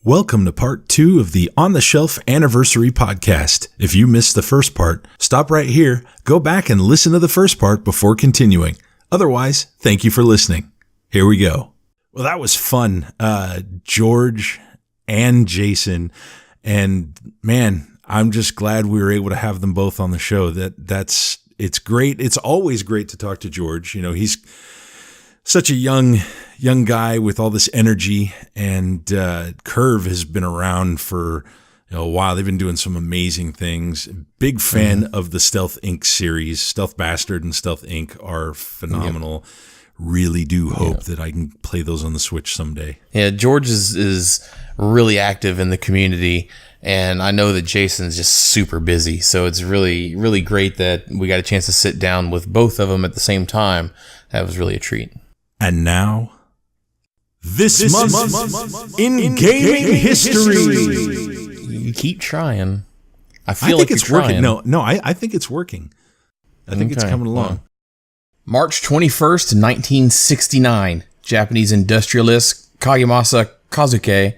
Welcome to part 2 of the On the Shelf Anniversary podcast. If you missed the first part, stop right here, go back and listen to the first part before continuing. Otherwise, thank you for listening. Here we go. Well, that was fun. George and Jason. And man, I'm just glad we were able to have them both on the show. It's great. It's always great to talk to George. You know, he's such a young guy with all this energy, and Curve has been around for a while. They've been doing some amazing things. Big fan of the Stealth Inc. series. Stealth Bastard and Stealth Inc. are phenomenal. Yep. Really do hope that I can play those on the Switch someday. Yeah, George is really active in the community, and I know that Jason's just super busy. So it's really, really great that we got a chance to sit down with both of them at the same time. That was really a treat. And now, this month in gaming history. You keep trying. I think like it's working. No, I think it's working. I think it's coming along. Well, March 21st, 1969, Japanese industrialist Kayamasa Kazuke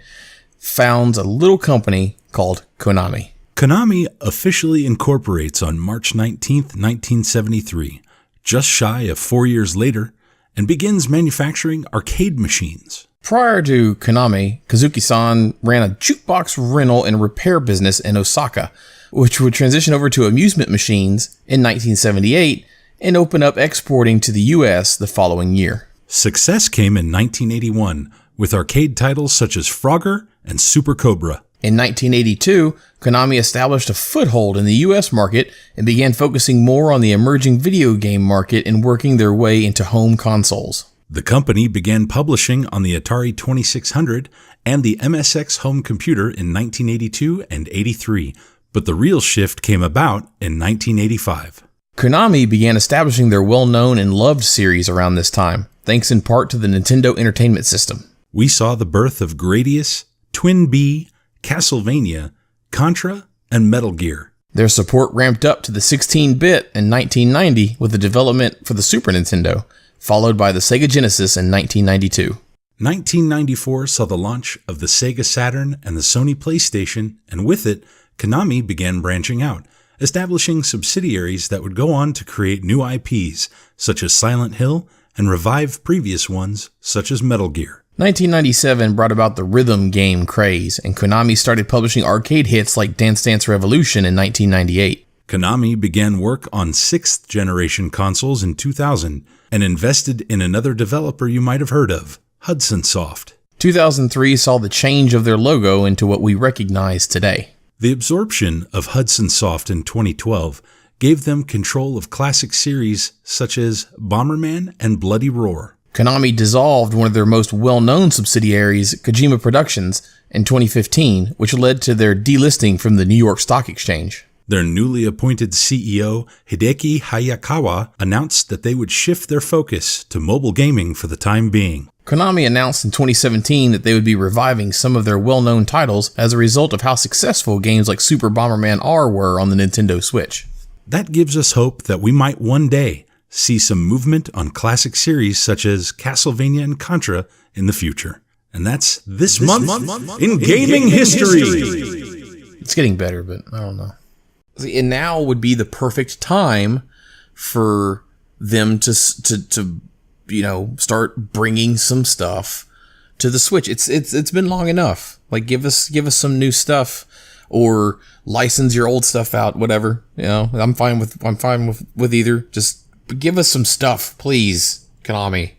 founds a little company called Konami. Konami officially incorporates on March 19th, 1973, just shy of 4 years later, and begins manufacturing arcade machines. Prior to Konami, Kazuki-san ran a jukebox rental and repair business in Osaka, which would transition over to amusement machines in 1978 and open up exporting to the U.S. the following year. Success came in 1981 with arcade titles such as Frogger and Super Cobra. In 1982, Konami established a foothold in the U.S. market and began focusing more on the emerging video game market and working their way into home consoles. The company began publishing on the Atari 2600 and the MSX home computer in 1982 and 83, but the real shift came about in 1985. Konami began establishing their well-known and loved series around this time, thanks in part to the Nintendo Entertainment System. We saw the birth of Gradius, Twin Bee, Castlevania, Contra, and Metal Gear. Their support ramped up to the 16-bit in 1990 with the development for the Super Nintendo, followed by the Sega Genesis in 1992. 1994 saw the launch of the Sega Saturn and the Sony PlayStation, and with it, Konami began branching out, establishing subsidiaries that would go on to create new IPs, such as Silent Hill, and revive previous ones, such as Metal Gear. 1997 brought about the rhythm game craze, and Konami started publishing arcade hits like Dance Dance Revolution in 1998. Konami began work on 6th generation consoles in 2000 and invested in another developer you might have heard of, Hudson Soft. 2003 saw the change of their logo into what we recognize today. The absorption of Hudson Soft in 2012 gave them control of classic series such as Bomberman and Bloody Roar. Konami dissolved one of their most well-known subsidiaries, Kojima Productions, in 2015, which led to their delisting from the New York Stock Exchange. Their newly appointed CEO, Hideki Hayakawa, announced that they would shift their focus to mobile gaming for the time being. Konami announced in 2017 that they would be reviving some of their well-known titles as a result of how successful games like Super Bomberman R were on the Nintendo Switch. That gives us hope that we might one day see some movement on classic series such as Castlevania and Contra in the future. And that's this month in gaming history. It's getting better, but I don't know. And now would be the perfect time for them to start bringing some stuff to the Switch. It's been long enough. Like give us some new stuff, or license your old stuff out, whatever. I'm fine with either. Just give us some stuff, please, Konami.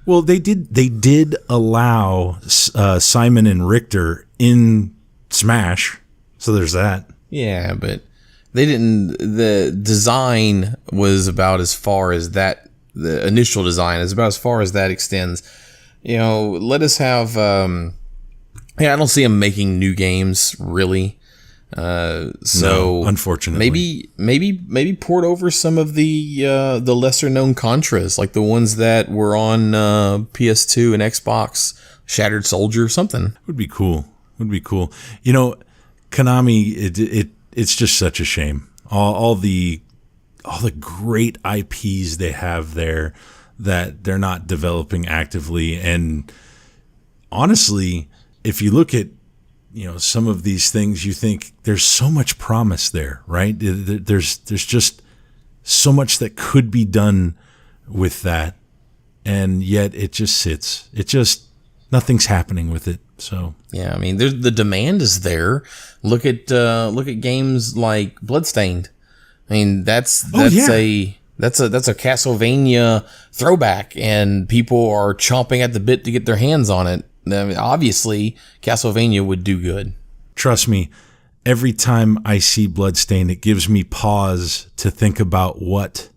Well, they did allow Simon and Richter in Smash, so there's that. Yeah, but they didn't. The design was about as far as that. The initial design is about as far as that extends. Let us have. I don't see them making new games really. No, unfortunately, maybe port over some of the lesser known Contras, like the ones that were on PS2 and Xbox, Shattered Soldier, something. Would be cool. Konami, it's just such a shame. All the great IPs they have there that they're not developing actively, and honestly, if you look at some of these things you think there's so much promise there, right? There's just so much that could be done with that. And yet it just sits. Nothing's happening with it. So yeah, I mean, the demand is there. Look at games like Bloodstained. I mean, that's a Castlevania throwback, and people are chomping at the bit to get their hands on it. I mean, obviously, Castlevania would do good. Trust me, every time I see Bloodstained, it gives me pause to think about what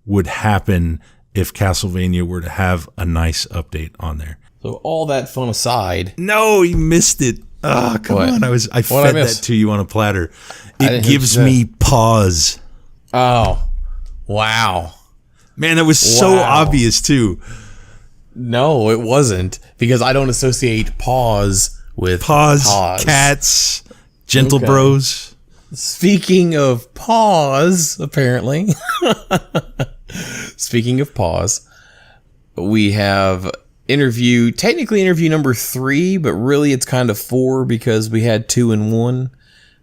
would happen if Castlevania were to have a nice update on there. So all that fun aside, no, you missed it. Oh, come on! I fed that to you on a platter. It gives me pause. Oh, wow, man, that was so obvious too. No, it wasn't, because I don't associate paws with paws. Cats, gentle bros. Speaking of paws, apparently. Speaking of paws, we have technically interview number 3, but really it's kind of 4 because we had 2 in 1.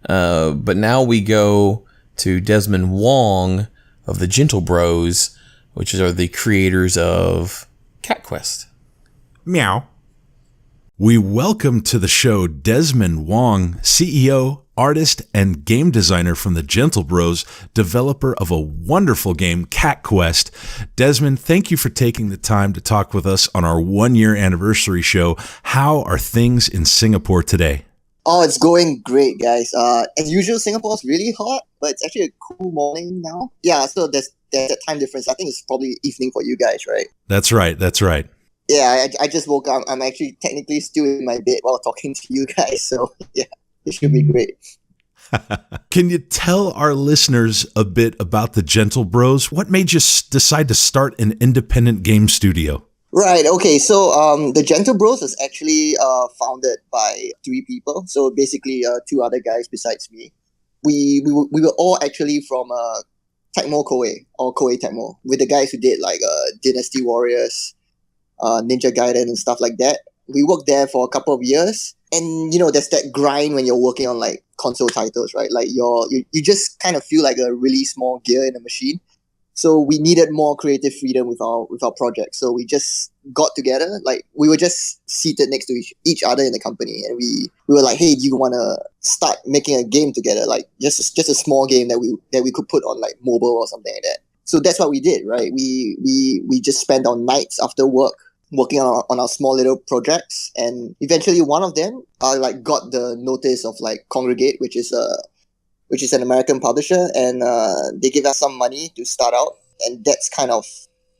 But now we go to Desmond Wong of the Gentle Bros, which are the creators of Cat Quest. Meow. We welcome to the show Desmond Wong, CEO, artist, and game designer from the Gentle Bros, developer of a wonderful game, Cat Quest. Desmond, thank you for taking the time to talk with us on our 1-year anniversary show. How are things in Singapore today? Oh, it's going great, guys. As usual, Singapore's really hot, but it's actually a cool morning now. Yeah, so there's that time difference. I think it's probably evening for you guys, right? That's right. Yeah, I just woke up. I'm actually technically still in my bed while talking to you guys, so yeah, it should be great. Can you tell our listeners a bit about the Gentle Bros? What made you decide to start an independent game studio? Right, okay, so the Gentle Bros is actually founded by 3 people, so basically 2 other guys besides me. We were all actually from Tecmo Koei, or Koei Tecmo, with the guys who did like Dynasty Warriors, Ninja Gaiden and stuff like that. We worked there for a couple of years, and there's that grind when you're working on like console titles, right? Like you just kind of feel like a really small gear in a machine. So we needed more creative freedom with our project. So we just got together, like we were just seated next to each other in the company, and we were like, hey, do you want to start making a game together, like just a small game that we could put on like mobile or something like that. So that's what we did, right? We just spent our nights after work working on our small little projects, and eventually one of them like got the notice of like Congregate, which is an American publisher, and they gave us some money to start out, and that's kind of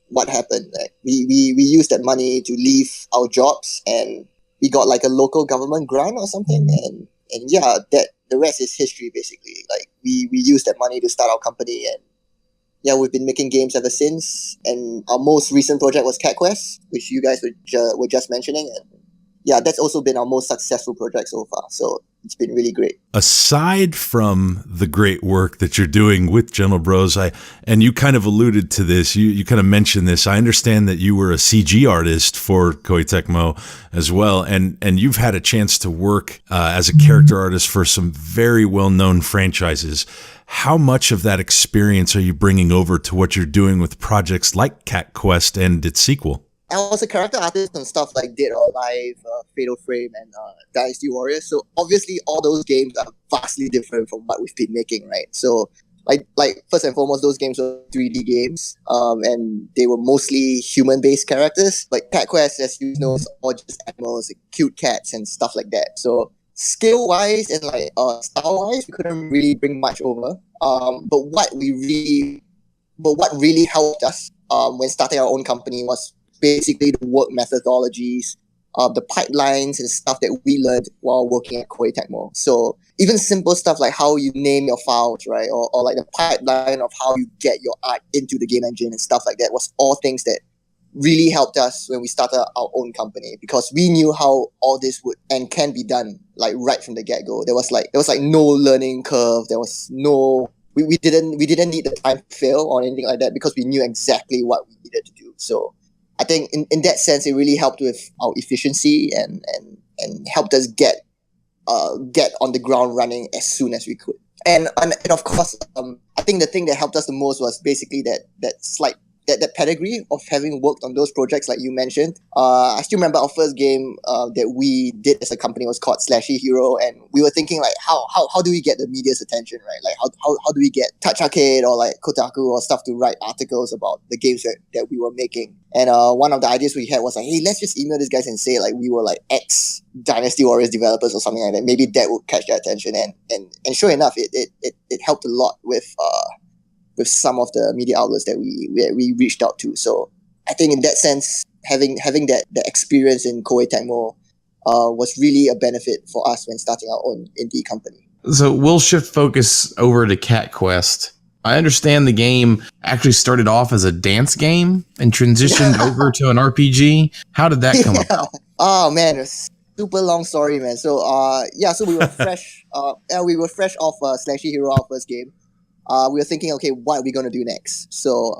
what happened. Like, we used that money to leave our jobs, and we got like a local government grant or something, and yeah, that the rest is history basically. Like we used that money to start our company, and yeah, we've been making games ever since. And our most recent project was Cat Quest, which you guys were just mentioning, and yeah, that's also been our most successful project so far. So it's been really great. Aside from the great work that you're doing with Gentle Bros, and you kind of alluded to this, you kind of mentioned this. I understand that you were a CG artist for Koei Tecmo as well, and you've had a chance to work as a character artist for some very well-known franchises. How much of that experience are you bringing over to what you're doing with projects like Cat Quest and its sequel? I was a character artist on stuff like Dead or Alive, Fatal Frame, and Dynasty Warriors. So obviously all those games are vastly different from what we've been making, right? So like first and foremost, those games were 3D games, and they were mostly human-based characters. Like Cat Quest, as you know, is all just animals, like cute cats and stuff like that. So skill-wise and like style-wise, we couldn't really bring much over. But what really helped us when starting our own company was basically the work methodologies, the pipelines and stuff that we learned while working at Koei Tecmo. So even simple stuff like how you name your files, right? Or like the pipeline of how you get your art into the game engine and stuff like that was all things that really helped us when we started our own company, because we knew how all this would and can be done like right from the get-go. There was like no learning curve. There was no we didn't need the time to fail or anything like that, because we knew exactly what we needed to do. So I think in that sense, it really helped with our efficiency and helped us get get on the ground running as soon as we could. And of course, I think the thing that helped us the most was basically that pedigree of having worked on those projects like you mentioned. I still remember our first game that we did as a company was called Slashy Hero, and we were thinking like how do we get the media's attention, right? Like how do we get Touch Arcade or like Kotaku or stuff to write articles about the games that we were making? And one of the ideas we had was like, hey, let's just email these guys and say like we were like ex Dynasty Warriors developers or something like that. Maybe that would catch their attention, and sure enough, it helped a lot with some of the media outlets that we reached out to. So I think in that sense, having that experience in Koei Tecmo was really a benefit for us when starting our own indie company. So we'll shift focus over to Cat Quest. I understand the game actually started off as a dance game and transitioned over to an RPG. How did that come about? Oh man, it's a super long story, man. So so we were fresh. We were fresh off Slashy Hero, our first game. We were thinking, okay, what are we gonna do next? So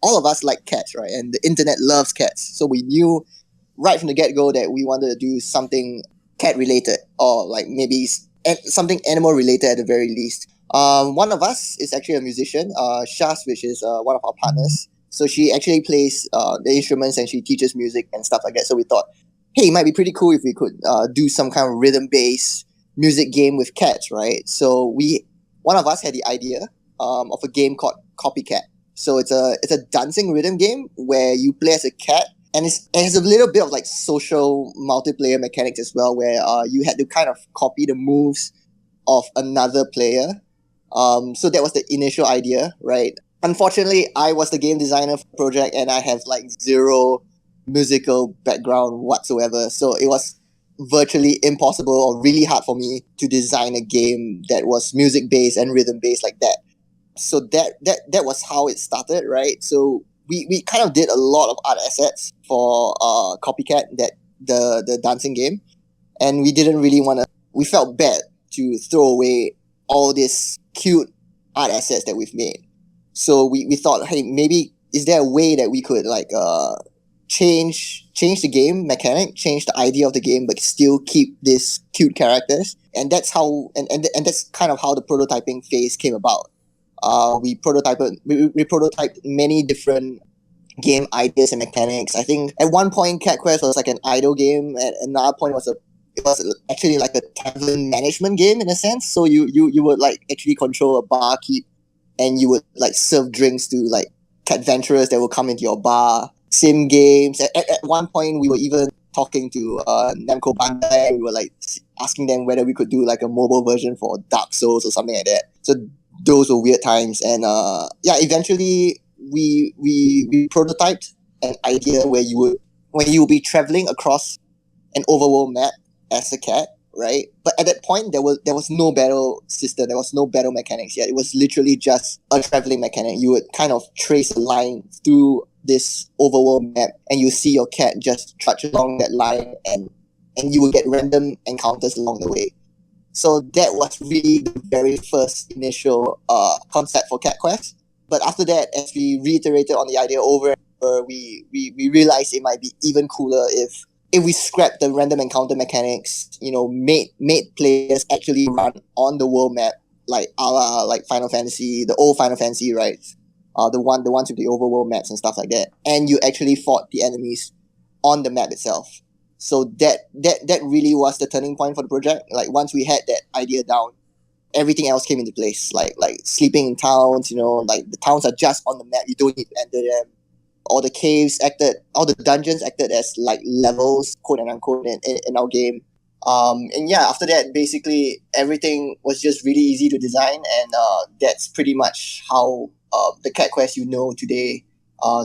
all of us like cats, right? And the internet loves cats. So we knew right from the get-go that we wanted to do something cat related, or like maybe something animal related at the very least. One of us is actually a musician, Shas, which is one of our partners. So she actually plays the instruments and she teaches music and stuff like that. So we thought, hey, it might be pretty cool if we could do some kind of rhythm-based music game with cats, right? So one of us had the idea of a game called Copycat. So it's a dancing rhythm game where you play as a cat, and it has a little bit of like social multiplayer mechanics as well, where you had to kind of copy the moves of another player. So that was the initial idea, right? Unfortunately, I was the game designer for the project, and I have like zero musical background whatsoever. So it was virtually impossible or really hard for me to design a game that was music based and rhythm based like that. So that was how it started, right? So we kind of did a lot of art assets for Copycat, that the dancing game, and we felt bad to throw away all these cute art assets that we've made. So we thought, hey, maybe is there a way that we could like change the game mechanic, change the idea of the game, but still keep these cute characters? And that's how and that's kind of how the prototyping phase came about. We prototyped many different game ideas and mechanics. I think at one point Cat Quest was like an idle game, and another point it was actually like a tavern management game in a sense. So you would like actually control a barkeep, and you would like serve drinks to like adventurers that will come into your bar. Sim games. At one point, we were even talking to Namco Bandai. We were like asking them whether we could do like a mobile version for Dark Souls or something like that. So those were weird times, and eventually we prototyped an idea where you would be traveling across an overworld map as a cat, right? But at that point, there was no battle system, there was no battle mechanics yet. It was literally just a traveling mechanic. You would kind of trace a line through this overworld map, and you see your cat just trudge along that line, and you will get random encounters along the way. So that was really the very first initial concept for Cat Quest. But after that, as we reiterated on the idea over and over, we realized it might be even cooler if we scrapped the random encounter mechanics, made players actually run on the world map, like a la like Final Fantasy, the old Final Fantasy, right? The ones with the overworld maps and stuff like that, and you actually fought the enemies on the map itself. So that really was the turning point for the project. Like once we had that idea down, everything else came into place. Like sleeping in towns, like the towns are just on the map. You don't need to enter them. All the dungeons acted as like levels, quote and unquote, in our game. After that, basically everything was just really easy to design, and that's pretty much how the Cat Quest today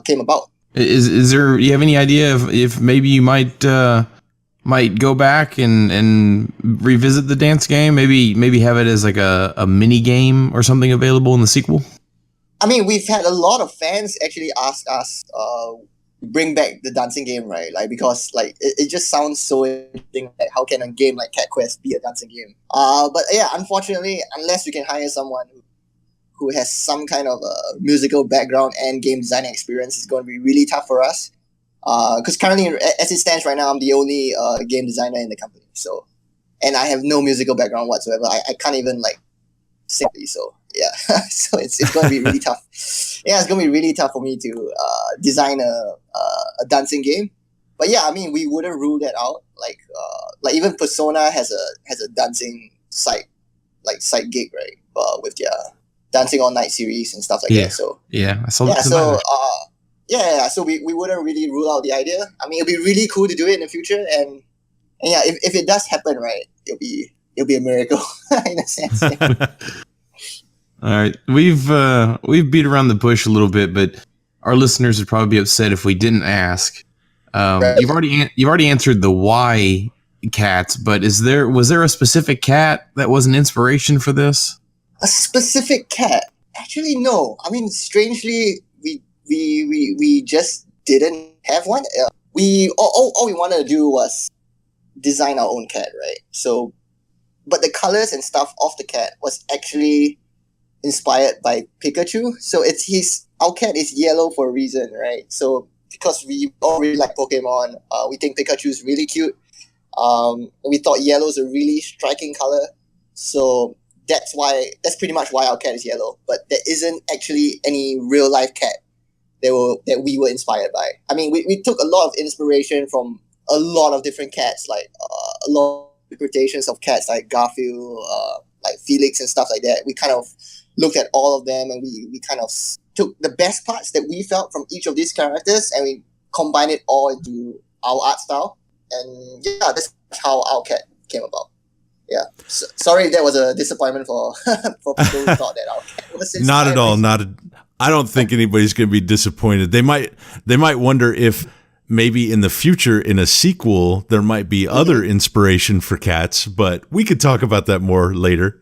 came about. Is there? Do you have any idea if maybe you might go back and revisit the dance game? Maybe have it as like a mini game or something available in the sequel? I mean, we've had a lot of fans actually ask us bring back the dancing game, right? Like because like it just sounds so interesting. Like how can a game like Cat Quest be a dancing game? But yeah, unfortunately, unless we can hire someone who has some kind of a musical background and game design experience, is going to be really tough for us. Because currently, as it stands right now, I'm the only game designer in the company. So, and I have no musical background whatsoever. I can't even like sing. So yeah, so it's going to be really tough. Yeah, it's going to be really tough for me to design a dancing game. But yeah, I mean, we wouldn't rule that out. Like even Persona has a dancing side gig, right? With their Dancing All Night series and stuff like that. So I saw yeah, that. so so we wouldn't really rule out the idea. I mean, it'd be really cool to do it in the future, and yeah, if it does happen, right, it'll be a miracle in a sense. Yeah. All right, we've beat around the bush a little bit, but our listeners would probably be upset if we didn't ask. Right. You've already answered the why cats, but was there a specific cat that was an inspiration for this? A specific cat? Actually, no. I mean, strangely, we just didn't have one. All we wanted to do was design our own cat, right? So, but the colors and stuff of the cat was actually inspired by Pikachu. So our cat is yellow for a reason, right? So because we all really like Pokemon, we think Pikachu is really cute. We thought yellow is a really striking color, so that's pretty much why our cat is yellow. But there isn't actually any real life cat that we were inspired by. I mean, we took a lot of inspiration from a lot of different cats, like a lot of interpretations of cats, like Garfield, like Felix and stuff like that. We kind of looked at all of them, and we kind of took the best parts that we felt from each of these characters, and we combined it all into our art style. And yeah, that's how our cat came about. Yeah, sorry that was a disappointment for people who thought that our cat was inspired. Not at all. I don't think anybody's going to be disappointed. They might wonder if maybe in the future, in a sequel, there might be other inspiration for cats, but we could talk about that more later.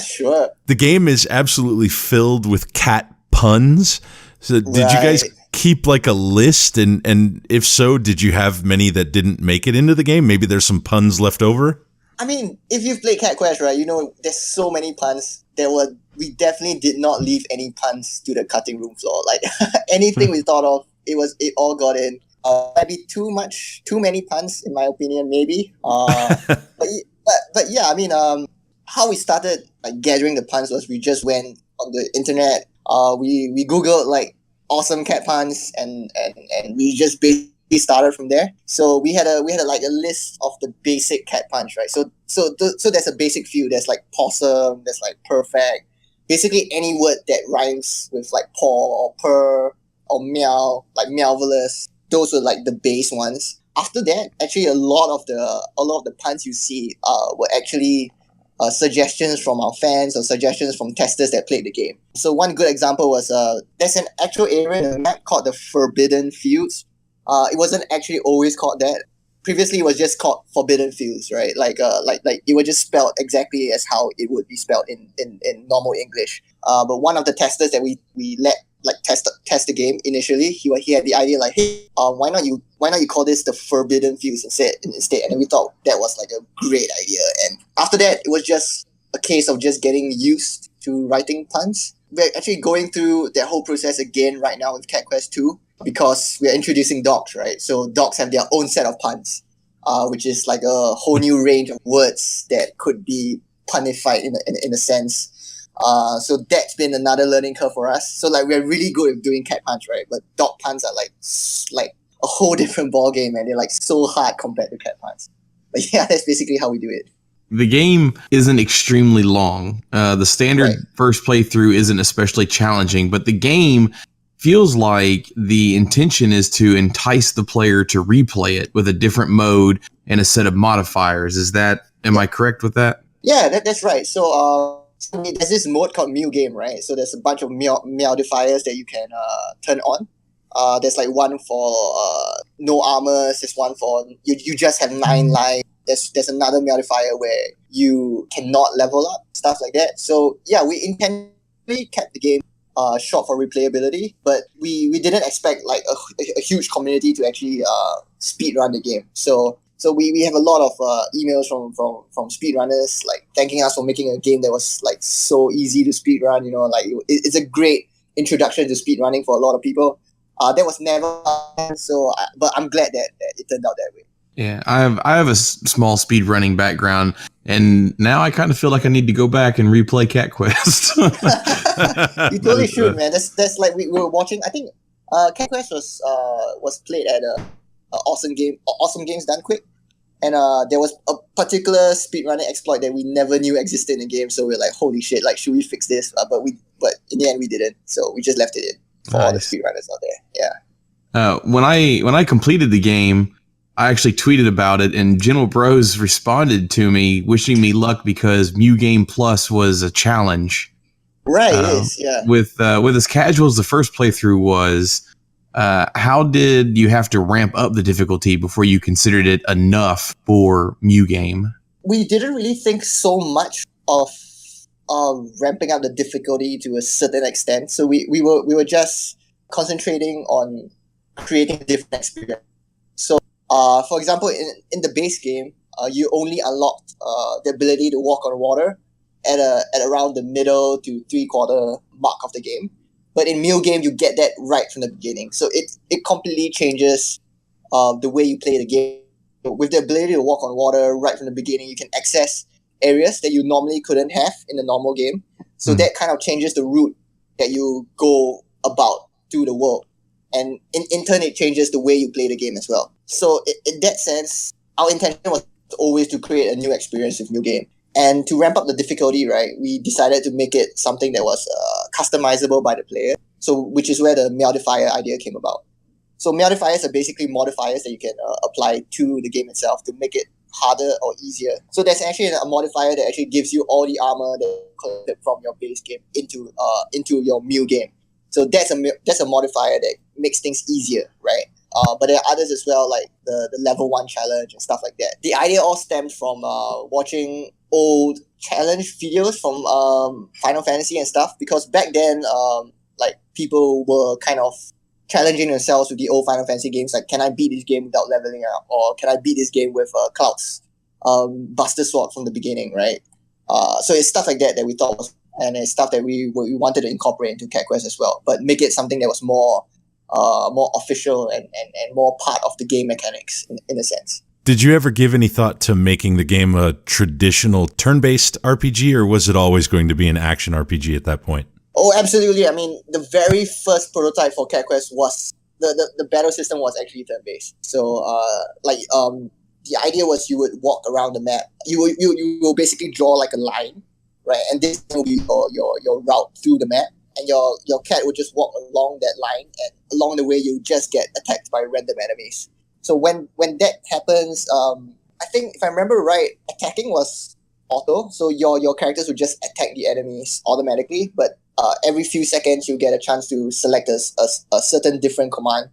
Sure. The game is absolutely filled with cat puns. So did you guys keep like a list? And if so, did you have many that didn't make it into the game? Maybe there's some puns left over? I mean, if you've played Cat Quest, right, you know there's so many puns. We definitely did not leave any puns to the cutting room floor. Like anything we thought of, it all got in. Maybe too many puns in my opinion, maybe. But yeah, I mean, how we started like gathering the puns was we just went on the internet. We googled like awesome cat puns, and we just basically started from there. So we had a list of the basic cat puns, right? So there's a basic few. There's like possum. There's like perfect. Basically any word that rhymes with like paw or purr or meow, like meowvelous. Those were like the base ones. After that, actually a lot of the puns you see were actually suggestions from our fans or suggestions from testers that played the game. So one good example was there's an actual area in the map called the Forbidden Fields. It wasn't actually always called that. Previously, it was just called Forbidden Fields, right? Like it was just spelled exactly as how it would be spelled in normal English. But one of the testers that we let like test the game initially, he had the idea like, hey, why not you call this the Forbidden Fields instead? And then we thought that was like a great idea. And after that, it was just a case of just getting used to writing puns. We're actually going through that whole process again right now with Cat Quest 2 because we're introducing dogs, right? So dogs have their own set of puns, which is like a whole new range of words that could be punified in a sense. So that's been another learning curve for us. So like we're really good at doing cat puns, right? But dog puns are like a whole different ball game, and they're like so hard compared to cat puns. But yeah, that's basically how we do it. The game isn't extremely long. The standard first playthrough isn't especially challenging, but the game feels like the intention is to entice the player to replay it with a different mode and a set of modifiers. Am I correct with that? Yeah, that's right. So there's this mode called Mew Game, right? So there's a bunch of modifiers that you can turn on. There's like one for no armors. There's one for you just have 9 lives. There's another modifier where you cannot level up, stuff like that. So yeah, we intentionally kept the game short for replayability, but we didn't expect like a huge community to actually speed run the game. So we have a lot of emails from speedrunners like thanking us for making a game that was like so easy to speedrun. You know, like it's a great introduction to speedrunning for a lot of people. That was never so. But I'm glad that it turned out that way. Yeah, I have a small speed running background, and now I kind of feel like I need to go back and replay Cat Quest. You totally should, man. That's like we were watching. I think Cat Quest was played at a awesome games done quick, and there was a particular speedrunning exploit that we never knew existed in the game. So we're like, holy shit! Like, should we fix this? But in the end we didn't. So we just left it in for all the speedrunners out there. Yeah. When I completed the game, I actually tweeted about it, and Gentle Bros responded to me wishing me luck because Mew Game Plus was a challenge. Right, it is, yeah. With as casual as the first playthrough was, how did you have to ramp up the difficulty before you considered it enough for Mew Game? We didn't really think so much of ramping up the difficulty to a certain extent. So we were just concentrating on creating a different experience. So, for example, in the base game, you only unlocked the ability to walk on water at around the middle to 3/4 mark of the game. But in Mew Game, you get that right from the beginning. So it completely changes the way you play the game. With the ability to walk on water right from the beginning, you can access areas that you normally couldn't have in the normal game. So that kind of changes the route that you go about through the world. And in turn, it changes the way you play the game as well. So in that sense, our intention was always to create a new experience with Mew Game. And to ramp up the difficulty, right, we decided to make it something that was customizable by the player. So which is where the modifier idea came about. So modifiers are basically modifiers that you can apply to the game itself to make it harder or easier. So there's actually a modifier that actually gives you all the armor that you collected from your base game into your Mew Game. So that's a modifier that makes things easier, right? But there are others as well, like the level 1 challenge and stuff like that. The idea all stemmed from watching old challenge videos from Final Fantasy and stuff, because back then, like, people were kind of challenging themselves with the old Final Fantasy games, like, can I beat this game without leveling up, or can I beat this game with Cloud's Buster Sword from the beginning, right? So it's stuff like that we thought was, and it's stuff that we wanted to incorporate into Cat Quest as well, but make it something that was more official and more part of the game mechanics in a sense. Did you ever give any thought to making the game a traditional turn-based RPG, or was it always going to be an action RPG at that point? Oh, absolutely. I mean, the very first prototype for Cat Quest was the battle system was actually turn-based. So, the idea was you would walk around the map. You will basically draw like a line, right? And this will be your route through the map. And your cat would just walk along that line, and along the way you just get attacked by random enemies. So when that happens, I think if I remember right, attacking was auto. So your characters would just attack the enemies automatically, but every few seconds you get a chance to select a certain different command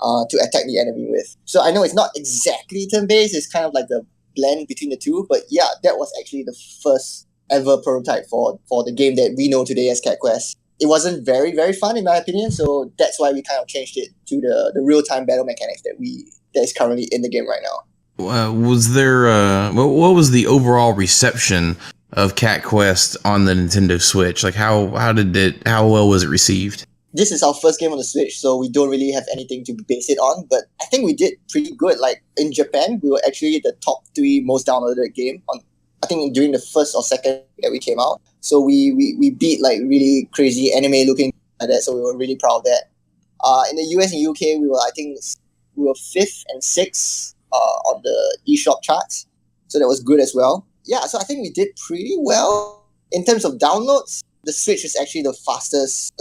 to attack the enemy with. So I know it's not exactly turn-based, it's kind of like a blend between the two, but yeah, that was actually the first ever prototype for the game that we know today as Cat Quest. It wasn't very, very fun in my opinion, so that's why we kind of changed it to the real-time battle mechanics that is currently in the game right now. Was there what was the overall reception of Cat Quest on the Nintendo Switch? Like how well was it received? This is our first game on the Switch, so we don't really have anything to base it on, but I think we did pretty good. Like in Japan, we were actually the top 3 most downloaded game on, I think, during the first or second that we came out. So we beat like really crazy anime looking like that, so we were really proud of that. In the US and UK, we were 5th and 6th on the eShop charts, so that was good as well. Yeah, so I think we did pretty well in terms of downloads. The Switch is actually the fastest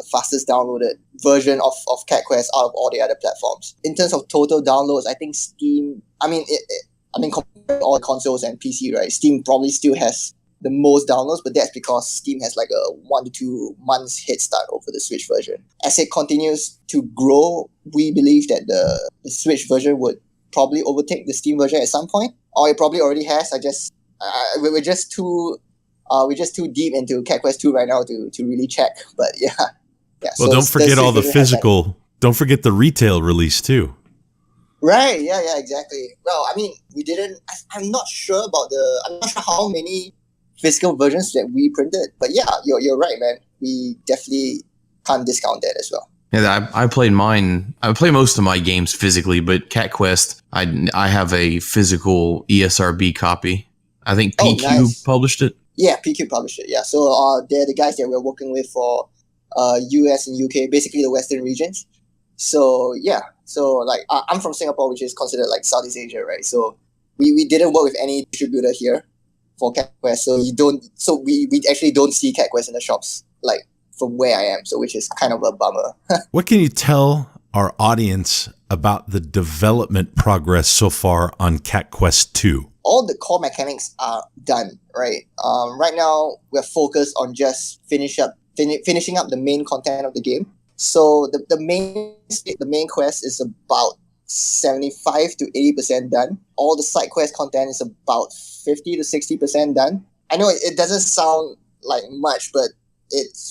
downloaded version of Cat Quest out of all the other platforms. In terms of total downloads, I think Steam. Compared to all the consoles and PC, right? Steam probably still has the most downloads, but that's because Steam has like a 1 to 2 months head start over the Switch version. As it continues to grow, we believe that the Switch version would probably overtake the Steam version at some point, or it probably already has. We're just too deep into Cat Quest 2 right now to really check. But yeah. Well, so don't forget all the physical. Don't forget the retail release too. Right. Yeah. Exactly. Well, I mean, we didn't. I'm not sure how many physical versions that we printed, but yeah, you're right, man. We definitely can't discount that as well. Yeah, I played mine. I play most of my games physically, but Cat Quest, I have a physical ESRB copy. I think PQ nice. published it. Yeah, PQ published it. Yeah, so they're the guys that we're working with for US and UK, basically the Western regions. So yeah, so like I'm from Singapore, which is considered like Southeast Asia, right? So we didn't work with any distributor here for Cat Quest, so we actually don't see Cat Quest in the shops like from where I am, so which is kind of a bummer. What can you tell our audience about the development progress so far on Cat Quest 2? All the core mechanics are done, right? Right now we're focused on just finishing up the main content of the game. So the main quest is about 75 to 80% done. All the side quest content is about 50 to 60% done. I know it doesn't sound like much, but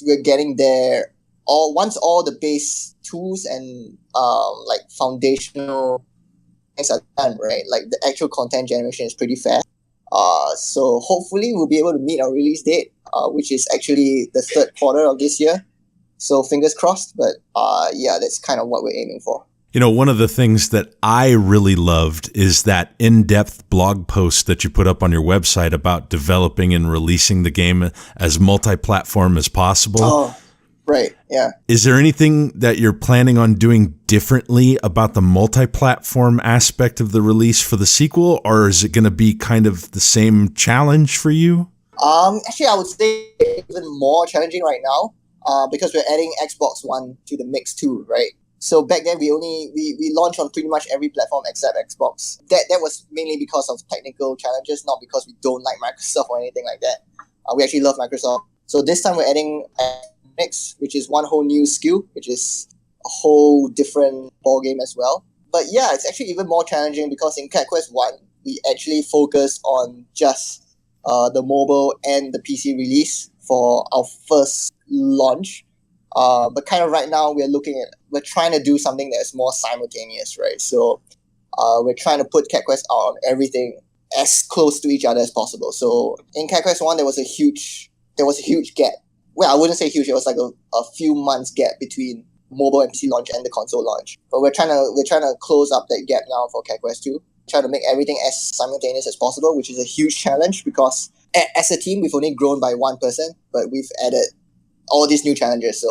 we're getting there. Once all the base tools and like foundational things are done, right? Like the actual content generation is pretty fast. So hopefully we'll be able to meet our release date, which is actually the third quarter of this year. So fingers crossed, but yeah, that's kind of what we're aiming for. You know, one of the things that I really loved is that in-depth blog post that you put up on your website about developing and releasing the game as multi-platform as possible. Oh, right, yeah. Is there anything that you're planning on doing differently about the multi-platform aspect of the release for the sequel, or is it going to be kind of the same challenge for you? Actually, I would say even more challenging right now, because we're adding Xbox One to the mix too, right? So back then we launched on pretty much every platform except Xbox. That was mainly because of technical challenges, not because we don't like Microsoft or anything like that. We actually love Microsoft. So this time we're adding Mix, which is one whole new skill, which is a whole different ball game as well. But yeah, it's actually even more challenging because in Cat Quest 1, we actually focus on just the mobile and the PC release for our first launch. But kind of right now we're trying to do something that's more simultaneous, right? So we're trying to put Cat Quest out on everything as close to each other as possible. So in Cat Quest 1, there was a huge gap. Well, I wouldn't say huge. It was like a few months gap between mobile and PC launch and the console launch. But we're trying to close up that gap now for Cat Quest 2. Try to make everything as simultaneous as possible, which is a huge challenge because as a team we've only grown by one person, but we've added all these new challenges.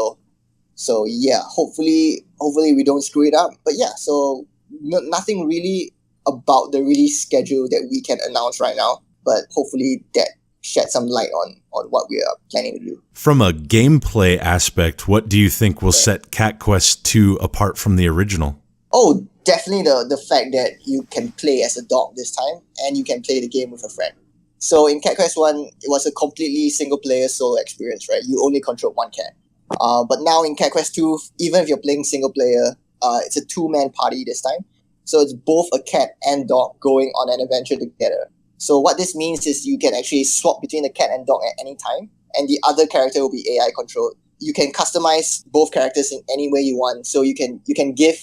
So yeah, hopefully we don't screw it up. But yeah, so nothing really about the release schedule that we can announce right now. But hopefully that shed some light on what we are planning to do. From a gameplay aspect, what do you think will set Cat Quest 2 apart from the original? Oh, definitely the fact that you can play as a dog this time and you can play the game with a friend. So in Cat Quest 1, it was a completely single-player solo experience, right? You only control one cat. But now in Cat Quest 2, even if you're playing single-player, it's a two-man party this time. So it's both a cat and dog going on an adventure together. So what this means is you can actually swap between the cat and dog at any time, and the other character will be AI controlled. You can customize both characters in any way you want. So you can give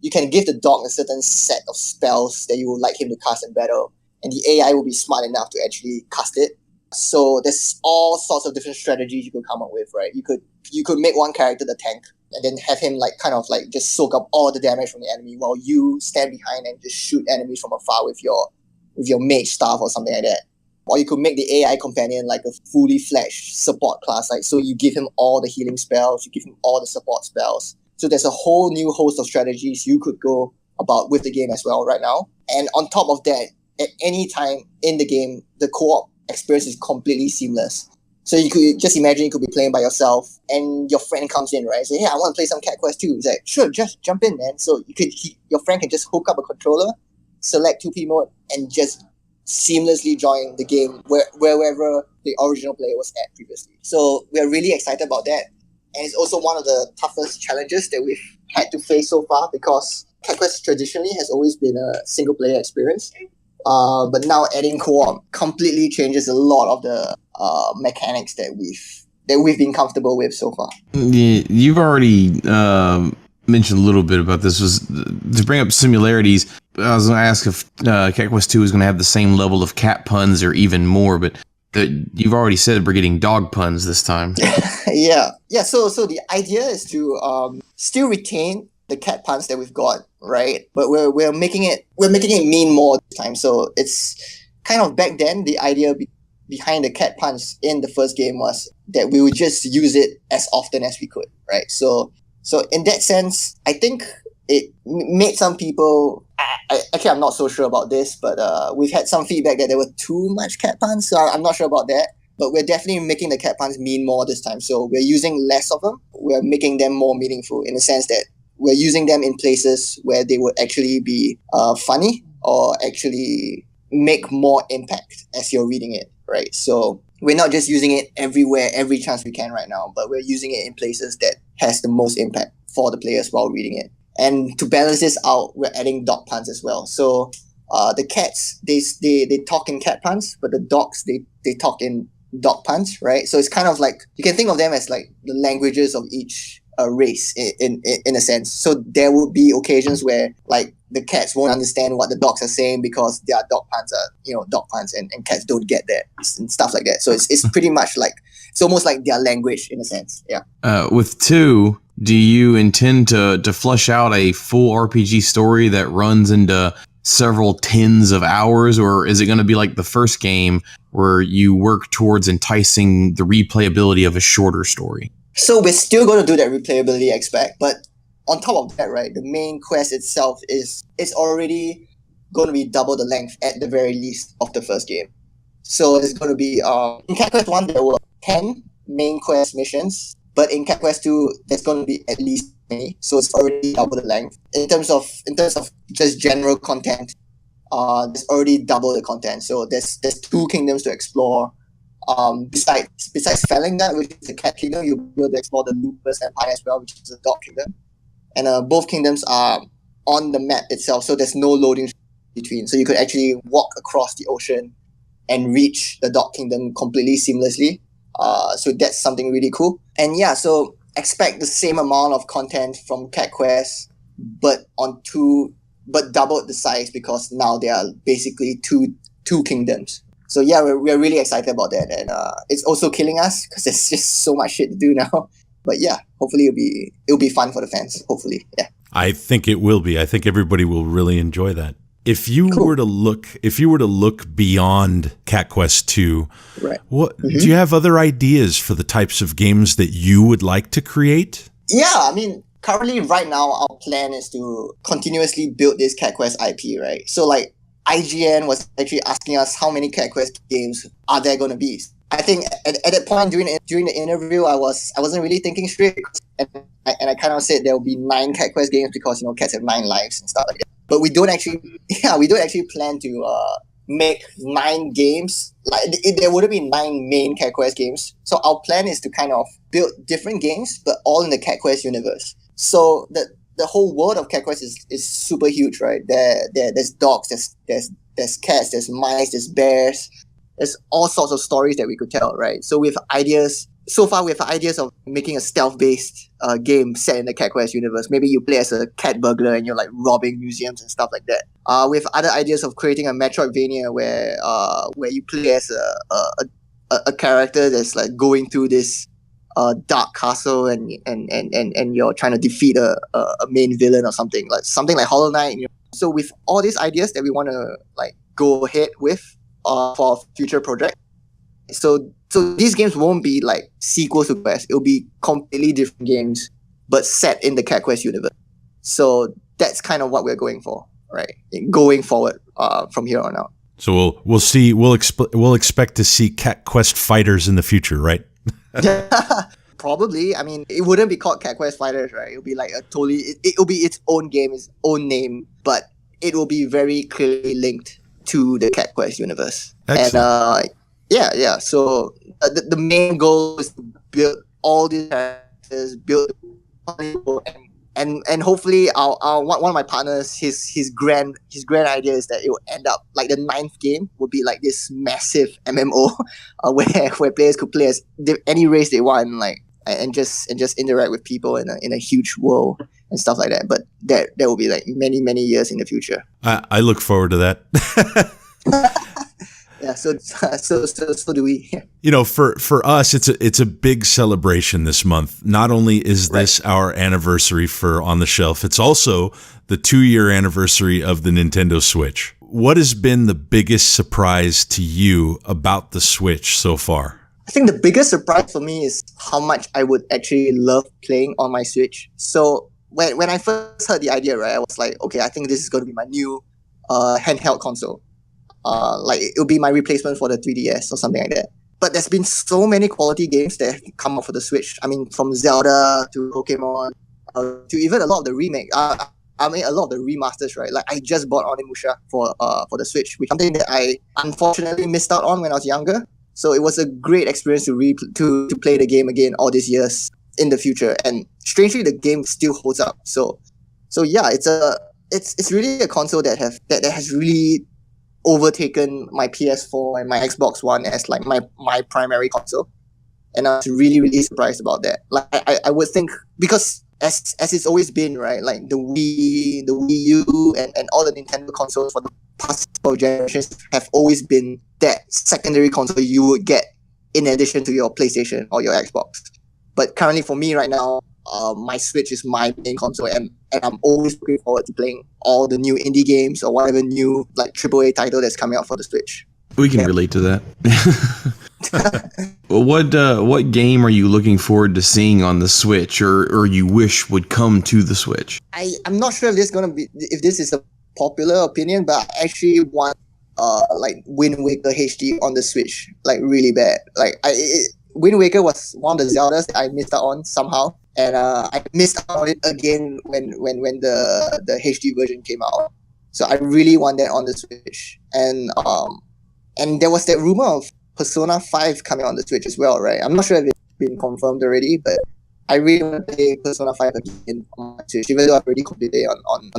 the dog a certain set of spells that you would like him to cast in battle, and the AI will be smart enough to actually cast it. So there's all sorts of different strategies you could come up with, right? You could make one character the tank, and then have him just soak up all the damage from the enemy while you stand behind and just shoot enemies from afar with your mage staff or something like that. Or you could make the AI companion like a fully fledged support class, like so you give him all the healing spells, you give him all the support spells. So there's a whole new host of strategies you could go about with the game as well right now. And on top of that, at any time in the game, the co-op experience is completely seamless. So you could just imagine you could be playing by yourself and your friend comes in, right? Say, hey, I want to play some Cat Quest 2. It's like, sure, just jump in, man. So your friend can just hook up a controller, select 2P mode, and just seamlessly join the game wherever the original player was at previously. So we're really excited about that. And it's also one of the toughest challenges that we've had to face so far because Cat Quest traditionally has always been a single player experience. But now adding co-op completely changes a lot of the mechanics that we've been comfortable with so far. Yeah, you've already mentioned a little bit about this. Was to bring up similarities. I was going to ask if Cat Quest 2 is going to have the same level of cat puns or even more, but You've already said we're getting dog puns this time. Yeah. So the idea is to still retain the cat puns that we've got, right? But we're making it mean more this time. So it's kind of, back then, the idea behind the cat puns in the first game was that we would just use it as often as we could, right? So in that sense, I think it made some people. Actually, I'm not so sure about this, but we've had some feedback that there were too much cat puns, so I'm not sure about that. But we're definitely making the cat puns mean more this time. So we're using less of them. We're making them more meaningful in the sense that we're using them in places where they would actually be funny or actually make more impact as you're reading it, right? So we're not just using it everywhere, every chance we can right now, but we're using it in places that has the most impact for the players while reading it. And to balance this out, we're adding dog puns as well. So the cats, they talk in cat puns, but the dogs, they talk in dog puns, right? So it's kind of like, you can think of them as like the languages of each race in a sense. So there would be occasions where like the cats won't understand what the dogs are saying because their dog puns are, dog puns, and cats don't get that and stuff like that. So it's pretty much like, it's almost like their language in a sense. Yeah. With 2, do you intend to flesh out a full RPG story that runs into several tens of hours, or is it going to be like the first game where you work towards enticing the replayability of a shorter story? So we're still going to do that replayability aspect, but on top of that, right, the main quest itself it's already going to be double the length at the very least of the first game. So it's going to be in Cat Quest 1 there were 10 main quest missions, but in Cat Quest 2 there's going to be at least 20, so it's already double the length. In terms of just general content, there's already double the content. So there's 2 kingdoms to explore. Besides Fellinga, which is the cat kingdom, you'll be able to explore the Lupus Empire as well, which is the dog kingdom. And both kingdoms are on the map itself, so there's no loading between. So you could actually walk across the ocean and reach the dog kingdom completely seamlessly. So that's something really cool. And yeah, so expect the same amount of content from Cat Quest, but doubled the size, because now there are basically two kingdoms. So yeah, we're really excited about that, and it's also killing us because there's just so much shit to do now. But yeah, hopefully it'll be fun for the fans. Hopefully, yeah. I think it will be. I think everybody will really enjoy that. If you were to look beyond Cat Quest 2, right? Do you have other ideas for the types of games that you would like to create? Yeah, I mean, currently right now our plan is to continuously build this Cat Quest IP, right? So like IGN was actually asking us how many Cat Quest games are there going to be. I think at that point during the interview, I wasn't really thinking straight, and I kind of said there will be 9 Cat Quest games because cats have 9 lives and stuff like that. But we don't actually plan to make 9 games. Like there wouldn't be 9 main Cat Quest games. So our plan is to kind of build different games, but all in the Cat Quest universe. So the whole world of Cat Quest is super huge, right? There's dogs, there's cats, there's mice, there's bears. There's all sorts of stories that we could tell, right? So we have ideas. So far, we have ideas of making a stealth-based game set in the Cat Quest universe. Maybe you play as a cat burglar and you're like robbing museums and stuff like that. We have other ideas of creating a Metroidvania where you play as a character that's like going through this dark castle and you're trying to defeat a main villain or something like Hollow Knight. So with all these ideas that we want to like go ahead with for a future project. So these games won't be like sequels to Quest. It'll be completely different games, but set in the Cat Quest universe. So that's kind of what we're going for, right? Going forward from here on out. So we'll expect to see Cat Quest fighters in the future, right? Probably. I mean, it wouldn't be called Cat Quest Fighters, right? It'll be like it'll be its own game, its own name, but it will be very clearly linked to the Cat Quest universe. Excellent. And yeah. So the main goal is to build all these characters, and hopefully our one of my partners, his grand idea is that it will end up like the 9th game will be like this massive MMO where players could play as any race they want, like and just interact with people in a huge world and stuff like that. But that will be like many years in the future. I look forward to that. Yeah, so do we. You know, for us, it's a big celebration this month. Not only is this our anniversary for On the Shelf, it's also the 2-year anniversary of the Nintendo Switch. What has been the biggest surprise to you about the Switch so far? I think the biggest surprise for me is how much I would actually love playing on my Switch. So when I first heard the idea, right, I was like, okay, I think this is going to be my new handheld console. Like it will be my replacement for the 3DS or something like that. But there's been so many quality games that have come up for the Switch. I mean, from Zelda to Pokemon to even a lot of the remake. A lot of the remasters, right? Like I just bought Onimusha for the Switch, which is something that I unfortunately missed out on when I was younger. So it was a great experience to play the game again all these years in the future. And strangely, the game still holds up. So yeah, it's really a console that has really overtaken my PS4 and my Xbox One as like my primary console. And I was really, really surprised about that. Like I would think, because as it's always been, right? Like the Wii U and all the Nintendo consoles for the past couple of generations have always been that secondary console you would get in addition to your PlayStation or your Xbox. But currently for me right now, my Switch is my main console, and I'm always looking forward to playing all the new indie games or whatever new like AAA title that's coming out for the Switch. We can relate to that. What game are you looking forward to seeing on the Switch, or you wish would come to the Switch? I'm not sure if this is a popular opinion, but I actually want like Wind Waker HD on the Switch, like really bad. Like Wind Waker was one of the Zeldas that I missed out on somehow, and I missed out on it again when the HD version came out. So I really want that on the Switch, and there was that rumor of Persona 5 coming on the Switch as well, right? I'm not sure if it's been confirmed already, but I really want to play Persona 5 again on my Switch, even though I've already completed it on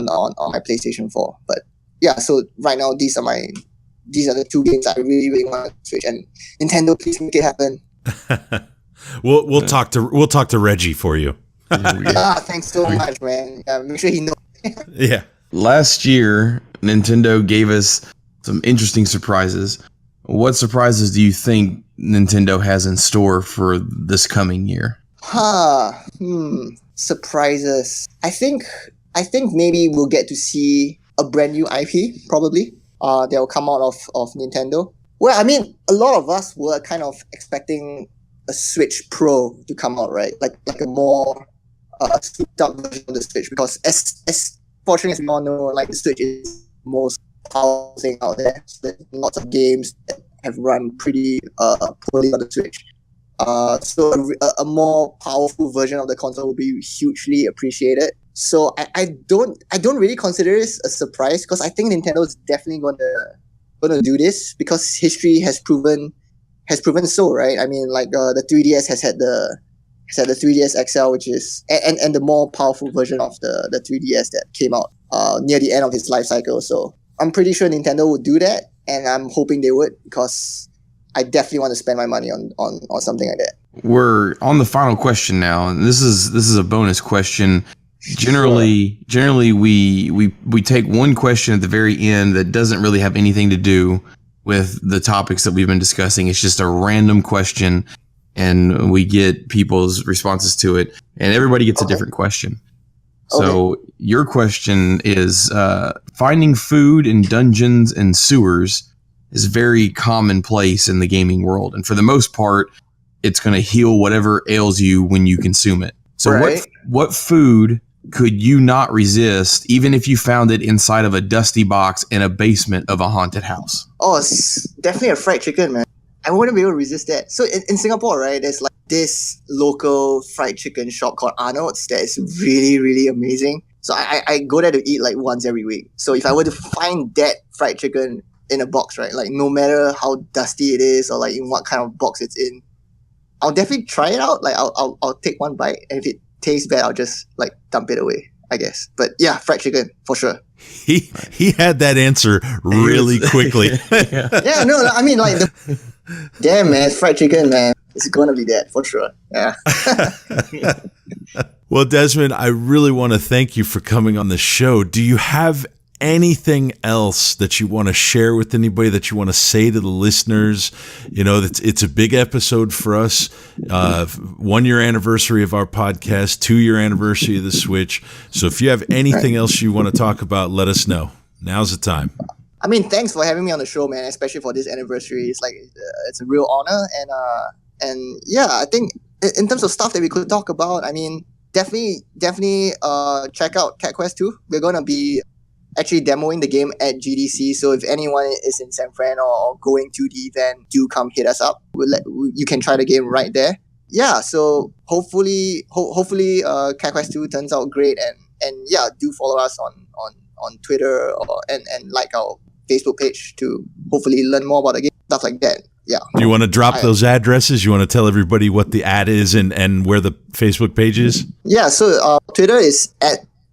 my PlayStation 4. But yeah, so right now these are the two games I really, really want to Switch, and Nintendo, please make it happen. We'll talk to Reggie for you. Thanks so much, man. Make sure he knows. Yeah. Last year, Nintendo gave us some interesting surprises. What surprises do you think Nintendo has in store for this coming year? Surprises. I think maybe we'll get to see a brand new IP, probably. That will come out of Nintendo. Well, I mean, a lot of us were kind of expecting a Switch Pro to come out, right? Like a more souped up version of the Switch, because as fortunately as we all know, like the Switch is the most powerful thing out there. So there's lots of games that have run pretty poorly on the Switch. So a more powerful version of the console will be hugely appreciated. So I don't really consider this a surprise, because I think Nintendo is definitely gonna do this, because history has proven so, right? I mean, like the 3DS has had the 3DS XL, which is and the more powerful version of the 3DS that came out near the end of its life cycle. So I'm pretty sure Nintendo would do that, and I'm hoping they would, because I definitely want to spend my money on something like that. We're on the final question now, and this is a bonus question. Generally, we take one question at the very end that doesn't really have anything to do with the topics that we've been discussing. It's just a random question, and we get people's responses to it, and everybody gets a different question. So your question is, finding food in dungeons and sewers is very commonplace in the gaming world, and for the most part, it's going to heal whatever ails you when you consume it. So what food could you not resist, even if you found it inside of a dusty box in a basement of a haunted house? Oh, it's definitely a fried chicken, man. I wouldn't be able to resist that. So in Singapore, right, there's like this local fried chicken shop called Arnold's that is really, really amazing. So I go there to eat like once every week. So if I were to find that fried chicken in a box, right, like no matter how dusty it is or like in what kind of box it's in, I'll definitely try it out. Like I'll take one bite, and if it tastes bad, I'll just like dump it away, I guess. But yeah, fried chicken for sure. He had that answer really quickly. Yeah, no, I mean like damn, man, fried chicken, man. It's gonna be that for sure. Yeah. Well, Desmond, I really want to thank you for coming on the show. Do you have anything else that you want to share with anybody, that you want to say to the listeners, it's a big episode for us. 1 year anniversary of our podcast, 2 year anniversary of the Switch. So if you have anything else you want to talk about, let us know. Now's the time. I mean, thanks for having me on the show, man. Especially for this anniversary, it's a real honor. And yeah, I think in terms of stuff that we could talk about, I mean, definitely check out Cat Quest 2. We're gonna be actually demoing the game at GDC. So if anyone is in San Fran or going to the event, do come hit us up. You can try the game right there. Yeah. So hopefully, Cat Quest 2 turns out great. And yeah, do follow us on Twitter and like our Facebook page to hopefully learn more about the game, stuff like that. Yeah. Do you want to drop those addresses? You want to tell everybody what the ad is and where the Facebook page is? Yeah. So Twitter is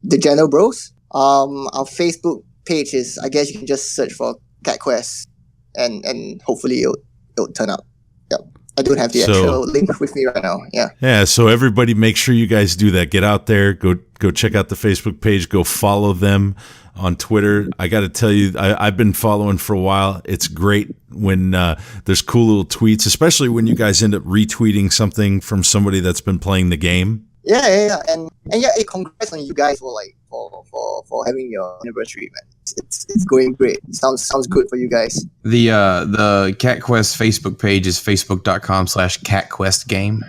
@thegenoBros. Our Facebook page is, I guess you can just search for Cat Quest, and hopefully it'll turn up. Yep. I don't have the actual link with me right now. Yeah. Yeah. So everybody, make sure you guys do that. Get out there. Go check out the Facebook page. Go follow them on Twitter. I got to tell you, I've been following for a while. It's great when there's cool little tweets, especially when you guys end up retweeting something from somebody that's been playing the game. Yeah. And yeah, congrats on you guys for having your anniversary, man. It's going great. Sounds good for you guys. The Cat Quest Facebook page is facebook.com/catquestgame.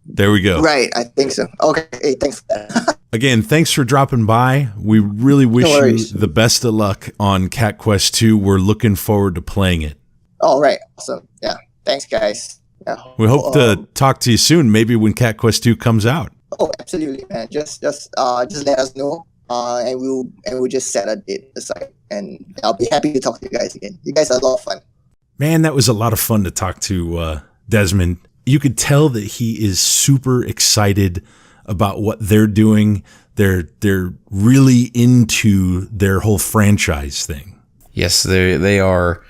There we go. Right, I think so. Okay, hey, thanks for that. Again, thanks for dropping by. We really wish you the best of luck on Cat Quest 2. We're looking forward to playing it. All right, awesome. Yeah, thanks, guys. Yeah. We hope to talk to you soon, maybe when Cat Quest 2 comes out. Oh, absolutely, man. Just let us know, and we'll just set a date aside, and I'll be happy to talk to you guys again. You guys are a lot of fun. Man, that was a lot of fun to talk to Desmond. You could tell that he is super excited about what they're doing. They're really into their whole franchise thing. Yes, they are.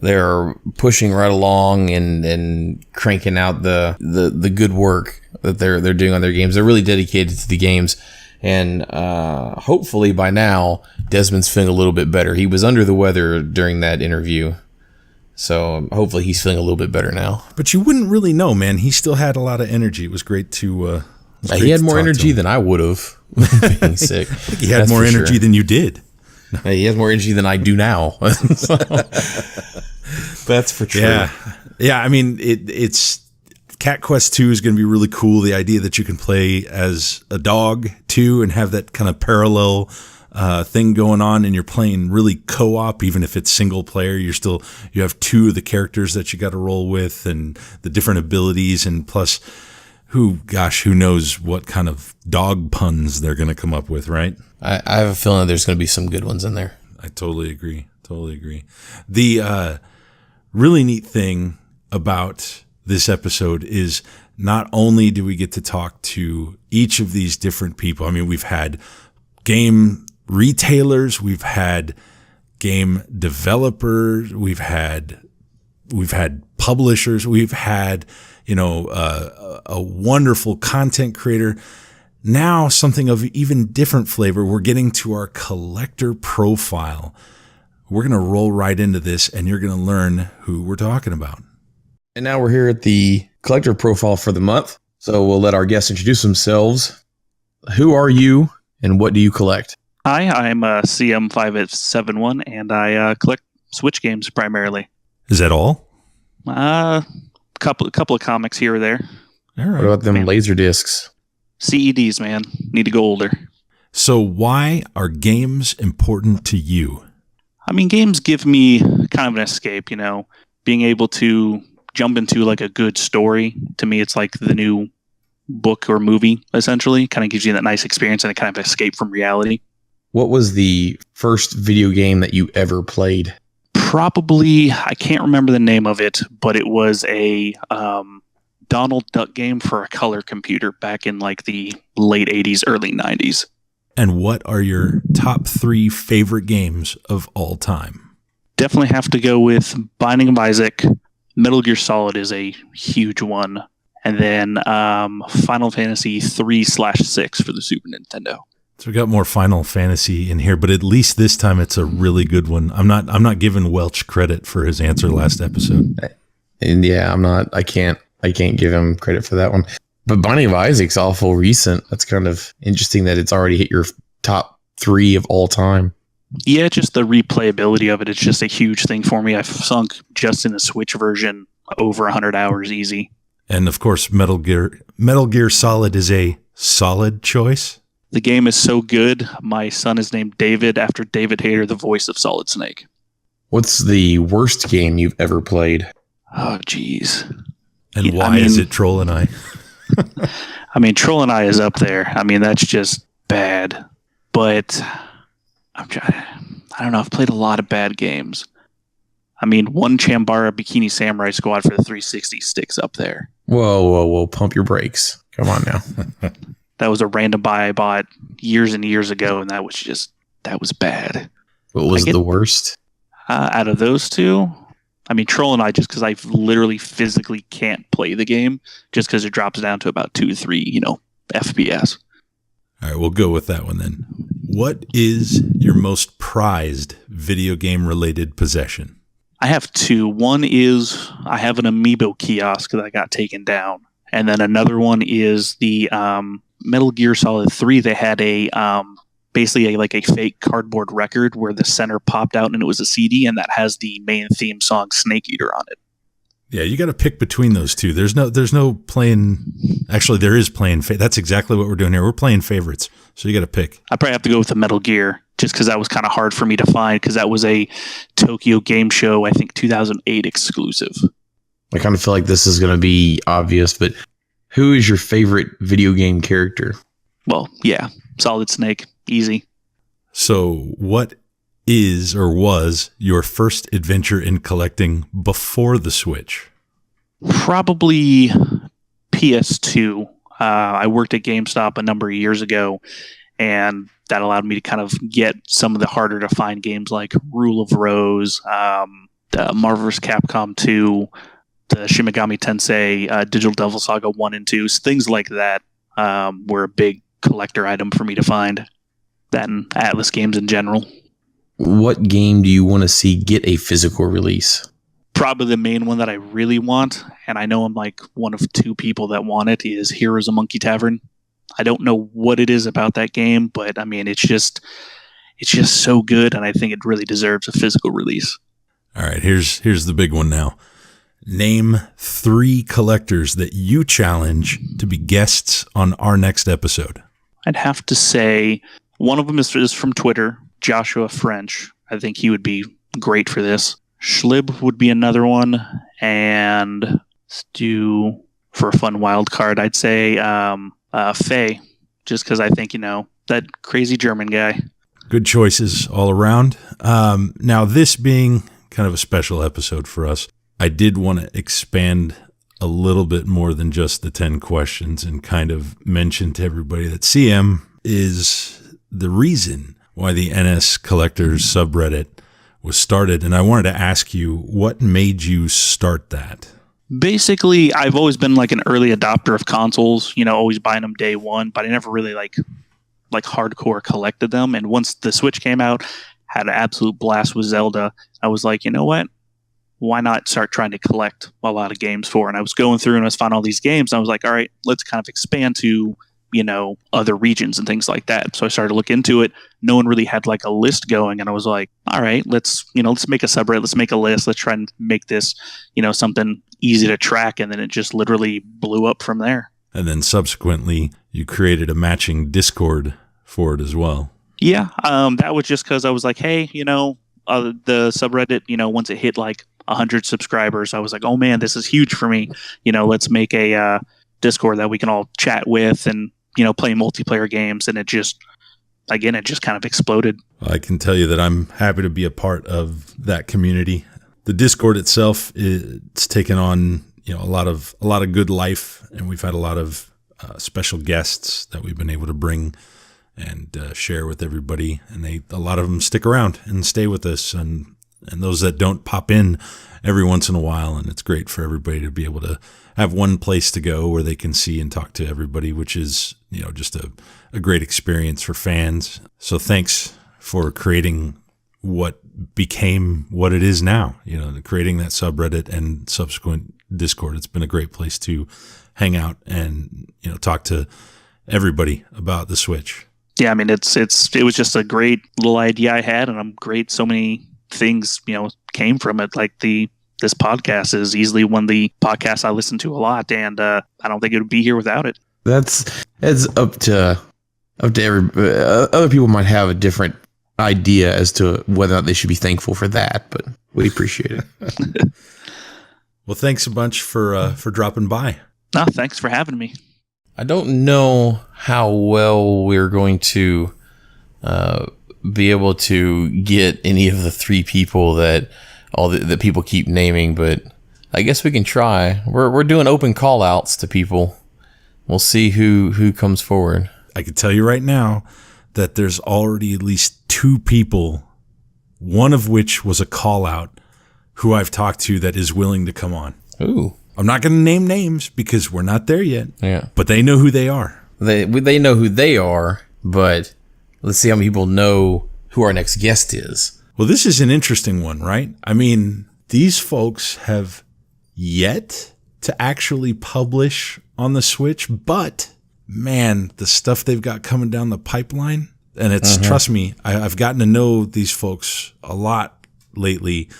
They're pushing right along and cranking out the good work that they're doing on their games. They're really dedicated to the games, and hopefully by now Desmond's feeling a little bit better. He was under the weather during that interview, so hopefully he's feeling a little bit better now. But you wouldn't really know, man. He still had a lot of energy. It was great to. He had more energy than I would have being sick. He had more energy than you did. He has more energy than I do now. That's for sure. Yeah. I mean, it's Cat Quest 2 is going to be really cool. The idea that you can play as a dog too and have that kind of parallel thing going on, and you're playing really co-op, even if it's single player. You have two of the characters that you got to roll with, and the different abilities, and plus, who knows what kind of dog puns they're going to come up with, right? I have a feeling there's going to be some good ones in there. I totally agree. The really neat thing about this episode is not only do we get to talk to each of these different people. I mean, we've had game retailers, we've had game developers, we've had publishers, we've had a wonderful content creator. Now something of even different flavor. We're getting to our collector profile. We're going to roll right into this, and you're going to learn who we're talking about. And now we're here at the collector profile for the month. So we'll let our guests introduce themselves. Who are you, and what do you collect? Hi, I'm CM5871, and I collect Switch games primarily. Is that all? Couple of comics here or there. All right. What about them laser discs? CEDs, man. Need to go older. So why are games important to you? I mean, games give me kind of an escape, being able to jump into like a good story. To me, it's like the new book or movie, essentially. Kind of gives you that nice experience and a kind of escape from reality. What was the first video game that you ever played? Probably, I can't remember the name of it, but it was a Donald Duck game for a color computer back in like the late 80s, early 90s. And what are your top 3 favorite games of all time? Definitely have to go with Binding of Isaac. Metal Gear Solid is a huge one. And then Final Fantasy 3/6 for the Super Nintendo. So we got more Final Fantasy in here, but at least this time it's a really good one. I'm not giving Welch credit for his answer last episode. And yeah, I can't give him credit for that one. But Binding of Isaac's awful recent. That's kind of interesting that it's already hit your top 3 of all time. Yeah, just the replayability of it. It's just a huge thing for me. I've sunk just in the Switch version over 100 hours easy. And of course, Metal Gear Solid is a solid choice. The game is so good. My son is named David after David Hayter, the voice of Solid Snake. What's the worst game you've ever played? Oh, geez. And why is it Troll and I? I mean, Troll and I is up there. I mean, that's just bad. But I don't know. I've played a lot of bad games. I mean, one Chambara Bikini Samurai Squad for the 360 sticks up there. Whoa. Pump your brakes. Come on now. That was a random buy I bought years and years ago, and that was bad. What was the worst? Out of those two, I mean, Troll and I, just because I literally physically can't play the game, just because it drops down to about 2 to 3, FPS. All right, we'll go with that one then. What is your most prized video game related possession? I have 2. One is I have an Amiibo kiosk that I got taken down, and then another one is the Metal Gear Solid 3. They had a basically a fake cardboard record where the center popped out and it was a CD, and that has the main theme song Snake Eater on it. Yeah, you got to pick between those two. There's no playing. Actually, there is playing. That's exactly what we're doing here. We're playing favorites. So you got to pick. I probably have to go with the Metal Gear, just because that was kind of hard for me to find, because that was a Tokyo Game Show, I think 2008 exclusive. I kind of feel like this is going to be obvious, but who is your favorite video game character? Well, yeah, Solid Snake, easy. So what is or was your first adventure in collecting before the Switch? Probably PS2. I worked at GameStop a number of years ago, and that allowed me to kind of get some of the harder to find games like Rule of Rose, the Marvel vs. Capcom 2, the Shin Megami Tensei, Digital Devil Saga 1 and 2, things like that were a big collector item for me to find. That and Atlas games in general. What game do you want to see get a physical release? Probably the main one that I really want, and I know I'm like one of 2 people that want it, is Heroes of Monkey Tavern. I don't know what it is about that game, but I mean, it's just so good, and I think it really deserves a physical release. All right, here's the big one now. Name 3 collectors that you challenge to be guests on our next episode. I'd have to say one of them is from Twitter, Joshua French. I think he would be great for this. Schlib would be another one, and let's do, for a fun wild card, I'd say Faye, just because I think, that crazy German guy. Good choices all around. Now, this being kind of a special episode for us, I did want to expand a little bit more than just the 10 questions and kind of mention to everybody that CM is the reason why the NS Collectors subreddit was started. And I wanted to ask you, what made you start that? Basically, I've always been like an early adopter of consoles, always buying them day one, but I never really like hardcore collected them. And once the Switch came out, had an absolute blast with Zelda. I was like, you know what? Why not start trying to collect a lot of games for? And I was going through and I was finding all these games. And I was like, all right, let's kind of expand to, other regions and things like that. So I started to look into it. No one really had like a list going. And I was like, all right, let's make a subreddit. Let's make a list. Let's try and make this, something easy to track. And then it just literally blew up from there. And then subsequently you created a matching Discord for it as well. Yeah. That was just because I was like, hey, the subreddit, once it hit like 100 subscribers, I was like, oh man, this is huge for me. Let's make a Discord that we can all chat with and, play multiplayer games. And it just kind of exploded. I can tell you that I'm happy to be a part of that community. The Discord itself, it's taken on, a lot of good life, and we've had a lot of special guests that we've been able to bring and share with everybody. And a lot of them stick around and stay with us. And and those that don't pop in every once in a while. And it's great for everybody to be able to have one place to go where they can see and talk to everybody, which is, just a great experience for fans. So thanks for creating what became what it is now, creating that subreddit and subsequent Discord. It's been a great place to hang out and, talk to everybody about the Switch. Yeah, I mean, it was just a great little idea I had, and I'm great. So many things, came from it. Like this podcast is easily one of the podcasts I listen to a lot, and I don't think it would be here without it. It's up to every. Other people might have a different idea as to whether or not they should be thankful for that, but we appreciate it. Well, thanks a bunch for dropping by. No, thanks for having me. I don't know how well we're going to be able to get any of the three people that people keep naming, but I guess we can try. We're doing open call outs to people. We'll see who comes forward. I can tell you right now that there's already at least 2 people, one of which was a call out, who I've talked to that is willing to come on. Ooh. I'm not going to name names because we're not there yet. Yeah. But they know who they are. They know who they are, but let's see how many people know who our next guest is. Well, this is an interesting one, right? I mean, these folks have yet to actually publish on the Switch, but man, the stuff they've got coming down the pipeline, and it's, trust me, I've gotten to know these folks a lot lately.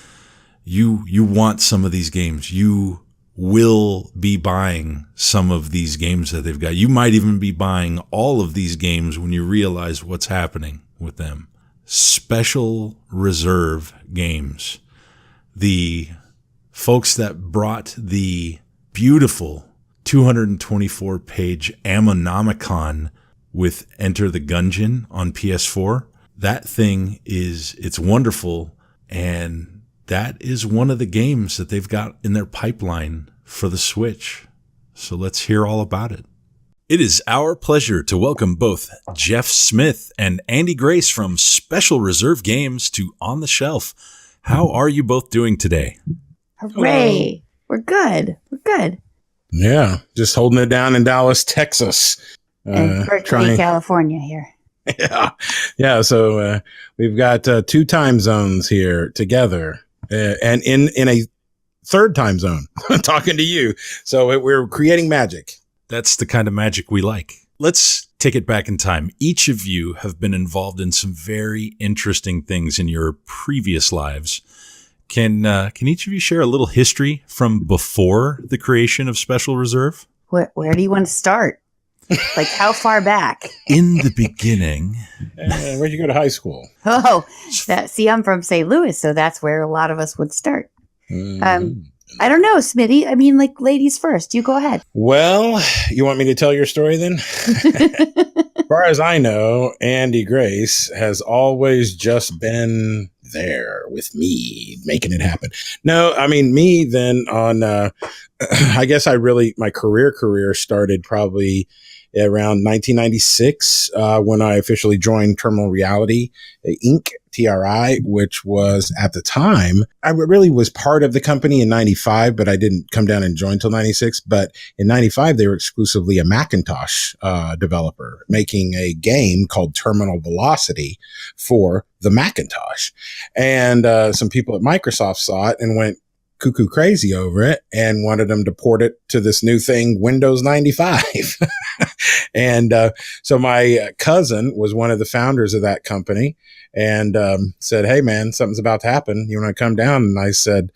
You want some of these games. You will be buying some of these games that they've got. You might even be buying all of these games when you realize what's happening with them. Special Reserve Games. The folks that brought the beautiful 224-page Ammonomicon with Enter the Gungeon on PS4. That thing it's wonderful, and that is one of the games that they've got in their pipeline for the Switch. So let's hear all about it. It is our pleasure to welcome both Jeff Smith and Andy Grace from Special Reserve Games to On the Shelf. How are you both doing today? Hooray! We're good. Yeah, just holding it down in Dallas, Texas. And Berkeley, California here. Yeah. So we've got 2 time zones here together, and in a third time zone, talking to you. So we're creating magic. That's the kind of magic we like. Let's take it back in time. Each of you have been involved in some very interesting things in your previous lives. Can each of you share a little history from before the creation of Special Reserve? Where do you want to start? Like how far back? In the beginning. Where'd you go to high school? Oh, I'm from St. Louis, so that's where a lot of us would start. I don't know, Smitty. I mean, like, ladies first. You go ahead. Well, you want me to tell your story then? As far as I know, Andy Grace has always just been there with me, making it happen. No, I mean, me then on, I guess my career started probably around 1996 when I officially joined Terminal Reality Inc., TRI, which was at the time, I really was part of the company in 95, but I didn't come down and join till 96. But in 95, they were exclusively a Macintosh developer making a game called Terminal Velocity for the Macintosh. And some people at Microsoft saw it and went cuckoo crazy over it and wanted them to port it to this new thing, Windows 95. And so my cousin was one of the founders of that company and said, "Hey, man, something's about to happen. You want to come down?" And I said,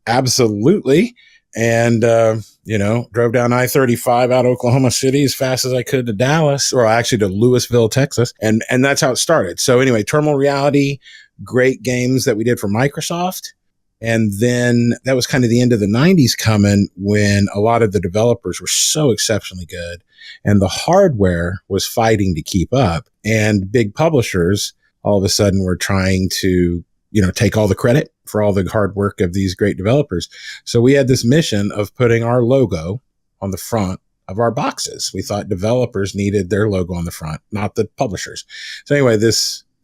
"Absolutely." And, drove down I-35 out of Oklahoma City as fast as I could to Dallas, or actually to Louisville, Texas. And that's how it started. So anyway, Terminal Reality, great games that we did for Microsoft. And then that was kind of the end of the 90s coming when a lot of the developers were so exceptionally good and the hardware was fighting to keep up. And big publishers all of a sudden were trying to, take all the credit for all the hard work of these great developers. So we had this mission of putting our logo on the front of our boxes. We thought developers needed their logo on the front, not the publishers. So anyway,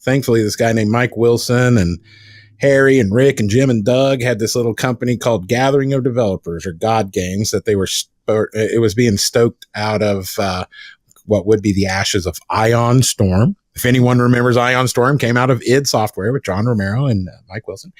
thankfully, this guy named Mike Wilson and Harry and Rick and Jim and Doug had this little company called Gathering of Developers, or God Games, that it was being stoked out of what would be the ashes of Ion Storm. If anyone remembers, Ion Storm came out of id Software with John Romero and Mike Wilson.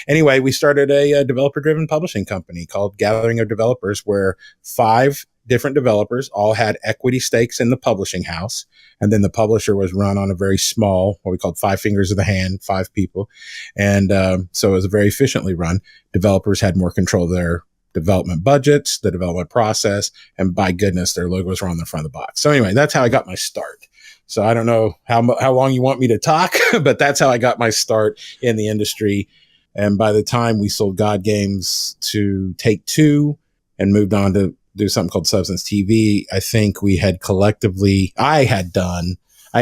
Anyway, we started a developer-driven publishing company called Gathering of Developers, where 5 different developers all had equity stakes in the publishing house. And then the publisher was run on a very small, what we called 5 fingers of the hand, 5 people. And so it was very efficiently run. Developers had more control of their development budgets, the development process, and by goodness, their logos were on the front of the box. So anyway, that's how I got my start. So I don't know how long you want me to talk, but that's how I got my start in the industry. And by the time we sold God Games to Take-Two and moved on to do something called Substance TV, I think we had collectively, I had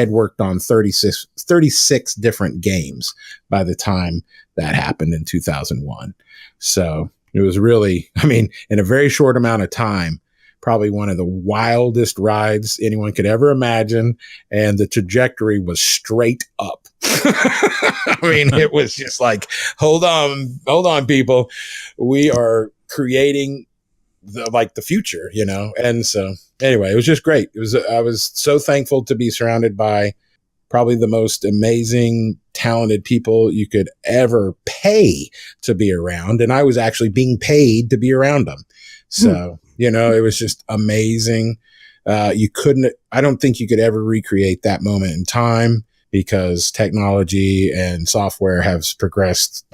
worked on 36 different games by the time that happened in 2001. So it was really, in a very short amount of time, probably one of the wildest rides anyone could ever imagine. And the trajectory was straight up. It was just like, hold on, people. We are creating the future, And so anyway, it was just great. I was so thankful to be surrounded by probably the most amazing, talented people you could ever pay to be around. And I was actually being paid to be around them. So, it was just amazing. I don't think you could ever recreate that moment in time, because technology and software has progressed,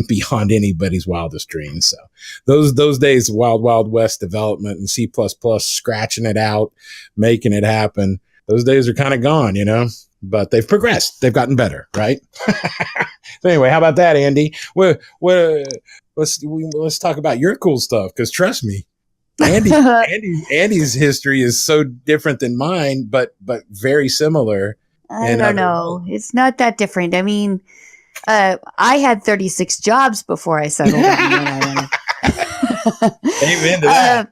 beyond anybody's wildest dreams. So those days of Wild West development and C++ scratching it out, making it happen, those days are kind of gone, but they've progressed. They've gotten better, right? So anyway, how about that, Andy? Let's talk about your cool stuff, because trust me, Andy's history is so different than mine, but very similar. I don't know. It's not that different. I had 36 jobs before I settled in Amen to that.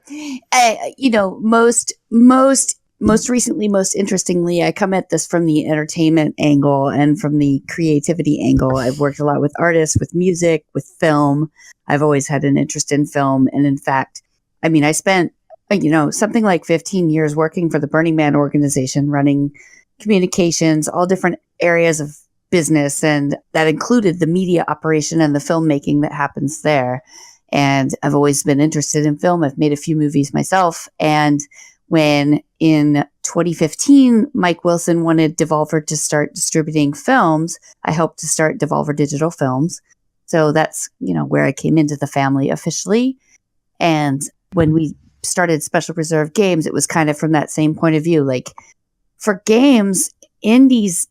Most recently, most interestingly, I come at this from the entertainment angle and from the creativity angle. I've worked a lot with artists, with music, with film. I've always had an interest in film. And in fact, I spent, something like 15 years working for the Burning Man organization, running communications, all different areas of business. And that included the media operation and the filmmaking that happens there. And I've always been interested in film. I've made a few movies myself. And when in 2015, Mike Wilson wanted Devolver to start distributing films, I helped to start Devolver Digital Films. So that's, where I came into the family officially. And when we started Special Reserve Games, it was kind of from that same point of view. Like, for games, indies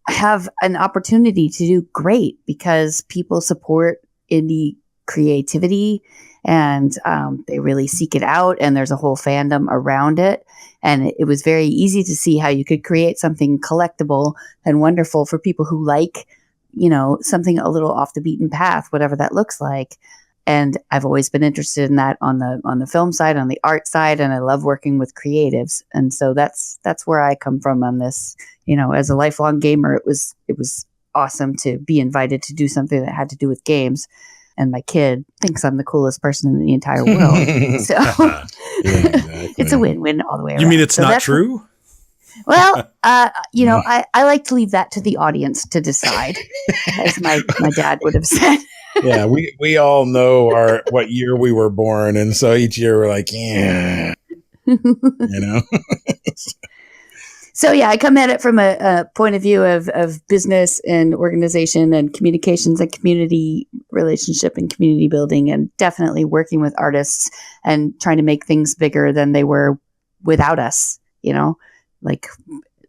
have an opportunity to do great because people support indie creativity, and they really seek it out, and there's a whole fandom around it. And it was very easy to see how you could create something collectible and wonderful for people who like, something a little off the beaten path, whatever that looks like. And I've always been interested in that on the film side, on the art side, and I love working with creatives. And so that's where I come from on this. As a lifelong gamer, it was awesome to be invited to do something that had to do with games. And my kid thinks I'm the coolest person in the entire world. So it's a win-win all the way around. You mean it's not true? Well, I like to leave that to the audience to decide, as my dad would have said. Yeah, we all know what year we were born, and so each year we're like, yeah, So yeah, I come at it from a point of view of business and organization and communications and community relationship and community building, and definitely working with artists and trying to make things bigger than they were without us, like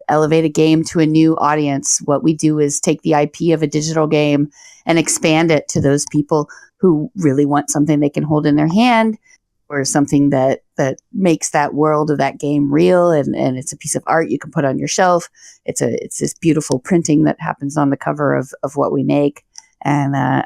elevate a game to a new audience. What we do is take the IP of a digital game and expand it to those people who really want something they can hold in their hand, or something that makes that world of that game real, and it's a piece of art you can put on your shelf. It's this beautiful printing that happens on the cover of what we make, and I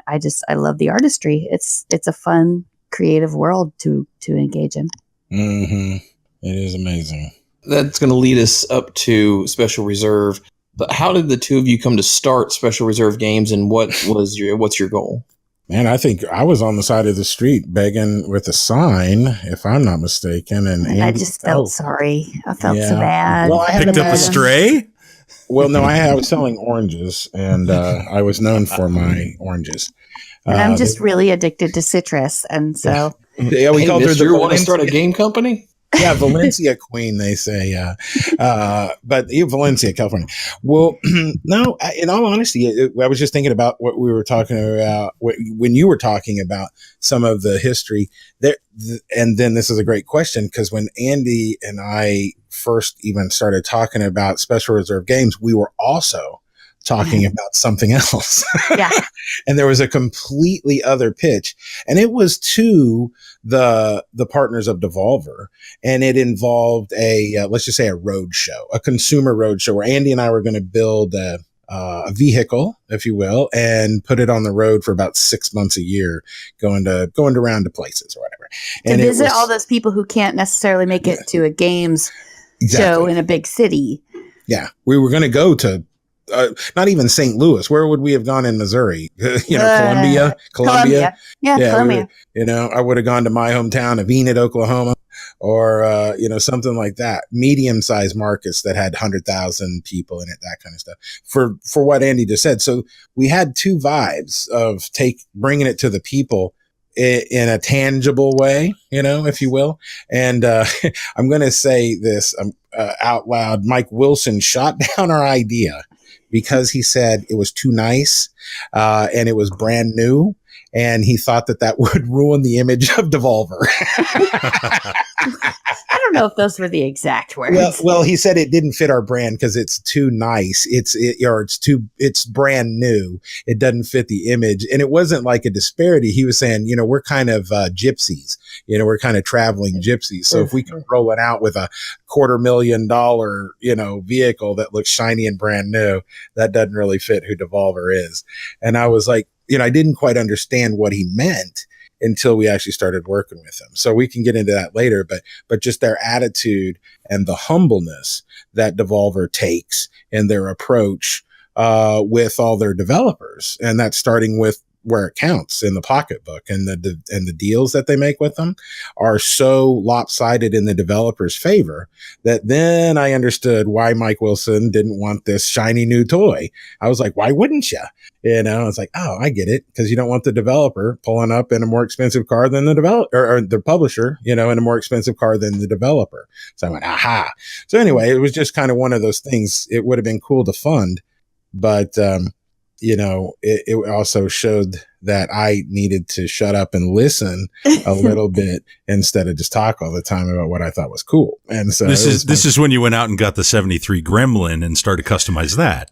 love the artistry. It's a fun, creative world to engage in. Mm-hmm. It is amazing. That's going to lead us up to Special Reserve. how did the two of you come to start Special Reserve Games, and what's your goal? Man, I think I was on the side of the street begging with a sign, if I'm not mistaken. And I just felt sorry. I felt so bad. Well, I Picked up a stray? Well, no, I was selling oranges, and I was known for my oranges. And I'm just really addicted to citrus, and so we called her the you want to start a game company? Yeah, Valencia Queen, they say. But Valencia, California. Well, no, in all honesty, I was just thinking about what we were talking about when you were talking about some of the history there. And then this is a great question, because when Andy and I first even started talking about Special Reserve Games, we were also talking about something else. Yeah. And there was a completely other pitch, and it was to the partners of Devolver, and it involved let's just say a road show, a consumer road show, where Andy and I were going to build a vehicle, if you will, and put it on the road for about 6 months a year, going around to places or whatever. To visit all those people who can't necessarily make it to a games show in a big city. Yeah. We were going to go to not even St. Louis. Where would we have gone in Missouri? Columbia. Yeah, Columbia. I would have gone to my hometown of Enid, Oklahoma, or something like that. Medium-sized markets that had 100,000 people in it, that kind of stuff. For what Andy just said. So we had two vibes of bringing it to the people in a tangible way, if you will. And I'm going to say this out loud. Mike Wilson shot down our idea because he said it was too nice, and it was brand new, and he thought that would ruin the image of Devolver. I don't know if those were the exact words. Well, he said it didn't fit our brand because it's too nice. It's brand new. It doesn't fit the image, and it wasn't like a disparity. He was saying, we're kind of gypsies. We're kind of traveling gypsies. So if we can roll it out with a $250,000, vehicle that looks shiny and brand new, that doesn't really fit who Devolver is. And I was like, I didn't quite understand what he meant until we actually started working with him. So we can get into that later, but just their attitude and the humbleness that Devolver takes in their approach with all their developers. And that's starting with where it counts in the pocketbook, and the deals that they make with them are so lopsided in the developer's favor that then I understood why Mike Wilson didn't want this shiny new toy. I was like, why wouldn't you? It's like, oh, I get it. Because you don't want the developer pulling up in a more expensive car than the developer, or the publisher, in a more expensive car than the developer. So I went, aha. So anyway, it was just kind of one of those things. It would have been cool to fund, but it also showed that I needed to shut up and listen a little bit instead of just talk all the time about what I thought was cool. And so this is when you went out and got the 73 Gremlin and started to customize that.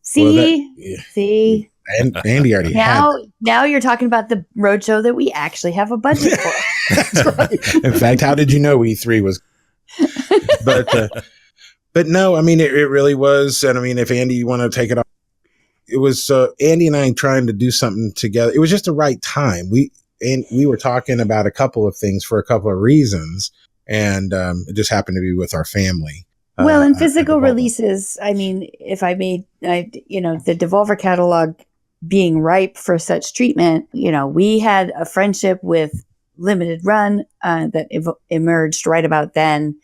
See, and Andy already had that. Now you're talking about the roadshow that we actually have a budget for. That's right. In fact, how did you know E3 was? But no, I mean, it really was. And I mean, if Andy, you want to take it off. It was Andy and I trying to do something together. It was just the right time. We were talking about a couple of things for a couple of reasons, and it just happened to be with our family. Well, in physical releases, I mean, if I made, the Devolver catalog being ripe for such treatment, we had a friendship with Limited Run that emerged right about then,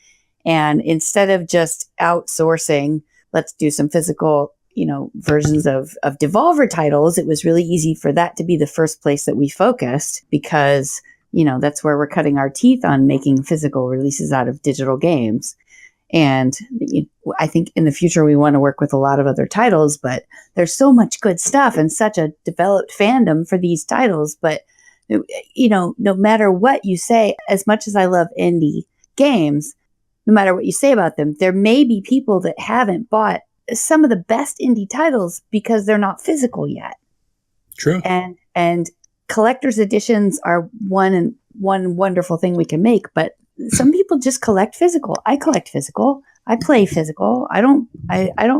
and instead of just outsourcing, let's do some physical versions of Devolver titles, it was really easy for that to be the first place that we focused, because, that's where we're cutting our teeth on making physical releases out of digital games. And I think in the future, we want to work with a lot of other titles, but there's so much good stuff and such a developed fandom for these titles. But, no matter what you say, as much as I love indie games, no matter what you say about them, there may be people that haven't bought some of the best indie titles because they're not physical yet. True. And collector's editions are one wonderful thing we can make, but some people just collect physical. I collect physical. I play physical. I don't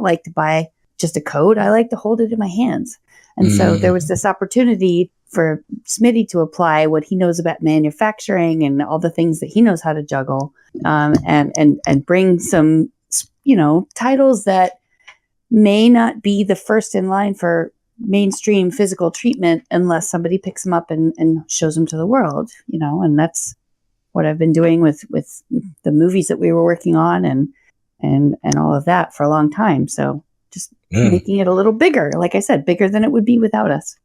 like to buy just a code. I like to hold it in my hands. And so there was this opportunity for Smitty to apply what he knows about manufacturing and all the things that he knows how to juggle, and bring some, titles that may not be the first in line for mainstream physical treatment unless somebody picks them up and shows them to the world, and that's what I've been doing with the movies that we were working on and all of that for a long time. So just making it a little bigger, like I said, bigger than it would be without us.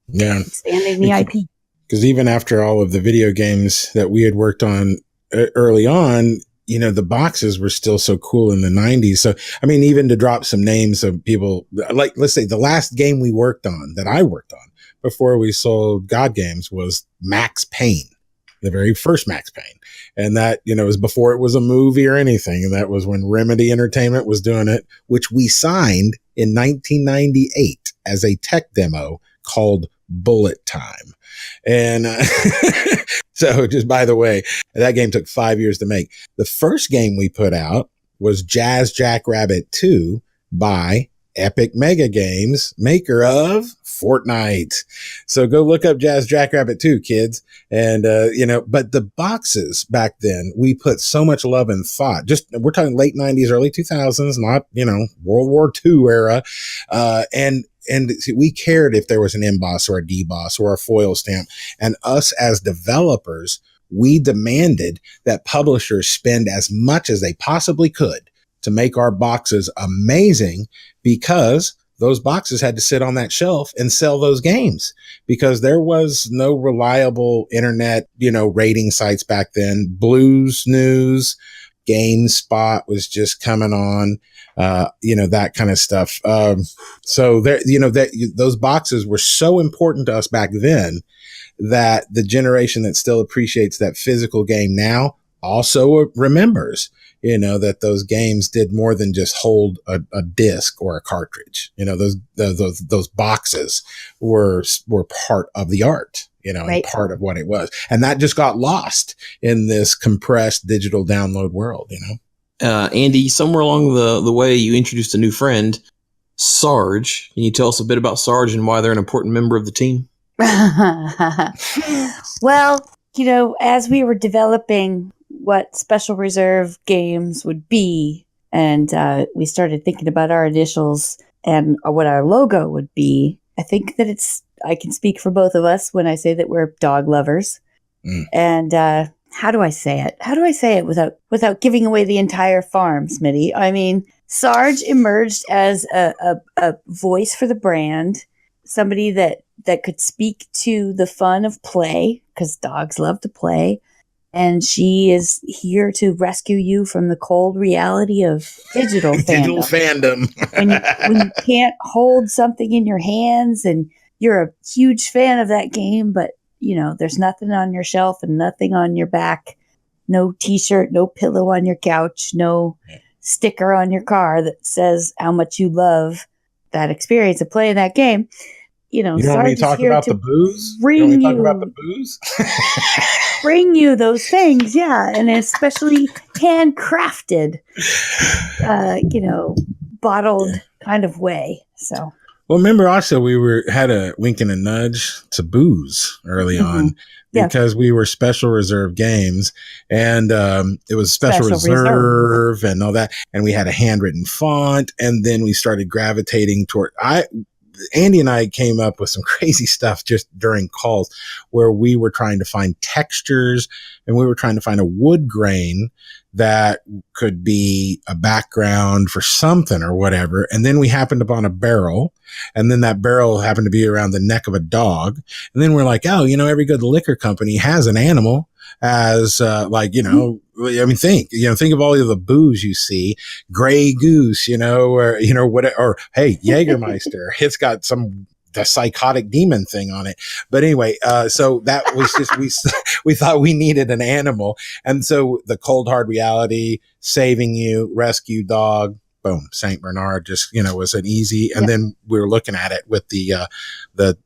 Yeah. Expanding the IP. Because even after all of the video games that we had worked on early on, the boxes were still so cool in the 90s. So, I mean, even to drop some names of people, like, let's say the last game we worked on, that I worked on before we sold God Games, was Max Payne, the very first Max Payne. And that, was before it was a movie or anything. And that was when Remedy Entertainment was doing it, which we signed in 1998 as a tech demo called Bullet Time. And so just by the way, that game took 5 years to make. The first game we put out was Jazz Jackrabbit 2 by Epic Mega Games, maker of Fortnite. So go look up Jazz Jackrabbit 2, kids. And, but the boxes back then, we put so much love and thought. We're talking late 90s, early 2000s, not, World War II era. And we cared if there was an emboss or a deboss or a foil stamp. And us as developers, we demanded that publishers spend as much as they possibly could to make our boxes amazing, because those boxes had to sit on that shelf and sell those games, because there was no reliable internet, rating sites back then. Blues News, GameSpot was just coming on. That kind of stuff. So there, those boxes were so important to us back then that the generation that still appreciates that physical game now also remembers, that those games did more than just hold a disc or a cartridge. Those boxes were part of the art, right, and part of what it was. And that just got lost in this compressed digital download world, Andy, somewhere along the way, you introduced a new friend, Sarge. Can you tell us a bit about Sarge and why they're an important member of the team? Well, as we were developing what Special Reserve Games would be, and we started thinking about our initials and what our logo would be, I think that I can speak for both of us when I say that we're dog lovers. And how do I say it? How do I say it without giving away the entire farm, Smitty? I mean, Sarge emerged as a voice for the brand, somebody that could speak to the fun of play, because dogs love to play. And she is here to rescue you from the cold reality of digital fandom. when you can't hold something in your hands and you're a huge fan of that game, but there's nothing on your shelf and nothing on your back, no t-shirt, no pillow on your couch, no sticker on your car that says how much you love that experience of playing that game. You don't want me to talk about the booze? Bring you those things, yeah, and especially handcrafted, bottled kind of way. So. Well, remember also we had a wink and a nudge to booze early on, because we were Special Reserve Games, and it was Special Reserve and all that, and we had a handwritten font, and then we started gravitating toward Andy and I came up with some crazy stuff just during calls where we were trying to find textures, and we were trying to find a wood grain that could be a background for something or whatever. And then we happened upon a barrel, and then that barrel happened to be around the neck of a dog. And then we're like, every good liquor company has an animal as, think of all of the booze you see, Grey Goose, or hey, Jägermeister, it's got the psychotic demon thing on it. But anyway, so that was just, we thought we needed an animal. And so the cold hard reality, saving you, rescue dog, boom, Saint Bernard just, was an easy. And then we were looking at it with we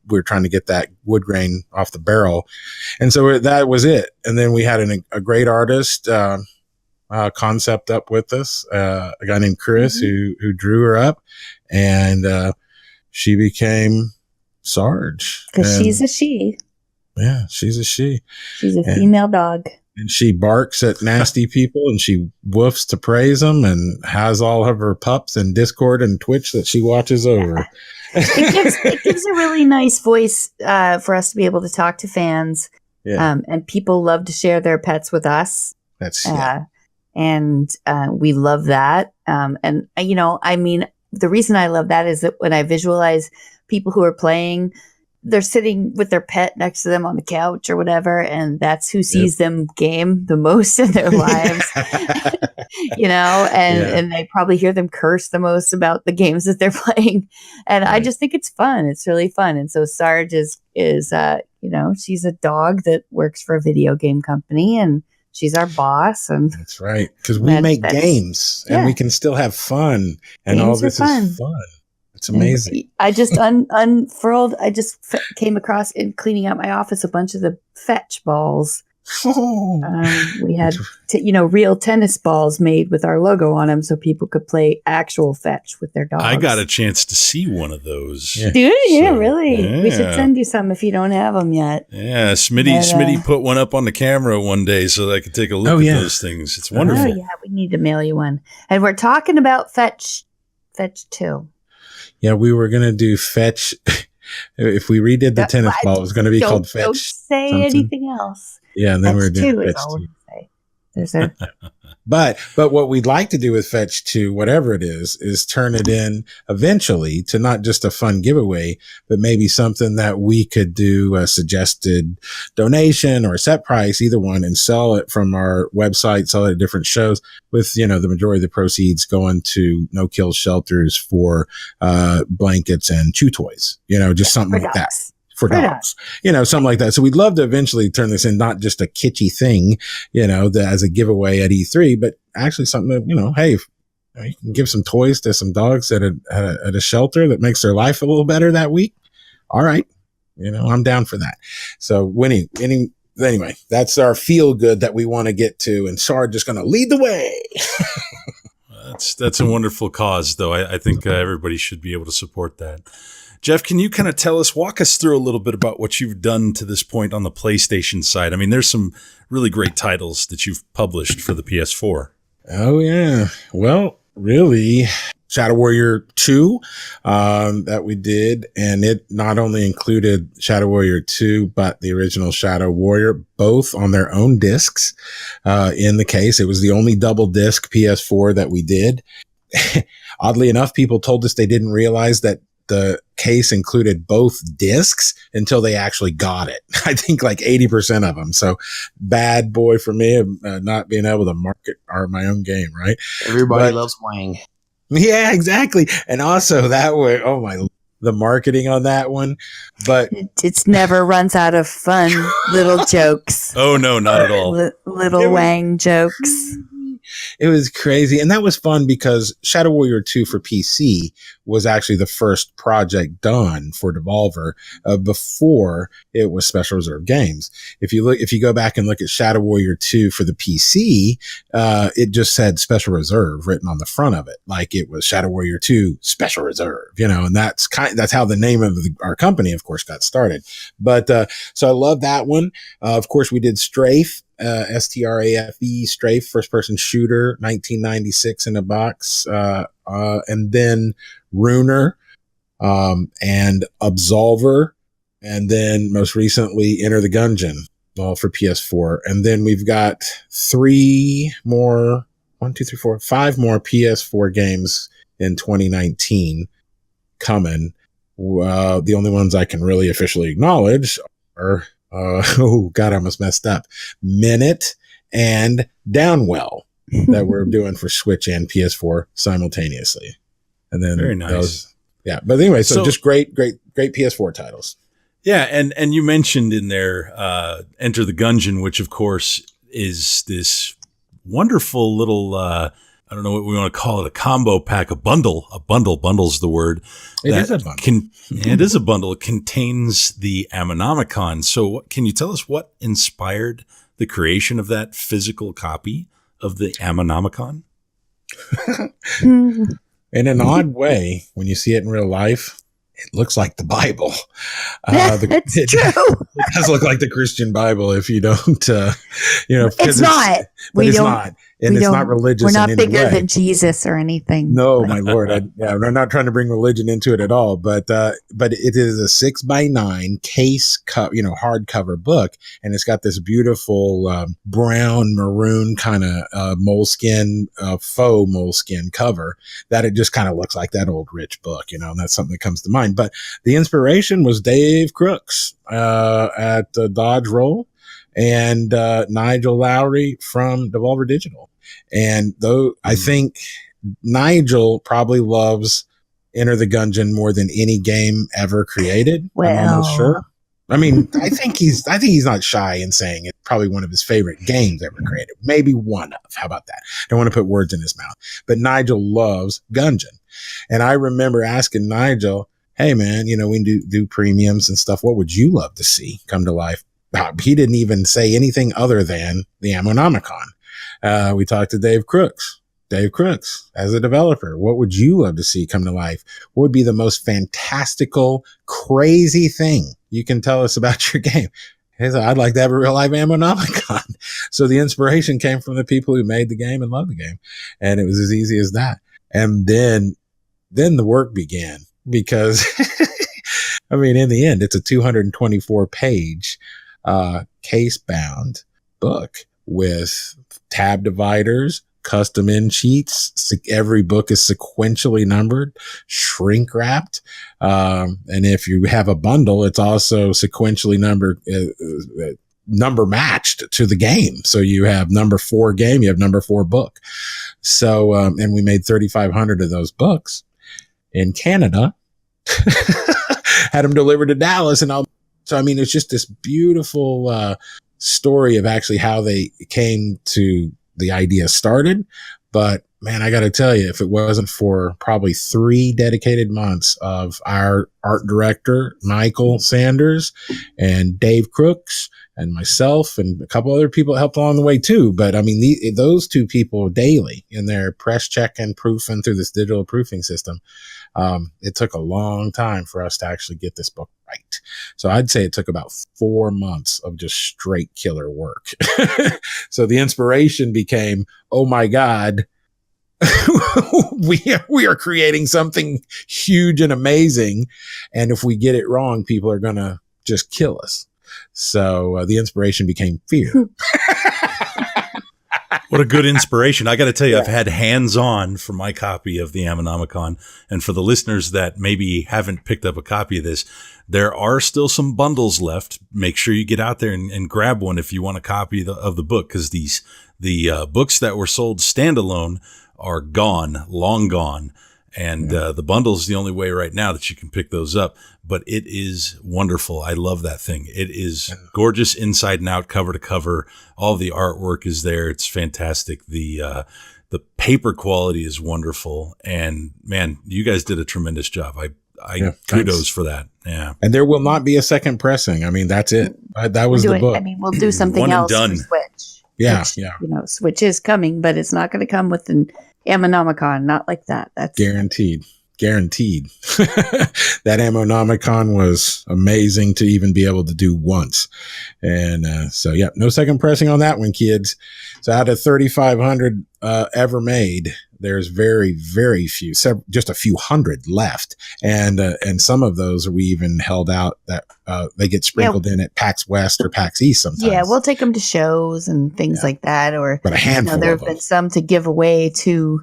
were trying to get that wood grain off the barrel. And so that was it. And then we had a great artist, concept up with us, a guy named Chris who drew her up, and she became Sarge. Because she's a she. Yeah, she's a she. She's a female dog. And she barks at nasty people, and she woofs to praise them, and has all of her pups in Discord and Twitch that she watches over. It gives a really nice voice for us to be able to talk to fans. Yeah. And people love to share their pets with us. That's and we love that. And I mean, the reason I love that is that when I visualize people who are playing, they're sitting with their pet next to them on the couch or whatever, and that's who sees them game the most in their lives. And they probably hear them curse the most about the games that they're playing. And I just think it's fun. It's really fun. And so Sarge is she's a dog that works for a video game company, and she's our boss. And that's right, because we make games and we can still have fun, and games all this is fun. It's amazing. And I just unfurled. I just came across in cleaning out my office a bunch of the fetch balls. We had real tennis balls made with our logo on them, so people could play actual fetch with their dogs. I got a chance to see one of those. Yeah. Dude, really? Yeah. We should send you some if you don't have them yet. Yeah, Smitty put one up on the camera one day so that I could take a look at those things. It's wonderful. Oh yeah, we need to mail you one. And we're talking about fetch 2. Yeah, we were gonna do fetch. If we redid the tennis ball, it was going to be called fetch. Don't say anything else. Yeah, and then we're doing fetch 2. There's a But what we'd like to do with Fetch 2, whatever it is turn it in eventually to not just a fun giveaway, but maybe something that we could do a suggested donation or a set price, either one, and sell it from our website, sell it at different shows with, the majority of the proceeds going to no-kill shelters for blankets and chew toys, just something like that. For dogs, something like that. So we'd love to eventually turn this in, not just a kitschy thing, as a giveaway at E3, but actually something that, hey, you can give some toys to some dogs at a shelter that makes their life a little better that week. All right. I'm down for that. So anyway, that's our feel good that we want to get to, and Sarge is going to lead the way. That's a wonderful cause, though. I think everybody should be able to support that. Jeff, can you kind of walk us through a little bit about what you've done to this point on the PlayStation side? I mean, there's some really great titles that you've published for the PS4. Oh, yeah. Well, really, Shadow Warrior 2 that we did, and it not only included Shadow Warrior 2, but the original Shadow Warrior, both on their own discs. In the case, it was the only double disc PS4 that we did. Oddly enough, people told us they didn't realize that the case included both discs until they actually got it. I think like 80% of them. So bad boy for me of not being able to market my own game, right? Everybody loves Wang. Yeah, exactly. And also that way, the marketing on that one. But it's never runs out of fun little jokes. Oh, no, not at all. Little Wang jokes. It was crazy. And that was fun because Shadow Warrior 2 for PC was actually the first project done for Devolver before it was Special Reserve Games. If you go back and look at Shadow Warrior 2 for the PC, it just said Special Reserve written on the front of it. Like it was Shadow Warrior 2 Special Reserve, and that's how the name of our company, of course, got started. But, so I love that one. Of course, we did Strafe. STRAFE, Strafe, first person shooter, 1996 in a box. And then Runer, and Absolver. And then most recently Enter the Gungeon, all for PS4. And then we've got 5 more PS4 games in 2019 coming. The only ones I can really officially acknowledge are oh God, I almost messed up. Minute and Downwell that we're doing for Switch and PS4 simultaneously. And then very nice. But anyway, so just great PS4 titles. Yeah, and you mentioned in there Enter the Gungeon, which of course is this wonderful little I don't know what we want to call it, a combo pack, a bundle. Bundle's the word. It is a bundle. It is a bundle. It contains the Ammonomicon. So can you tell us what inspired the creation of that physical copy of the Ammonomicon? In an odd way, when you see it in real life, it looks like the Bible. It's it, true. It does look like the Christian Bible if you don't, It's not. But it's not. And it's not religious. We're not in any bigger way. than Jesus or anything. No, my Lord. I'm not trying to bring religion into it at all, but it is a 6x9 case, hardcover book. And it's got this beautiful, brown maroon kind of, moleskin, faux moleskin cover that it just kind of looks like that old rich book, and that's something that comes to mind. But the inspiration was Dave Crooks, at Dodge Roll, and Nigel Lowry from Devolver Digital. And though I think Nigel probably loves Enter the Gungeon more than any game ever created. Well, I'm almost sure. I mean, I think he's not shy in saying it's probably one of his favorite games ever created. Maybe one of. How about that? Don't want to put words in his mouth. But Nigel loves Gungeon. And I remember asking Nigel, hey man, we do premiums and stuff. What would you love to see come to life? He didn't even say anything other than the Ammonomicon. We talked to Dave Crooks. Dave Crooks, as a developer, what would you love to see come to life? What would be the most fantastical, crazy thing you can tell us about your game? He said, I'd like to have a real life Ammonomicon. So the inspiration came from the people who made the game and loved the game. And it was as easy as that. And then the work began because, I mean, in the end, it's a 224 page, case bound book with tab dividers, custom end sheets. Every book is sequentially numbered, shrink wrapped. And if you have a bundle, it's also sequentially numbered, number matched to the game. So you have number 4 game, you have number 4 book. So, and we made 3,500 of those books in Canada, had them delivered to Dallas and all. So, I mean, it's just this beautiful, story of actually how they came to the idea started. But man, I got to tell you, if it wasn't for probably 3 dedicated months of our art director, Michael Sanders, and Dave Crooks, and myself, and a couple other people helped along the way too. But I mean, those 2 people daily in their press check and proofing through this digital proofing system. It took a long time for us to actually get this book right. So I'd say it took about 4 months of just straight killer work. So the inspiration became, oh my God, we are creating something huge and amazing. And if we get it wrong, people are going to just kill us. So the inspiration became fear. What a good inspiration. I got to tell you, I've had hands-on for my copy of the Ammonomicon. And for the listeners that maybe haven't picked up a copy of this, there are still some bundles left. Make sure you get out there and grab one if you want a copy of the book, because the books that were sold standalone are gone, long gone. And the bundle is the only way right now that you can pick those up. But it is wonderful. I love that thing. It is gorgeous inside and out, cover to cover. All the artwork is there. It's fantastic. The paper quality is wonderful. And man, you guys did a tremendous job. I kudos for that. Yeah. And there will not be a second pressing. I mean, that's it. That was the book. I mean, we'll do something One and else done. for Switch. Yeah, Which, yeah. Switch is coming, but it's not going to come with an Ammonomicon. Not like that. That's guaranteed. That Ammonomicon was amazing to even be able to do once. And so, yeah, no second pressing on that one, kids. So out of 3,500 ever made, there's very, very few, just a few hundred left. And some of those we even held out that they get sprinkled in at PAX West or PAX East sometimes. Yeah, we'll take them to shows and things like that. But a handful there of have them. been some to give away to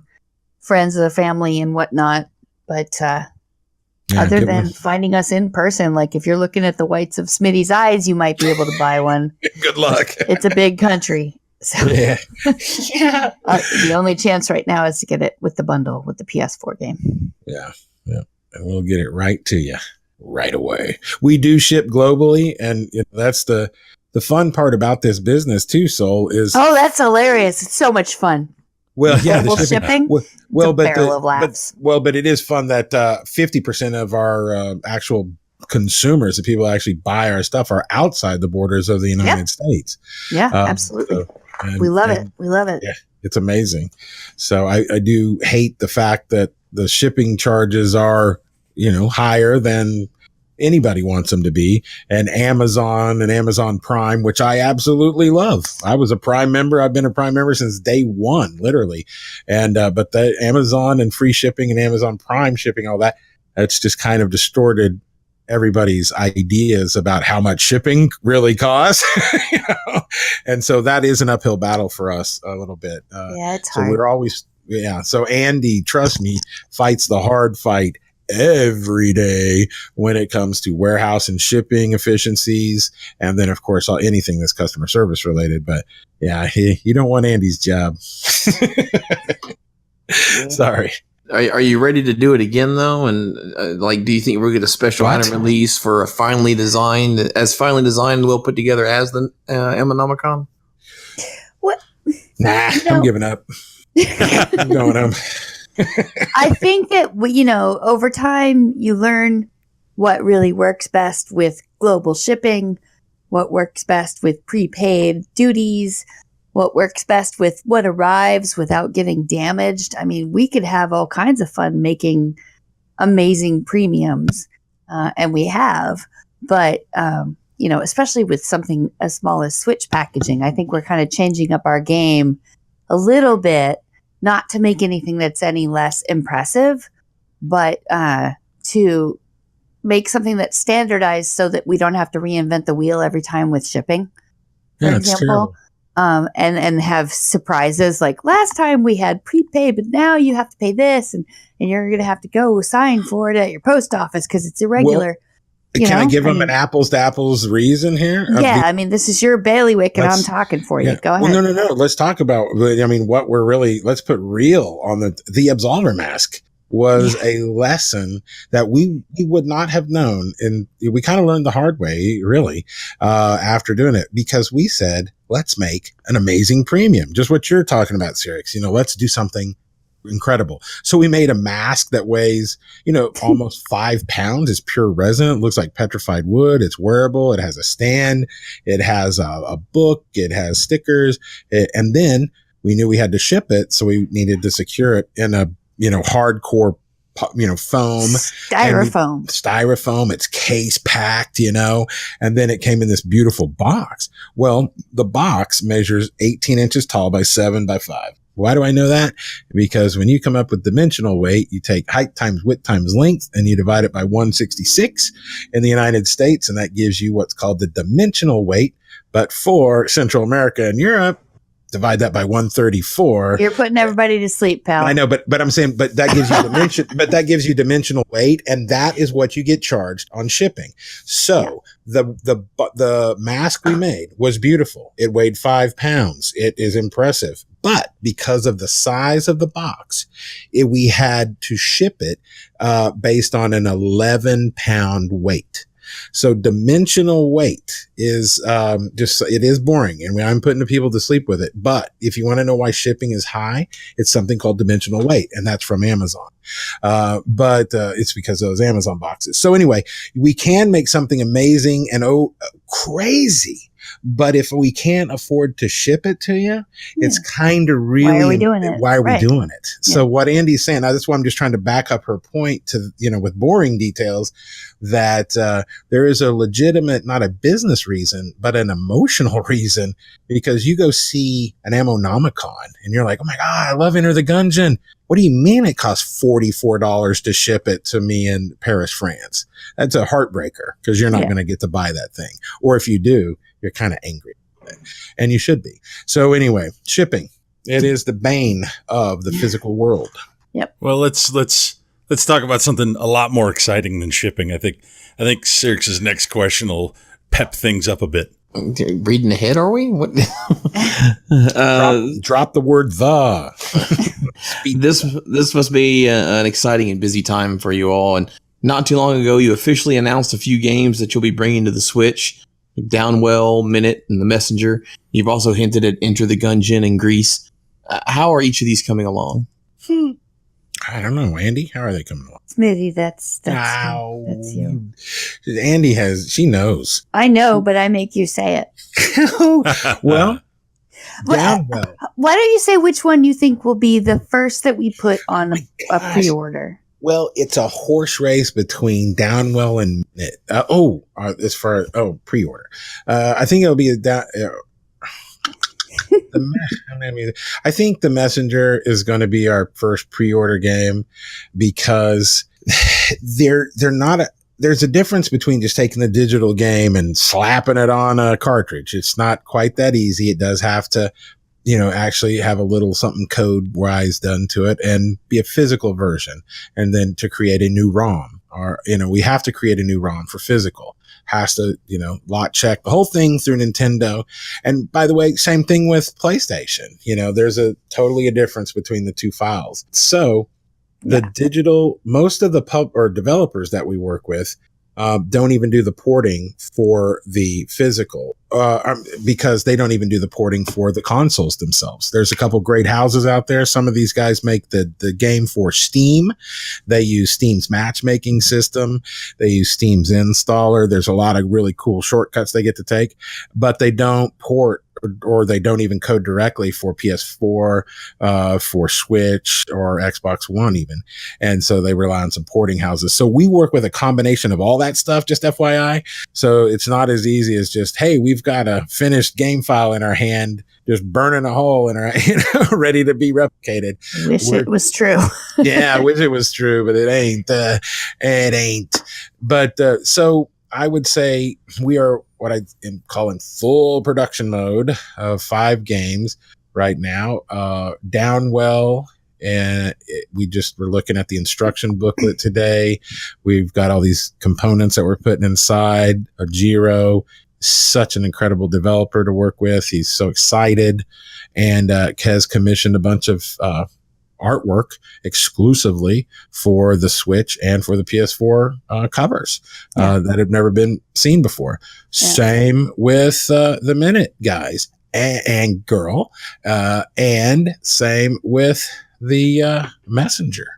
friends of the family and whatnot. But other than finding us in person, like if you're looking at the whites of Smitty's eyes, you might be able to buy one. Good luck. It's a big country. So Yeah. the only chance right now is to get it with the bundle with the PS4 game. Yeah. And we'll get it right to you right away. We do ship globally, and that's the fun part about this business too, Soul, is that's hilarious. It's so much fun. well, yeah, Global shipping. Well, It's a barrel of laughs. but it is fun that 50% of our actual consumers, the people that actually buy our stuff, are outside the borders of the United States. Yeah, absolutely. We love it. We love it. Yeah, it's amazing. So I do hate the fact that the shipping charges are, higher than anybody wants them to be. And Amazon Prime, which I absolutely love. I was a Prime member. I've been a Prime member since day one, literally. And, but the Amazon and free shipping and Amazon Prime shipping, all that, that's just kind of distorted everybody's ideas about how much shipping really costs. And so that is an uphill battle for us a little bit. It's so hard. we're always, so Andy, trust me, fights the hard fight every day when it comes to warehouse and shipping efficiencies. And then of course, anything that's customer service related, but you don't want Andy's job. Sorry. Are you ready to do it again though? And do you think we'll get a special item release for a finely designed, well put together as the Ammonomicon? What? Nah, I'm giving up. I'm going home. I think that, over time you learn what really works best with global shipping, what works best with prepaid duties, what works best with what arrives without getting damaged. I mean, we could have all kinds of fun making amazing premiums, and we have, but, especially with something as small as Switch packaging, I think we're kind of changing up our game a little bit, not to make anything that's any less impressive, but to make something that's standardized so that we don't have to reinvent the wheel every time with shipping, for example. And have surprises like last time we had prepaid, but now you have to pay this, and you're going to have to go sign for it at your post office because it's irregular. Can I give them an apples to apples reason here? Yeah, this is your bailiwick, and I'm talking for you. Go ahead. Well, no. Let's talk about. What we're really. Let's put real on the Absolver mask was a lesson that we would not have known, and we kind of learned the hard way, really, after doing it, because we said, let's make an amazing premium, just what you're talking about, Cyrix. Let's do something incredible. So we made a mask that weighs, almost 5 pounds. It's pure resin. It looks like petrified wood. It's wearable. It has a stand. It has a book. It has stickers. And then we knew we had to ship it, so we needed to secure it in a hardcore, foam. Styrofoam. It's case packed, and then it came in this beautiful box. Well, the box measures 18 inches tall by 7 by 5. Why do I know that? Because when you come up with dimensional weight, you take height times width times length, and you divide it by 166 in the United States, and that gives you what's called the dimensional weight. But for Central America and Europe, divide that by 134. You're putting everybody to sleep, pal. I know, but I'm saying, but that gives you dimensional weight, and that is what you get charged on shipping. So the mask we made was beautiful. It weighed 5 pounds. It is impressive, but because of the size of the box, we had to ship it based on an 11-pound weight. So dimensional weight is it is boring, and I'm putting the people to sleep with it. But if you want to know why shipping is high, it's something called dimensional weight, and that's from Amazon. But it's because of those Amazon boxes. So anyway, we can make something amazing and crazy. But if we can't afford to ship it to you, it's kind of really, why are we doing it? Why are we doing it? Yeah. So what Andy's saying, now that's why I'm just trying to back up her point to, with boring details, that there is a legitimate, not a business reason, but an emotional reason, because you go see an Ammonomicon and you're like, oh my God, I love Enter the Gungeon. What do you mean it costs $44 to ship it to me in Paris, France? That's a heartbreaker, because you're not going to get to buy that thing. Or if you do, you're kind of angry. And you should be. So anyway, shipping. It is the bane of the physical world. Yep. Well, let's talk about something a lot more exciting than shipping. I think Cyrix's next question will pep things up a bit. Reading ahead, are we? What? Drop the word the. This must be an exciting and busy time for you all. And not too long ago, you officially announced a few games that you'll be bringing to the Switch. Downwell, Minute, and The Messenger. You've also hinted at Enter the Gungeon and Greece. How are each of these coming along? I don't know, Andy. How are they coming along? Smitty, that's you. Andy she knows. I know, but I make you say it. Well, Downwell. Why don't you say which one you think will be the first that we put on a pre-order? Well, it's a horse race between Downwell and as far as pre-order. I think it'll be I think the Messenger is going to be our first pre-order game because they're not there's a difference between just taking the digital game and slapping it on a cartridge. It's not quite that easy. It does have to, actually have a little something code-wise done to it and be a physical version. And then to create a new ROM we have to create a new ROM for physical. Has to, lot check the whole thing through Nintendo. And by the way, same thing with PlayStation. There's a difference between the two files. So the digital, most of the developers that we work with don't even do the porting for the physical because they don't even do the porting for the consoles themselves. There's a couple great houses out there. Some of these guys make the game for Steam. They use Steam's matchmaking system. They use Steam's installer. There's a lot of really cool shortcuts they get to take, but they don't port or they don't even code directly for PS4, for Switch or Xbox One even. And so they rely on some porting houses. So we work with a combination of all that stuff, just FYI. So it's not as easy as just, hey, we've got a finished game file in our hand, just burning a hole in our, ready to be replicated. It was true. Yeah, I wish it was true, but it ain't. It ain't. But so I would say we are what I am calling full production mode of 5 games right now. Downwell, and we're looking at the instruction booklet today. We've got all these components that we're putting inside. Jiro, such an incredible developer to work with. He's so excited, and has commissioned a bunch of artwork exclusively for the Switch and for the PS4 covers that have never been seen before. Yeah. Same with the Minute guys and girl, and same with the Messenger.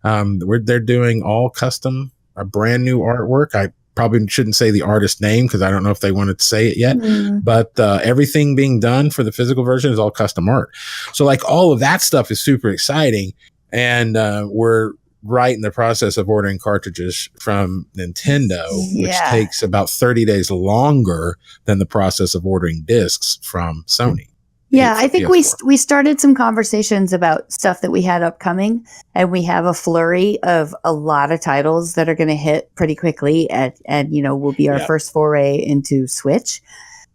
They're doing all custom, brand new artwork. I probably shouldn't say the artist name because I don't know if they wanted to say it yet, but everything being done for the physical version is all custom art. So like all of that stuff is super exciting. And we're right in the process of ordering cartridges from Nintendo, which takes about 30 days longer than the process of ordering discs from Sony. Yeah, I think we started some conversations about stuff that we had upcoming, and we have a flurry of a lot of titles that are going to hit pretty quickly, and will be our first foray into Switch.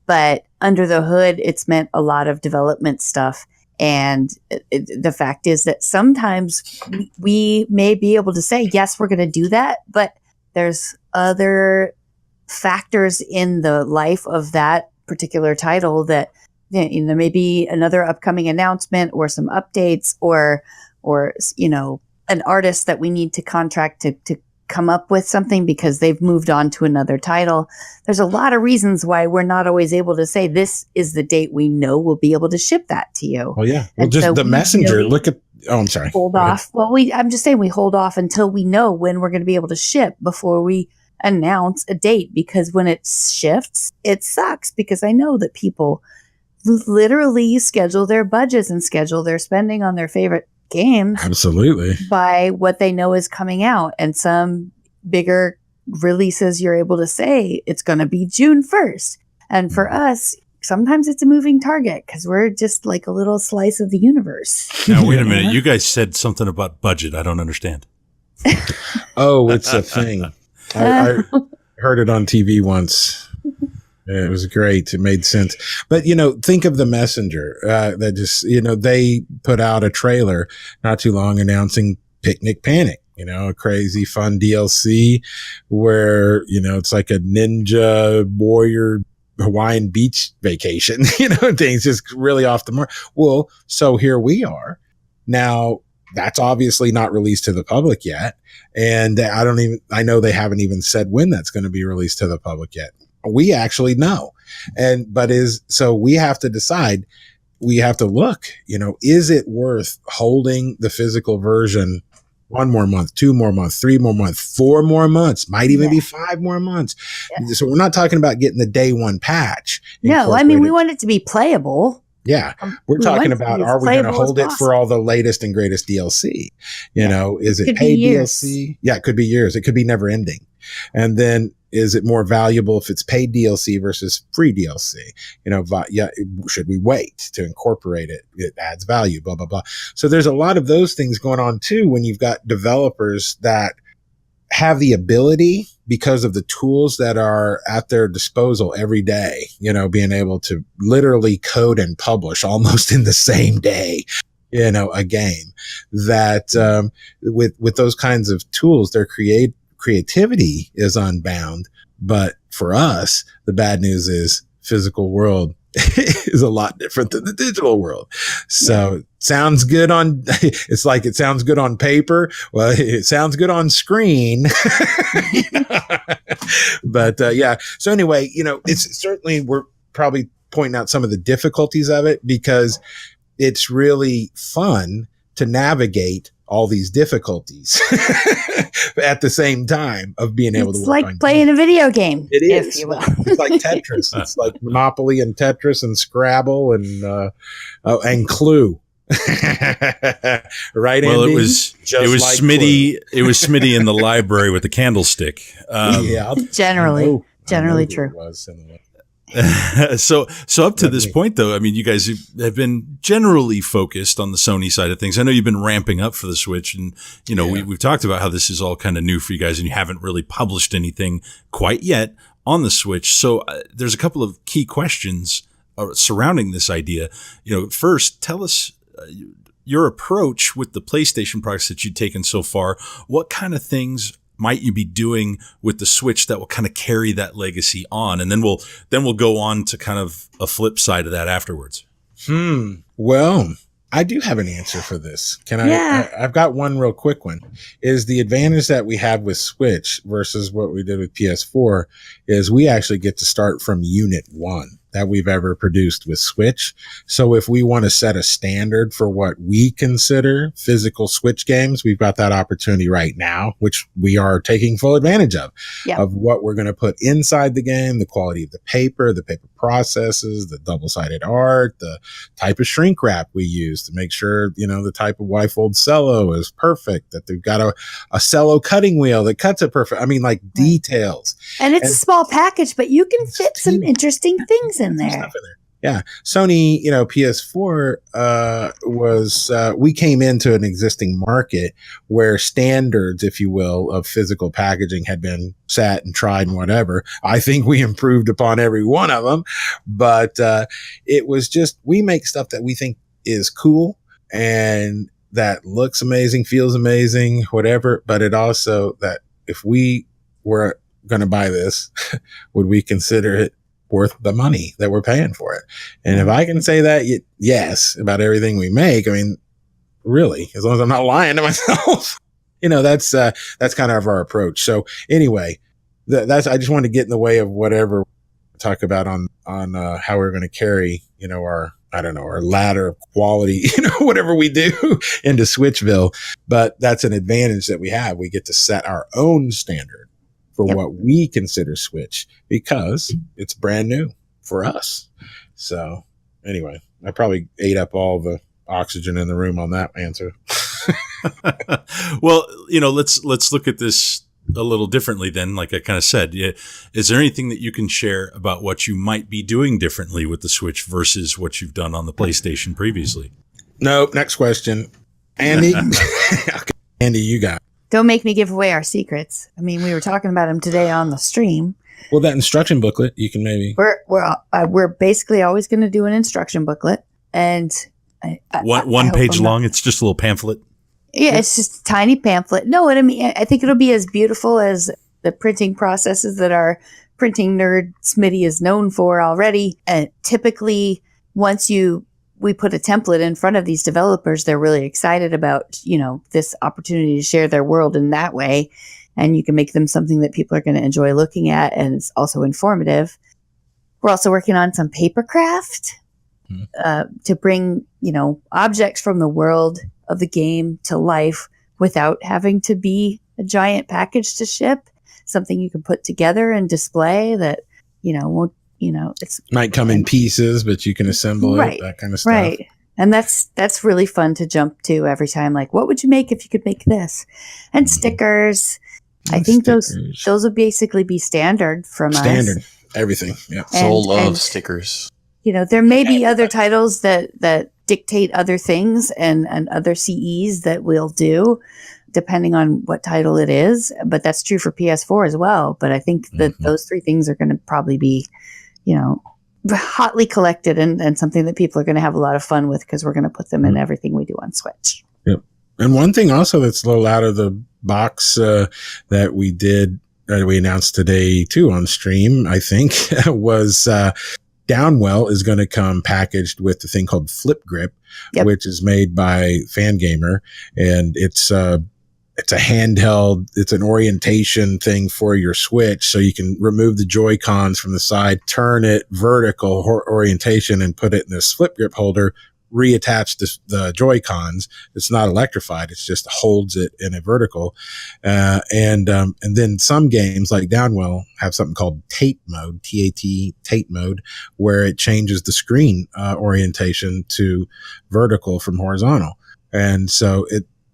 But under the hood, it's meant a lot of development stuff, and the fact is that sometimes we may be able to say, yes, we're going to do that, but there's other factors in the life of that particular title that there may be another upcoming announcement or some updates or an artist that we need to contract to come up with something because they've moved on to another title. There's a lot of reasons why we're not always able to say this is the date we know we'll be able to ship that to you. Well, yeah. Well, just so the Messenger, look at, I'm sorry. Hold off. Well, I'm just saying we hold off until we know when we're going to be able to ship before we announce a date, because when it shifts, it sucks because I know that people literally schedule their budgets and schedule their spending on their favorite games. Absolutely. By what they know is coming out. And some bigger releases, you're able to say it's going to be June 1st. And for us, sometimes it's a moving target because we're just like a little slice of the universe. Now, wait a minute. You guys said something about budget. I don't understand. Oh, it's a thing. I heard it on TV once. It was great. It made sense. But, think of the Messenger that just, they put out a trailer not too long announcing Picnic Panic, a crazy fun DLC where, it's like a ninja warrior Hawaiian beach vacation, things just really off the mark. Well, so here we are. Now, that's obviously not released to the public yet. And I know they haven't even said when that's going to be released to the public yet. We actually know. So we have to decide, we have to look, is it worth holding the physical version 1 more month, 2 more months, 3 more months, 4 more months, might even be 5 more months. Yeah. So we're not talking about getting the day one patch. No, I mean, we want it to be playable. Yeah, we're We talking want about, to be as are we going to playable as hold it for possible. all the latest and greatest DLC? You know, is it Could be paid years. DLC? Yeah, it could be years. It could be never ending. And then is it more valuable if it's paid DLC versus free DLC? You know, should we wait to incorporate it? It adds value, blah, blah, blah. So there's a lot of those things going on too when you've got developers that have the ability, because of the tools that are at their disposal every day, you know, being able to literally code and publish almost in the same day, you know, a game that, with those kinds of tools, their creativity is unbound. But for us, the bad news is physical world is a lot different than the digital world. So sounds good on, it's like it sounds good on paper. Well, it sounds good on screen. You know? But yeah. So anyway, you know, it's certainly, we're probably pointing out some of the difficulties of it because it's really fun to navigate all these difficulties at the same time of being able to work like on playing games. a video game. It is. If you will. It's like Tetris. It's like Monopoly and Tetris and Scrabble and Clue. Right, Well, Andy? it was Just like Smitty. It was Smitty in the library with the candlestick. Yeah, Generally I know who true. it was in the- So up to this point, though, I mean, you guys have been generally focused on the Sony side of things. I know you've been ramping up for the Switch, and you know we've talked about how this is all kind of new for you guys, and you haven't really published anything quite yet on the Switch. So there's a couple of key questions surrounding this idea. You know, first, tell us your approach with the PlayStation products that you've taken so far. What kind of things might you be doing with the Switch that will kind of carry that legacy on? And then we'll go on to kind of a flip side of that afterwards. Well, I do have an answer for this. Can I? Yeah. I've got one real quick one. Is the advantage that we have with Switch versus what we did with PS4 is we actually get to start from unit 1 that we've ever produced with Switch. So if we want to set a standard for what we consider physical Switch games, we've got that opportunity right now, which we are taking full advantage of what we're going to put inside the game, the quality of the paper processes, the double-sided art, the type of shrink wrap we use to make sure, you know, the type of Y-fold cello is perfect, that they've got a cello cutting wheel that cuts it perfect. I mean, like details. And it's a small package, but you can fit some interesting things in there. Stuff in there. Yeah. Sony, you know, PS4 was we came into an existing market where standards, if you will, of physical packaging had been set and tried and whatever. I think we improved upon every one of them, but it was just, we make stuff that we think is cool and that looks amazing, feels amazing, whatever, but it also, that if we were going to buy this, would we consider it worth the money that we're paying for it? And if I can say that, yes, about everything we make, I mean, really, as long as I'm not lying to myself, you know, that's kind of our approach. So anyway, that's, I just wanted to get in the way of whatever we talk about on how we're going to carry, you know, our ladder of quality, you know, whatever we do into Switchville. But that's an advantage that we have. We get to set our own standard for what we consider Switch because it's brand new for us. So anyway, I probably ate up all the oxygen in the room on that answer. Well, you know, let's look at this a little differently then. Like I kind of said, is there anything that you can share about what you might be doing differently with the Switch versus what you've done on the PlayStation previously? Nope. Next question. Andy. Okay. Andy, you got it. Don't make me give away our secrets. I mean, we were talking about them today on the stream. Well, that instruction booklet, you can maybe. We're basically always going to do an instruction booklet, and one page long. It's just a little pamphlet. Yeah, it's just a tiny pamphlet. No, and I mean, I think it'll be as beautiful as the printing processes that our printing nerd Smitty is known for already. And typically, once we put a template in front of these developers, they're really excited about, you know, this opportunity to share their world in that way. And you can make them something that people are going to enjoy looking at. And it's also informative. We're also working on some paper craft to bring, you know, objects from the world of the game to life without having to be a giant package to ship. Something you can put together and display that, you know, it's might come in pieces, but you can assemble Right, it, that kind of stuff. right. And that's really fun to jump to every time. Like, what would you make if you could make this? And stickers. I think those would basically be standard from Standard. us. Everything. Yeah. Soul love stickers. There may be other titles that dictate other things and other CEs that we'll do, depending on what title it is. But that's true for PS4 as well. But I think that those three things are going to probably be, hotly collected and something that people are going to have a lot of fun with, because we're going to put them in everything we do on Switch. Yep. And one thing also that's a little out of the box that we announced today too on stream, I think, was Downwell is going to come packaged with the thing called Flip Grip, which is made by Fangamer, and it's a handheld, it's an orientation thing for your Switch, so you can remove the Joy-Cons from the side, turn it vertical orientation, and put it in this flip grip holder, reattach the Joy-Cons. It's not electrified, it just holds it in a vertical. And then some games like Downwell have something called Tate mode, T-A-T, Tate mode, where it changes the screen orientation to vertical from horizontal. And so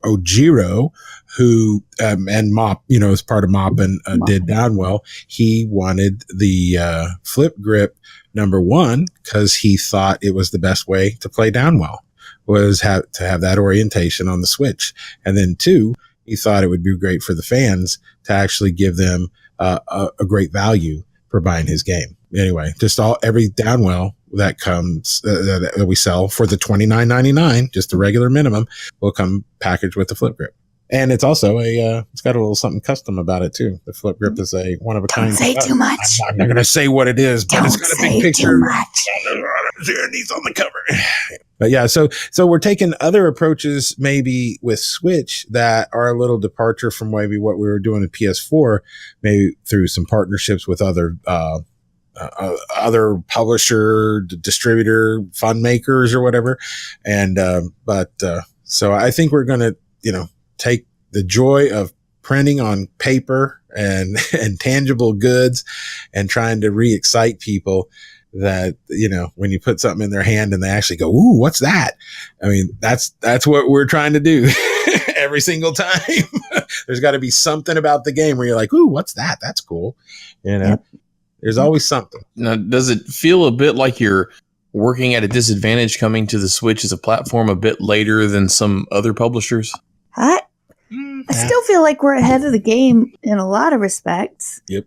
Ojiro, who and Mop, is part of Mop and did Downwell, he wanted the Flip Grip #1 because he thought it was the best way to play Downwell, was to have that orientation on the Switch. And then 2, he thought it would be great for the fans to actually give them a great value for buying his game. Anyway, just every Downwell that comes that we sell for the $29.99, just the regular minimum, will come packaged with the Flip Grip. And it's also it's got a little something custom about it too. The Flip Grip is a one of a kind. Don't say too much. I'm not going to say what it is, but it's got a big picture. Too much. He's on the cover. But yeah, so we're taking other approaches maybe with Switch that are a little departure from maybe what we were doing in PS4, maybe through some partnerships with other publisher, distributor, fund makers or whatever. And, so I think we're going to, take the joy of printing on paper and tangible goods and trying to re-excite people that, when you put something in their hand and they actually go, ooh, what's that? I mean, that's what we're trying to do every single time. There's got to be something about the game where you're like, ooh, what's that? That's cool. Yep. There's always something. Now, does it feel a bit like you're working at a disadvantage coming to the Switch as a platform a bit later than some other publishers? I still feel like we're ahead of the game in a lot of respects. Yep.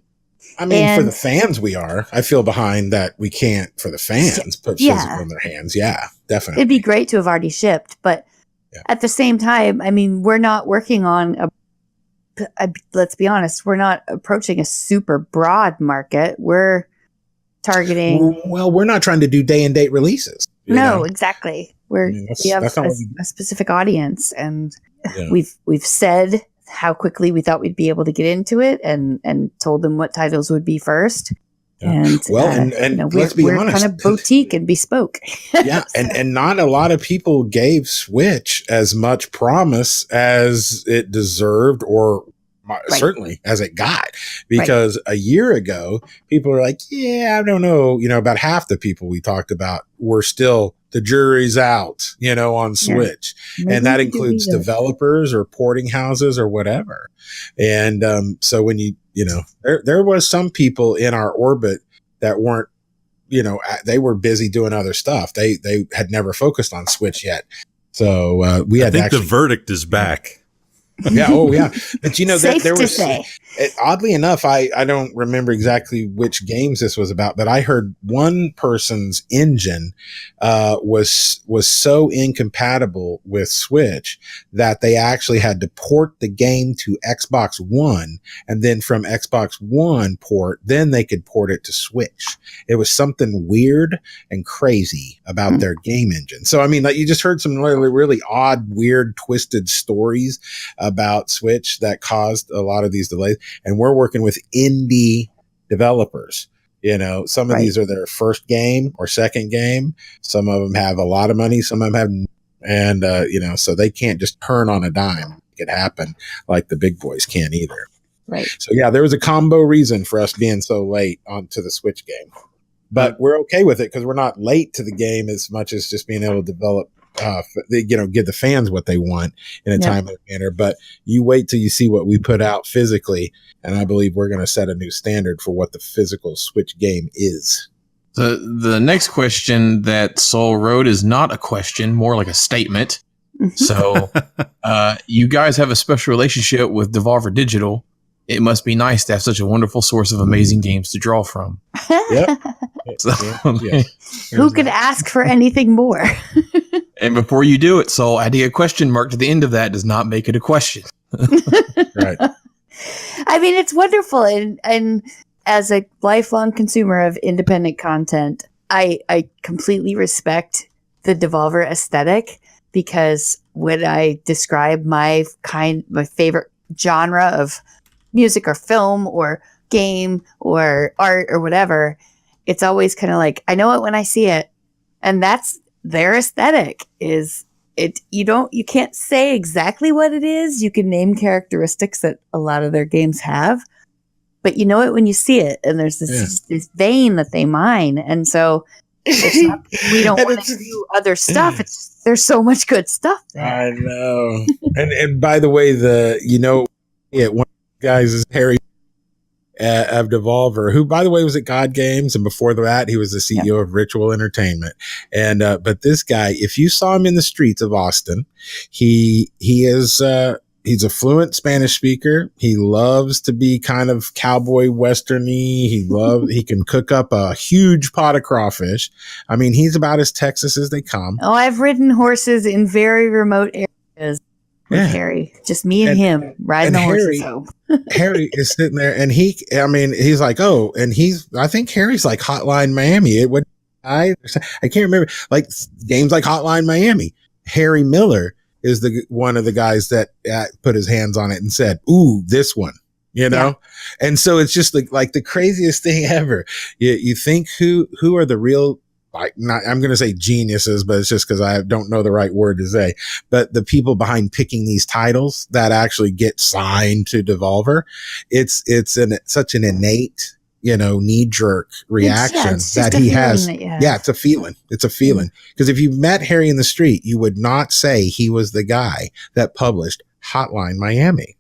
I mean, for the fans, we are. I feel behind that we can't, for the fans, put physical in their hands. Yeah, definitely. It'd be great to have already shipped, but at the same time, I mean, we're not working on let's be honest, we're not approaching a super broad market. We're targeting. Well, we're not trying to do day and date releases. No, exactly. We have a specific audience, and we've said how quickly we thought we'd be able to get into it, and told them what titles would be first. And let's be honest, we're kind of boutique and bespoke. Yeah, and not a lot of people gave Switch as much promise as it deserved, or certainly as it got, because a year ago people were like, yeah, I don't know, about half the people we talked about were still, the jury's out, on Switch. And that includes developers or porting houses or whatever. And so when there was some people in our orbit that weren't, they were busy doing other stuff. They had never focused on Switch yet. So we had the verdict is back. Yeah. Oh, yeah. But there was, oddly enough, I don't remember exactly which games this was about, but I heard one person's engine was so incompatible with Switch that they actually had to port the game to Xbox One, and then from Xbox One port, then they could port it to Switch. It was something weird and crazy about their game engine. So, I mean, you just heard some really, really odd, weird, twisted stories about Switch that caused a lot of these delays. And we're working with indie developers. Some of these are their first game or second game. Some of them have a lot of money. Some of them have, and so they can't just turn on a dime, make it happen like the big boys can't either. Right. So yeah, there was a combo reason for us being so late onto the Switch game. but we're okay with it because we're not late to the game as much as just being able to develop, give the fans what they want in a timely manner. But you wait till you see what we put out physically, and I believe we're going to set a new standard for what the physical Switch game is. The next question that Soul wrote is not a question, more like a statement. So, you guys have a special relationship with Devolver Digital. It must be nice to have such a wonderful source of amazing games to draw from. Yep. So, Who could ask for anything more? And before you do it, Soul, adding a question mark to the end of that does not make it a question. Right. I mean, it's wonderful. And as a lifelong consumer of independent content, I completely respect the Devolver aesthetic, because when I describe my favorite genre of music or film or game or art or whatever, it's always kind of like, I know it when I see it. And that's their aesthetic. Is it, you can't say exactly what it is. You can name characteristics that a lot of their games have, but you know it when you see it. And there's this vein that they mine. And so it's not, we don't want to do other stuff. It's just, there's so much good stuff there. I know. and by the way, one of the guys is Harry of Devolver, who, by the way, was at God Games, and before that, he was the CEO of Ritual Entertainment. And but this guy, if you saw him in the streets of Austin, he is he's a fluent Spanish speaker. He loves to be kind of cowboy westerny. He can cook up a huge pot of crawfish. I mean, he's about as Texas as they come. Oh, I've ridden horses in very remote areas with Harry. Just me and him riding the horses home. Harry is sitting there, and he's like, oh, and I think Harry's like Hotline Miami. I can't remember, like games like Hotline Miami. Harry Miller is one of the guys that put his hands on it and said, ooh, this one, and so it's just like the craziest thing ever. You think who are the real, I'm going to say geniuses, but it's just because I don't know the right word to say, but the people behind picking these titles that actually get signed to Devolver, it's such an innate, knee-jerk reaction that he has. It's a feeling. It's a feeling. Because if you met Harry in the street, you would not say he was the guy that published Hotline Miami.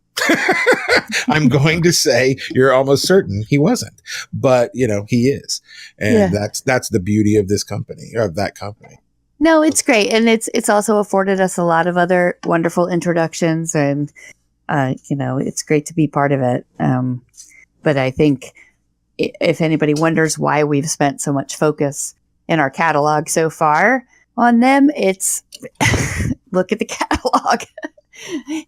I'm going to say you're almost certain he wasn't, but he is. And that's the beauty of this company, or of that company. No, it's great. And it's also afforded us a lot of other wonderful introductions, and it's great to be part of it. But I think if anybody wonders why we've spent so much focus in our catalog so far on them, it's look at the catalog.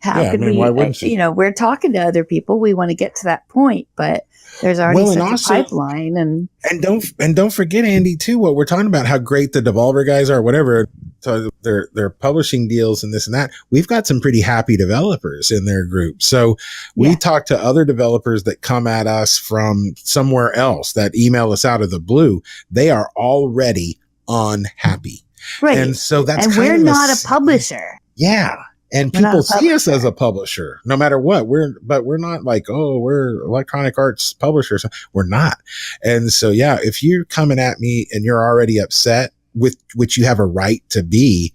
Why wouldn't you? We're talking to other people. We want to get to that point, but there's already such a pipeline, and don't forget, Andy, too, what we're talking about, how great the Devolver guys are, whatever. So their publishing deals and this and that. We've got some pretty happy developers in their group. So we talk to other developers that come at us from somewhere else, that email us out of the blue. They are already unhappy. Right. And so that's we're not a publisher. Yeah. And people see us as a publisher, no matter what. But we're not like, oh, we're Electronic Arts publishers. We're not. And so, if you're coming at me and you're already upset, with which you have a right to be,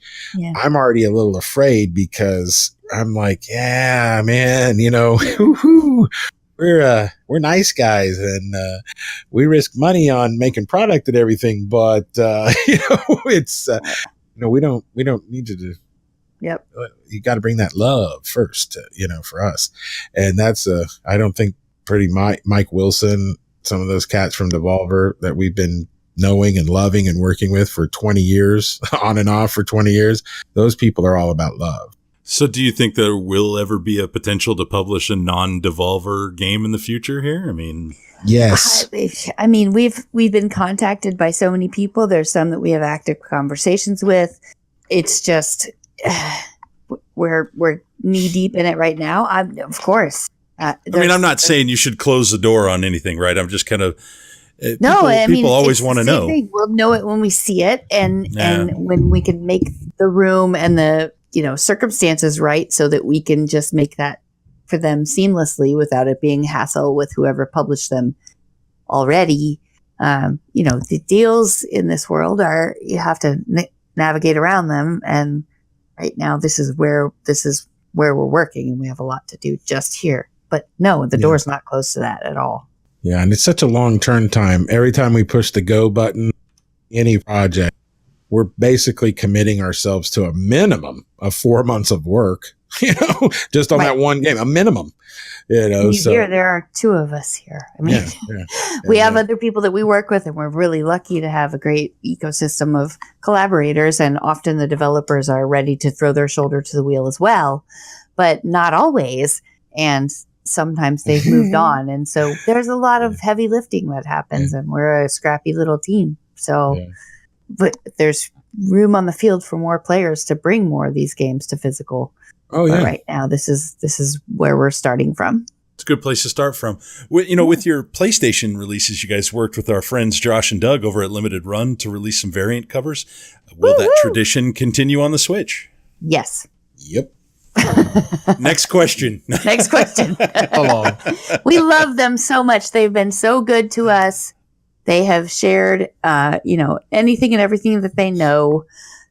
I'm already a little afraid, because I'm like, yeah, man, we're nice guys, and we risk money on making product and everything, but it's we don't need to do. Yep. You got to bring that love first, for us. And that's, I don't think Mike Wilson, some of those cats from Devolver that we've been knowing and loving and working with for 20 years, on and off for 20 years, those people are all about love. So do you think there will ever be a potential to publish a non-Devolver game in the future here? I mean, yes. I mean, we've been contacted by so many people. There's some that we have active conversations with. It's just, we're knee deep in it right now. Of course. I'm not saying you should close the door on anything, right? I'm just kind of, people always want to know. We'll know it when we see it, and when we can make the room and the circumstances right, so that we can just make that for them seamlessly without it being hassle with whoever published them already. The deals in this world you have to navigate around them. And right now, this is where we're working, and we have a lot to do just here. But no, the door's not close to that at all. Yeah, and it's such a long turn time. Every time we push the go button, any project, we're basically committing ourselves to a minimum of 4 months of work, just on that one game, a minimum. So here there are 2 of us here. I mean, we have other people that we work with, and we're really lucky to have a great ecosystem of collaborators. And often the developers are ready to throw their shoulder to the wheel as well, but not always. And sometimes they've moved on. And so there's a lot of heavy lifting that happens, and we're a scrappy little team. So, but there's room on the field for more players to bring more of these games to physical. Oh yeah! But right now, this is where we're starting from. It's a good place to start from. With your PlayStation releases, you guys worked with our friends Josh and Doug over at Limited Run to release some variant covers. Will that tradition continue on the Switch? Yes. Yep. Next question. Next question. We love them so much. They've been so good to us. They have shared, anything and everything that they know.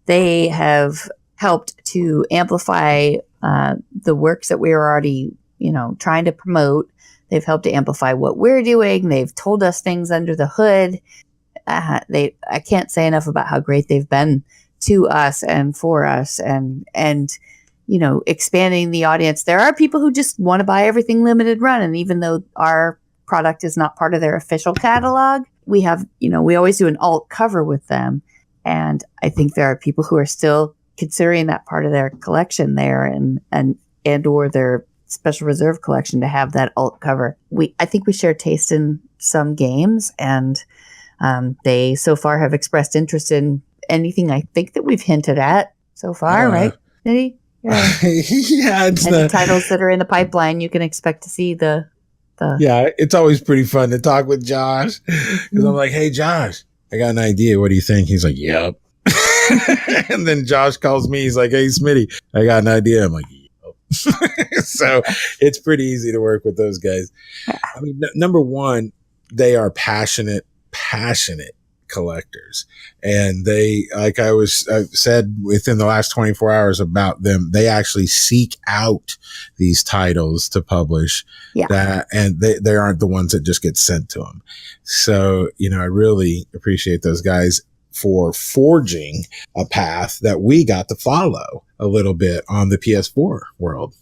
They have helped to amplify the works that we were already, trying to promote. They've helped to amplify what we're doing. They've told us things under the hood. I can't say enough about how great they've been to us and for us, and expanding the audience. There are people who just want to buy everything limited run, and even though our product is not part of their official catalog, we have, we always do an alt cover with them, and I think there are people who are still considering that part of their collection there, and or their special reserve collection to have that alt cover. I think we share taste in some games, and they so far have expressed interest in anything I think that we've hinted at so far, right? Did he? Yeah. It's the titles that are in the pipeline. You can expect to see the. Yeah, it's always pretty fun to talk with Josh, because I'm like, "Hey, Josh, I got an idea. What do you think?" He's like, "Yep." And then Josh calls me. He's like, "Hey, Smitty, I got an idea." I'm like, "Yep." So it's pretty easy to work with those guys. I mean, number one, they are passionate collectors, and they, like I said within the last 24 hours about them, they actually seek out these titles to publish, and they aren't the ones that just get sent to them. So, I really appreciate those guys for forging a path that we got to follow a little bit on the PS4 world,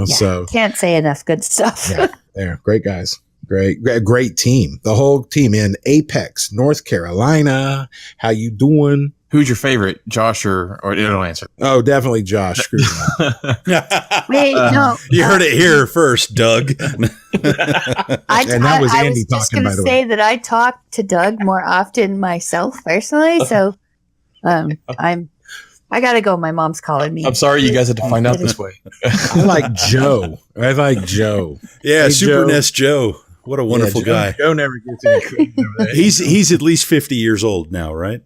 so can't say enough good stuff. They're great guys. Great team. The whole team in Apex, North Carolina. How you doing? Who's your favorite, Josh or it'll answer? Oh, definitely Josh. Screw that. Wait, no. You heard it here first, Doug. I was just going to say that I talk to Doug more often myself personally, so I got to go. My mom's calling me. I'm sorry you guys had to find out this way. I like Joe. Yeah, hey, Super NES Joe. What a wonderful guy. Joe never gets any credit over that. He's at least 50 years old now, right?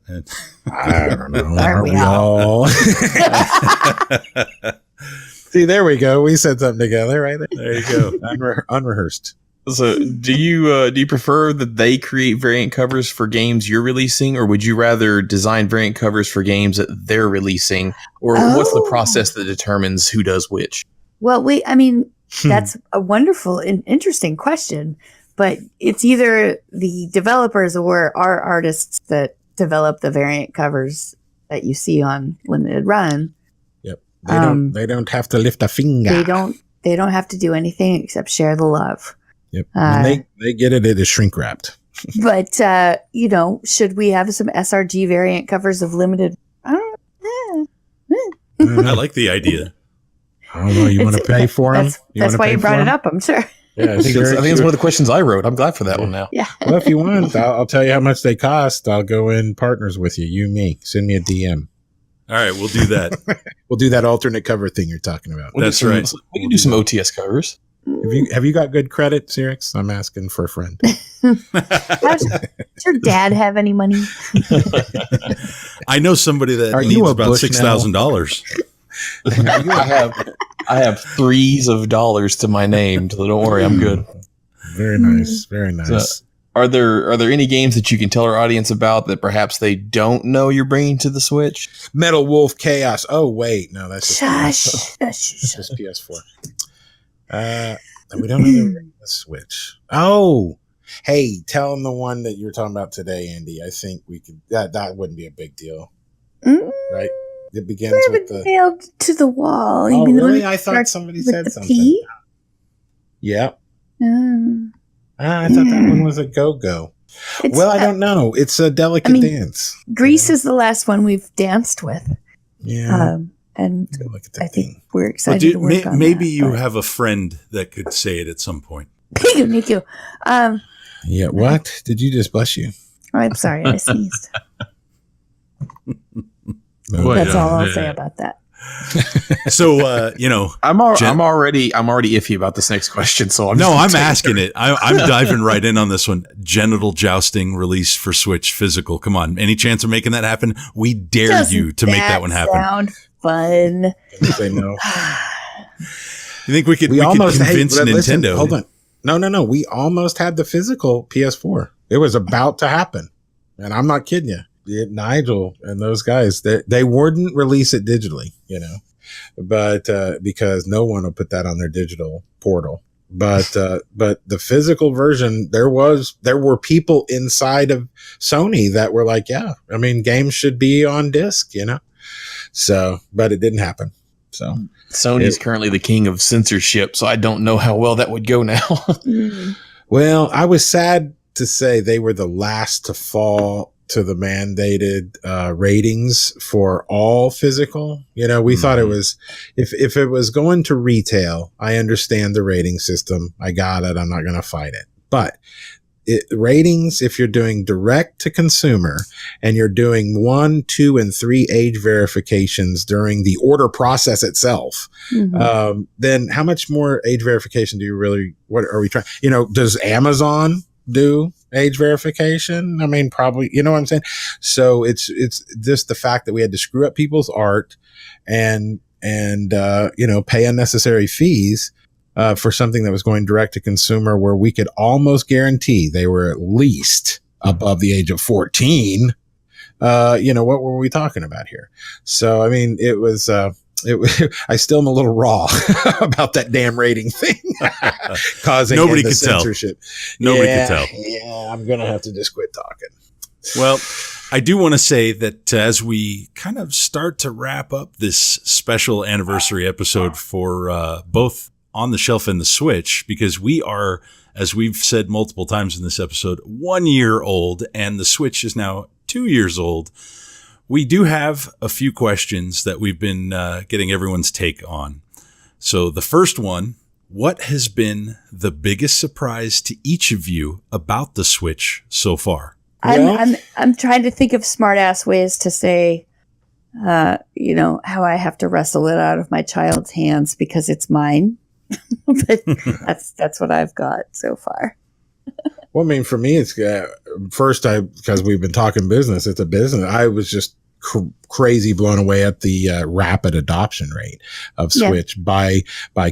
I don't know. Aren't we all? See, there we go. We said something together right there. There you go. Unrehearsed. So, do you prefer that they create variant covers for games you're releasing, or would you rather design variant covers for games that they're releasing, or what's the process that determines who does which? Well, that's a wonderful and interesting question, but it's either the developers or our artists that develop the variant covers that you see on Limited Run. Yep. They don't have to lift a finger. They don't have to do anything except share the love. Yep. And they get it is shrink wrapped. But should we have some SRG variant covers of Limited? I like the idea. I don't know. You want to pay for them? That's why you brought it up, I'm sure. Yeah, I think it's one of the questions I wrote. I'm glad for that one now. Yeah. Well, if you want, I'll tell you how much they cost. I'll go in partners with you. You, me. Send me a DM. All right, we'll do that. We'll do that alternate cover thing you're talking about. That's right. We can do some OTS covers. Have you got good credit, Cyrix? I'm asking for a friend. Does your dad have any money? I know somebody that needs about $6,000. I have threes of dollars to my name, so don't worry, I'm good. Very nice. Very nice. Are there any games that you can tell our audience about that perhaps they don't know you're bringing to the Switch? Metal Wolf Chaos. Oh wait, no, that's Shush. just PS4. We don't know they're bringing the Switch. Oh, hey, tell them the one that you're talking about today, Andy. I think we could. That wouldn't be a big deal, right? It begins with the nailed to the wall. Oh, really? I thought somebody said something. P? Yeah. I thought that one was a go-go. Well, I don't know. It's a delicate dance. Greece is the last one we've danced with. Yeah. And I think we're excited to work on maybe that, you have a friend that could say it at some point. Thank you. Yeah, what? Did you just bless you? I'm sorry, I sneezed. Well, That's all I'll say about that. So, I'm already iffy about this next question. So I'm asking it. I'm diving right in on this one. Genital jousting release for Switch physical. Come on. Any chance of making that happen? We dare you to make that one happen. Sound fun. Say no. You think we could convince Nintendo? Listen, hold on. No. We almost had the physical PS4. It was about to happen. And I'm not kidding you. Nigel and those guys, they wouldn't release it digitally, but because no one will put that on their digital portal. But the physical version, there were people inside of Sony that were like, yeah, I mean, games should be on disc, So, but it didn't happen. So Sony's currently the king of censorship, so I don't know how well that would go now. Well, I was sad to say they were the last to fall to the mandated ratings for all physical. We thought it was, if it was going to retail, I understand the rating system. I got it. I'm not going to fight it. But ratings, if you're doing direct to consumer and you're doing 1, 2, and 3 age verifications during the order process itself, then how much more age verification do you really, what are we trying? Does Amazon do age verification? I mean, probably, you know what I'm saying? So it's just the fact that we had to screw up people's art and pay unnecessary fees for something that was going direct to consumer, where we could almost guarantee they were at least above the age of 14. What were we talking about here? So, I mean, it was, I still am a little raw about that damn rating thing causing nobody could censorship. Nobody could tell. Yeah, I'm gonna have to just quit talking. Well, I do want to say that as we kind of start to wrap up this special anniversary episode for both On the Shelf and the Switch, because we are, as we've said multiple times in this episode, 1 year old, and the Switch is now 2 years old. We do have a few questions that we've been getting everyone's take on. So the first one, what has been the biggest surprise to each of you about the Switch so far? I'm trying to think of smart ass ways to say, how I have to wrestle it out of my child's hands because it's mine. But that's what I've got so far. Well, I mean, for me, it's because we've been talking business. It's a business. I was just crazy blown away at the rapid adoption rate of Switch by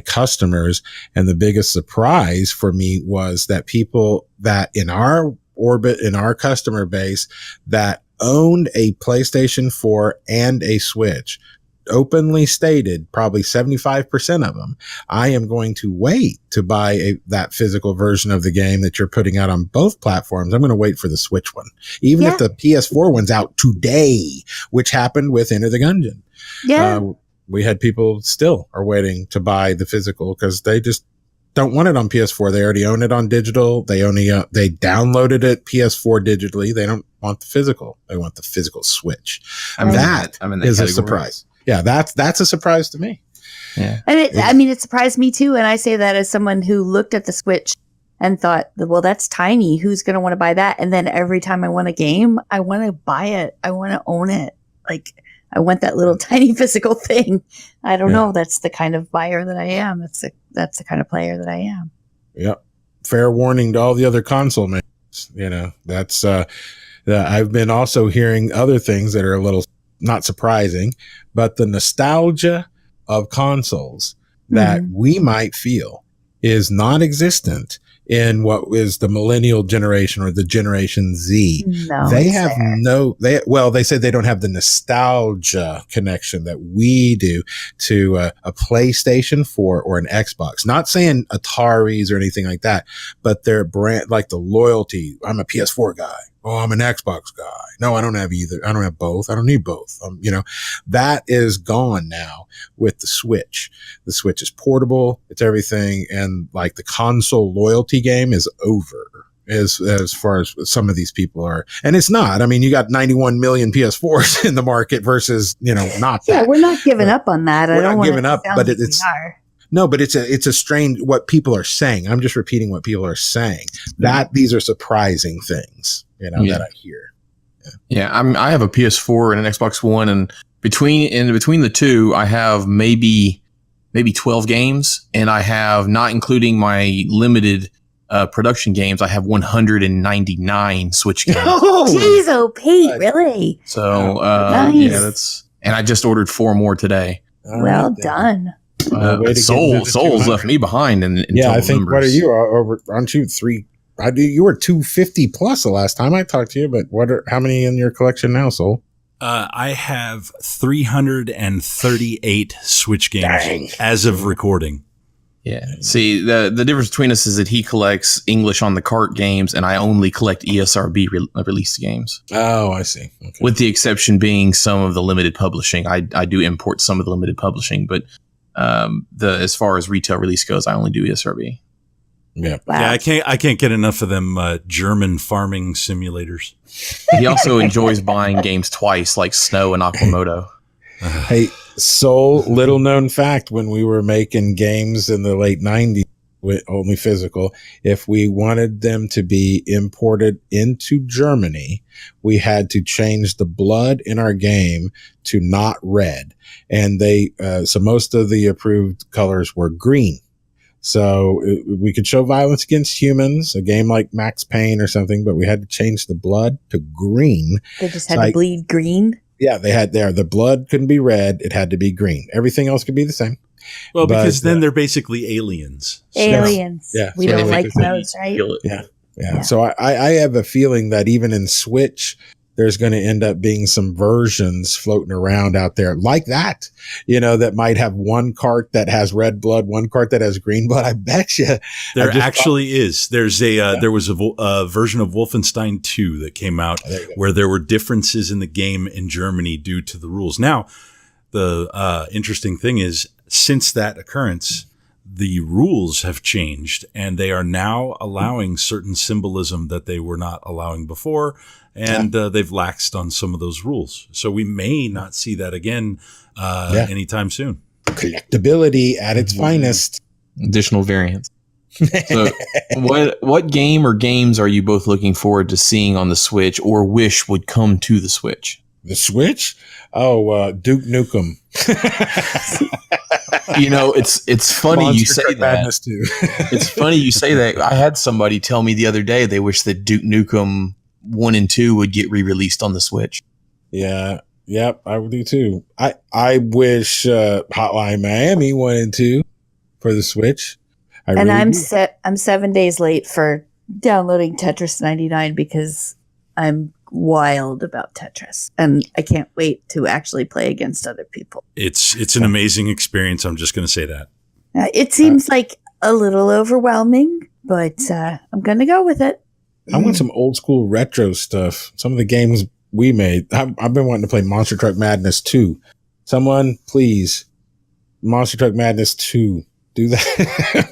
customers. And the biggest surprise for me was that people that in our orbit, in our customer base, that owned a PlayStation 4 and a Switch, openly stated, probably 75% of them, I am going to wait to buy that physical version of the game that you're putting out on both platforms. I'm going to wait for the Switch one, even if the PS4 one's out today, which happened with Enter the Gungeon. Yeah. We had people still are waiting to buy the physical because they just don't want it on PS4. They already own it on digital. They downloaded it PS4 digitally. They don't want the physical. They want the physical Switch. That is a surprise. Yeah, that's a surprise to me. Yeah. It surprised me too. And I say that as someone who looked at the Switch and thought, well, that's tiny. Who's going to want to buy that? And then every time I want a game, I want to buy it. I want to own it. Like, I want that little tiny physical thing. I don't know. That's the kind of buyer that I am. That's the kind of player that I am. Yep. Fair warning to all the other console makers. That's, I've been also hearing other things that are a little not surprising, but the nostalgia of consoles that we might feel is non-existent in what is the millennial generation or the Generation Z. No, They it's have there. they said they don't have the nostalgia connection that we do to a PlayStation 4 or an Xbox. Not saying Ataris or anything like that, but their brand, like the loyalty. I'm a PS4 guy. Oh, I'm an Xbox guy. No, I don't have either. I don't have both. I don't need both. That is gone now with the Switch. The Switch is portable. It's everything. And like the console loyalty game is over as far as some of these people are. And it's not. I mean, you got 91 million PS4s in the market versus, not that. Yeah, we're not giving up on that. I We're don't not want giving up, but it's no, but it's a strange what people are saying. I'm just repeating what people are saying. That these are surprising things, that I hear. Yeah, I have a PS4 and an Xbox One, and between the two, I have maybe 12 games, and I have, not including my limited production games, I have 199 Switch games. Jeez, oh Pete, really? So nice. Yeah, and I just ordered 4 more today. Well done. Souls left me behind in I think numbers. what are you over? Aren't you 3? You were 250 plus the last time I talked to you, but how many in your collection now, Soul? I have 338 Switch games as of recording. Yeah. See, the difference between us is that he collects English on the cart games, and I only collect ESRB released games. Oh, I see. Okay. With the exception being some of the limited publishing. I do import some of the limited publishing, but as far as retail release goes, I only do ESRB. Yeah. Wow. Yeah, I can't get enough of them German farming simulators. He also enjoys buying games twice, like Snow and Aquamoto. Hey, Soul, little known fact, when we were making games in the late 90s with only physical, if we wanted them to be imported into Germany, we had to change the blood in our game to not red. And so most of the approved colors were green. So we could show violence against humans, a game like Max Payne or something, but we had to change the blood to green. They just had to bleed green? Yeah, they had the blood couldn't be red. It had to be green. Everything else could be the same. Well, because then they're basically aliens. Aliens. Yeah. We don't like those, right? Yeah. So I have a feeling that even in Switch, there's going to end up being some versions floating around out there like that, that might have one cart that has red blood, one cart that has green blood. I bet you there actually is. There's there was a version of Wolfenstein 2 that came out where there were differences in the game in Germany due to the rules. Now, the interesting thing is, since that occurrence, the rules have changed, and they are now allowing certain symbolism that they were not allowing before. And they've laxed on some of those rules. So we may not see that again anytime soon. Collectability at its finest. Additional variants. So what game or games are you both looking forward to seeing on the Switch or wish would come to the Switch? The Switch? Oh, Duke Nukem. It's funny Monster you say Truck that. Madness too. It's funny you say that. I had somebody tell me the other day they wish that Duke Nukem 1 and 2 would get re-released on the Switch. Yeah. Yep, I would do too. I wish Hotline Miami 1 and 2 for the Switch. I'm 7 days late for downloading Tetris 99 because I'm wild about Tetris, and I can't wait to actually play against other people. It's an amazing experience. I'm just going to say that. It seems like a little overwhelming, but I'm going to go with it. I want some old school retro stuff. Some of the games we made. I've been wanting to play Monster Truck Madness 2. Someone, please, Monster Truck Madness 2. Do that.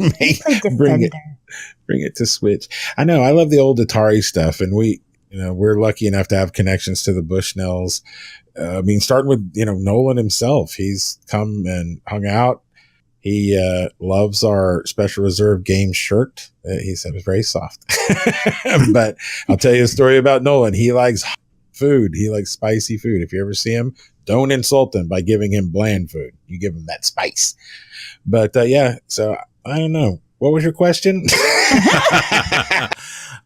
Bring it to Switch. I know. I love the old Atari stuff, and we're lucky enough to have connections to the Bushnells. Starting with Nolan himself. He's come and hung out. He loves our Special Reserve game shirt. He said it was very soft. But I'll tell you a story about Nolan. He likes food. He likes spicy food. If you ever see him, don't insult him by giving him bland food. You give him that spice. But so I don't know. What was your question?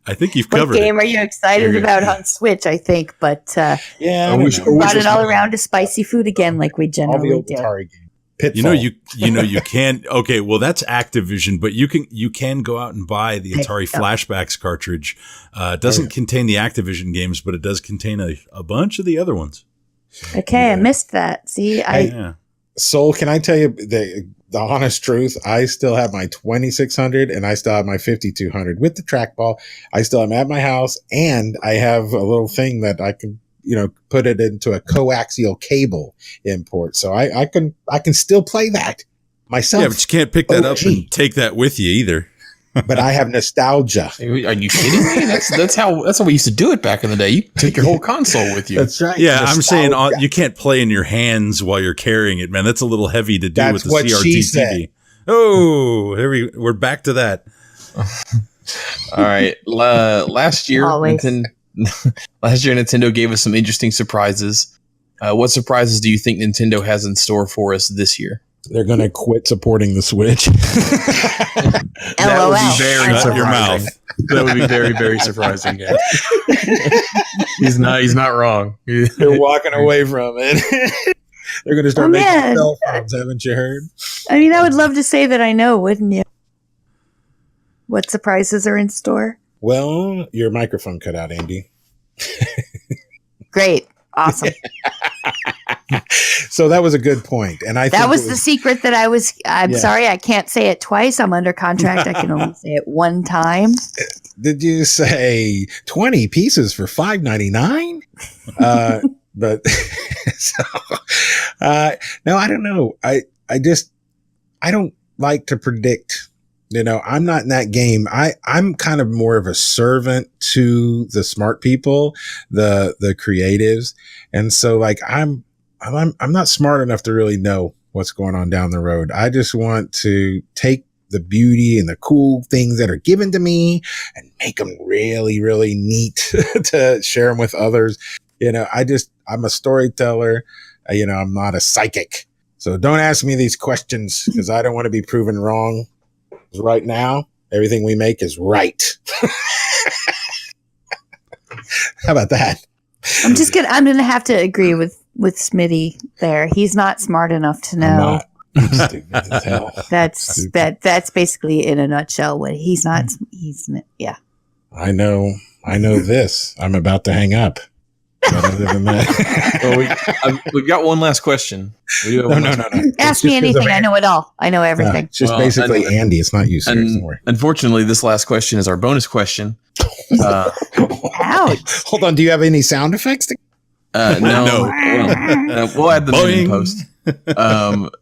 I think you've covered What game are you excited about on Switch, I think. But yeah, we brought it all around to spicy food again like we generally do. Atari game. Pitfall. You can. Okay, well that's Activision, but you can go out and buy the Atari Flashbacks cartridge. It doesn't contain the Activision games, but it does contain a bunch of the other ones. Okay, I missed that. See, Soul, can I tell you the honest truth? I still have my 2600 and I still have my 5200 with the trackball. I still am at my house, and I have a little thing that I can, put it into a coaxial cable import. So I can still play that myself. Yeah, but you can't pick that up and take that with you either. But I have nostalgia. Are you kidding me? That's how we used to do it back in the day. You took your whole console with you. That's right. Yeah, Nostalgia. I'm saying you can't play in your hands while you're carrying it, man. That's a little heavy to do That's with the what she CRT said. TV. Oh, we're back to that. All right. Last year, Always. Nintendo gave us some interesting surprises. What surprises do you think Nintendo has in store for us this year? They're going to quit supporting the Switch. That would be very Shut surprising. your mouth. That would be very, very surprising. Yeah. He's not wrong. They're walking away from it. They're going to start making man. cell phones. Haven't you heard? I mean, I would love to say that I know, wouldn't you? What surprises are in store? Well, your microphone cut out, Andy. Great. Awesome. So that was a good point. And I That think was the secret that I'm Yeah. sorry, I can't say it twice. I'm under contract. I can only say it one time. Did you say 20 pieces for $5.99? But so, no, I don't know. I don't like to predict. I'm not in that game. I'm kind of more of a servant to the smart people, the creatives. And so like I'm not smart enough to really know what's going on down the road. I just want to take the beauty and the cool things that are given to me and make them really, really neat to share them with others. I'm a storyteller. I'm not a psychic. So don't ask me these questions because I don't want to be proven wrong. Right now, everything we make is right. How about that? I'm gonna have to agree with Smitty there. He's not smart enough to know. I'm stupid as hell. That's basically in a nutshell what he's not. Yeah. I know this. I'm about to hang up. But other than that, Well, we've got one last question. no. Ask me anything. I know it all. I know everything. It's just Well, basically Andy. It's not you, sir. Don't worry. Unfortunately, this last question is our bonus question. Ouch. Hold on. Do you have any sound effects? No. No. We'll add them in Boing. post. The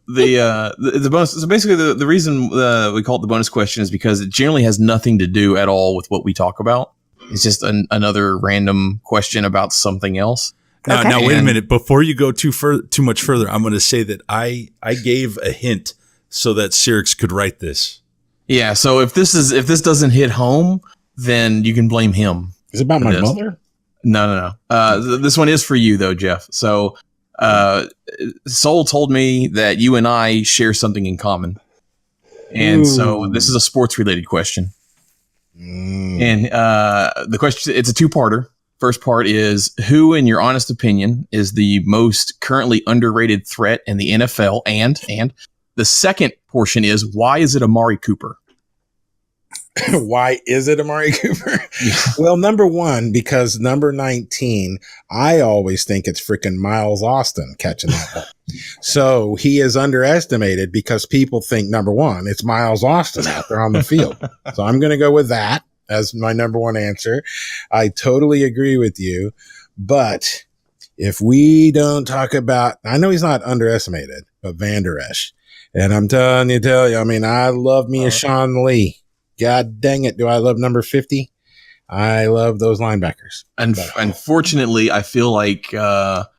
bonus. So basically, the reason we call it the bonus question is because it generally has nothing to do at all with what we talk about. It's just another random question about something else. Okay. Now, wait a minute. Before you go too much further, I'm going to say that I gave a hint so that Cyrix could write this. Yeah. So if this doesn't hit home, then you can blame him. Is it about my It is. mother? No. This one is for you though, Jeff. So, Soul told me that you and I share something in common, and so this is a sports related question. And the question, it's a two-parter. First part is, who, in your honest opinion, is the most currently underrated threat in the NFL? And the second portion is, why is it Amari Cooper? Why is it Amari Cooper? Well, number one, because number 19, I always think it's freaking Miles Austin catching that ball. So he is underestimated because people think, number one, it's Miles Austin out there on the field. So I'm going to go with that as my number one answer. I totally agree with you. But if we don't talk about, I know he's not underestimated, but Van Der Esch. And I'm telling you, I mean, I love me a Sean Lee. God dang it. Do I love number 50? I love those linebackers. And unfortunately, I feel like the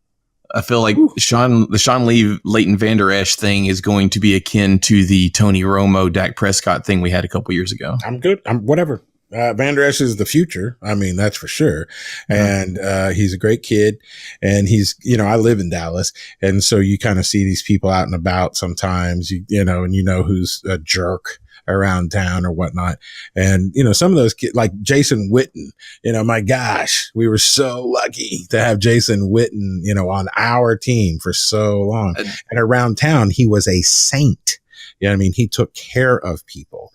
Sean Lee, Leighton Van Der Esch thing is going to be akin to the Tony Romo, Dak Prescott thing we had a couple years ago. I'm good. I'm whatever. Van Der Esch is the future. I mean, that's for sure. And he's a great kid. And he's, I live in Dallas. And so you kind of see these people out and about sometimes, and who's a jerk. around town or whatnot. And, some of those kids, like Jason Witten, my gosh, we were so lucky to have Jason Witten, on our team for so long. And around town, he was a saint. You know what I mean? He took care of people,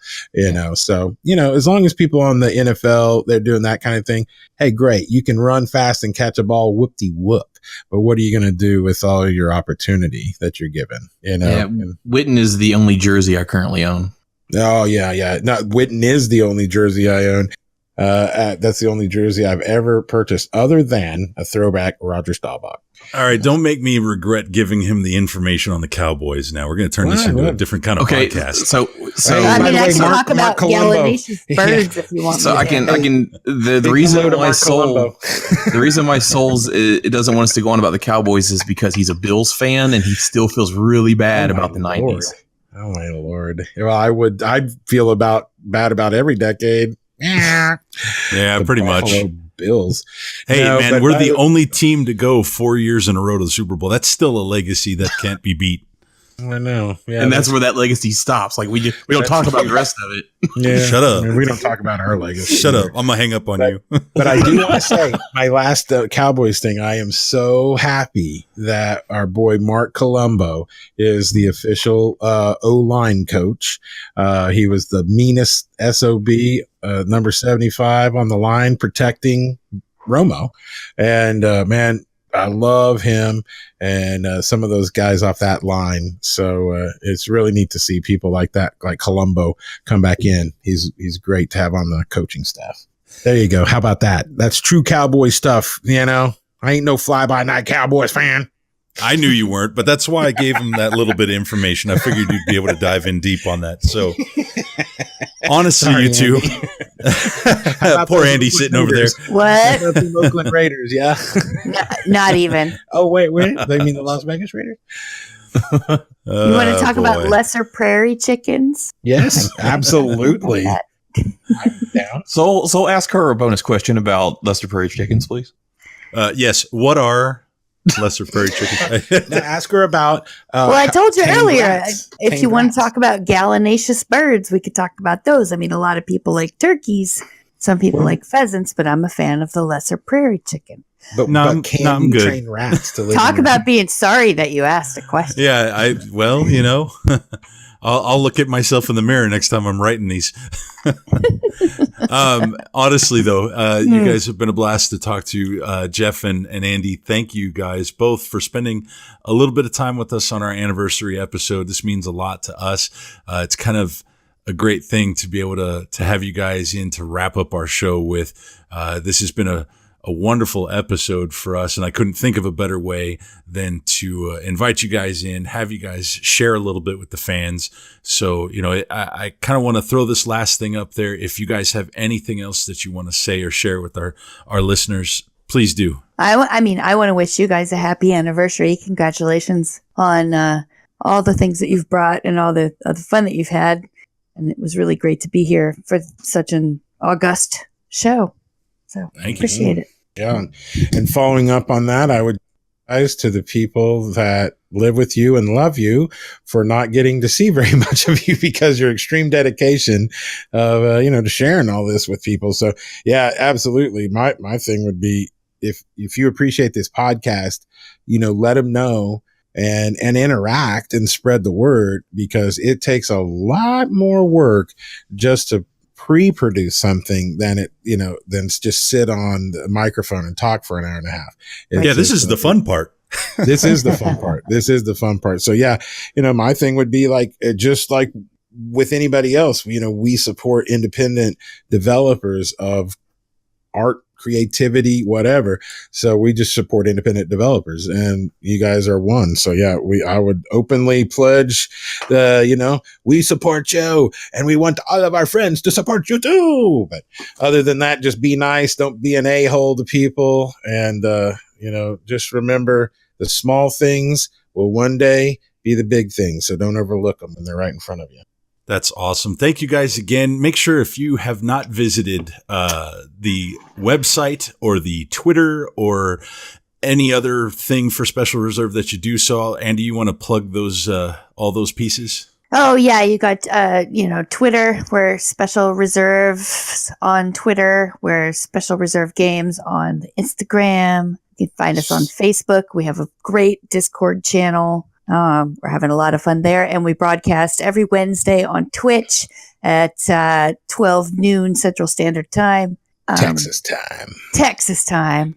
so, as long as people on the NFL, they're doing that kind of thing. Hey, great. You can run fast and catch a ball, whoop-de-whoop. But what are you going to do with all your opportunity that you're given? Yeah, Witten is the only jersey I currently own. Oh, yeah. No, Witten is the only jersey I own. That's the only jersey I've ever purchased other than a throwback Roger Staubach. All right, don't make me regret giving him the information on the Cowboys now. We're going to turn this into a different kind of podcast. So I mean, I can Mark- talk about Mark Colombo. gallinaceous birds if you want. So me I to. can the reason why Souls it doesn't want us to go on about the Cowboys is because he's a Bills fan and he still feels really bad about the 90s. Oh my Lord. Well, I'd feel bad about every decade. Yeah, The pretty much. Buffalo Bills. Hey, No, man, but we're the only team to go 4 years in a row to the Super Bowl. That's still a legacy that can't be beat. I know. Yeah, And that's where that legacy stops. Like we don't talk about the rest of it. yeah. Shut up. I mean, we don't talk about our legacy. Shut up. I'm going to hang up on you. But I do want to say my last Cowboys thing. I am so happy that our boy Mark Colombo is the official O-line coach. He was the meanest SOB, number 75 on the line protecting Romo. And man, I love him and some of those guys off that line. So it's really neat to see people like that, like Colombo, come back in. He's great to have on the coaching staff. There you go. How about that? That's true Cowboy stuff. I ain't no fly-by-night Cowboys fan. I knew you weren't, but that's why I gave him that little bit of information. I figured you'd be able to dive in deep on that. So honestly, Sorry, you two, poor Andy sitting over there. What? The Oakland Raiders, yeah. Not even. Oh, wait. They mean the Las Vegas Raiders? You want to talk about lesser prairie chickens? Yes, absolutely. I'm down. So ask her a bonus question about Lester Prairie chickens, please. Yes. What are lesser prairie chickens? Now ask her about. Well, I told you tame earlier, rats. if Tame you want rats. to talk about gallinaceous birds, we could talk about those. I mean, a lot of people like turkeys. Some people like pheasants, but I'm a fan of the lesser prairie chicken. But I'm can you good. train rats to live? Talk in about being sorry that you asked a question. Yeah. I'll look at myself in the mirror next time I'm writing these. Honestly, though, you guys have been a blast to talk to. Jeff and Andy, thank you guys both for spending a little bit of time with us on our anniversary episode. This means a lot to us. It's kind of a great thing to be able to have you guys in to wrap up our show with. This has been a wonderful episode for us, and I couldn't think of a better way than to invite you guys in, have you guys share a little bit with the fans. So, I kind of want to throw this last thing up there. If you guys have anything else that you want to say or share with our listeners, please do. I want to wish you guys a happy anniversary. Congratulations on all the things that you've brought and all the fun that you've had. And it was really great to be here for such an august show. So Thank you. appreciate it. Yeah. And following up on that, I would advise to the people that live with you and love you for not getting to see very much of you because your extreme dedication of, to sharing all this with people. So yeah, absolutely. My thing would be if you appreciate this podcast, let them know and interact and spread the word, because it takes a lot more work just to pre-produce something than just sit on the microphone and talk for an hour and a half. This is the fun part. This is the fun part. This is the fun part. So yeah, my thing would be like, just like with anybody else, we support independent developers of art, creativity, whatever. So we just support independent developers, and you guys are one. So yeah, I would openly pledge, we support you and we want all of our friends to support you too. But other than that, just be nice. Don't be an a-hole to people. And, just remember the small things will one day be the big things. So don't overlook them when they're right in front of you. That's awesome. Thank you guys again. Make sure if you have not visited the website or the Twitter or any other thing for Special Reserve that you do so. Andy, you want to plug those all those pieces? Oh yeah, you got Twitter. We're Special Reserves on Twitter. We're Special Reserve Games on Instagram. You can find us on Facebook. We have a great Discord channel. We're having a lot of fun there, and we broadcast every Wednesday on Twitch at 12 noon Central Standard Time. Texas time. Texas time.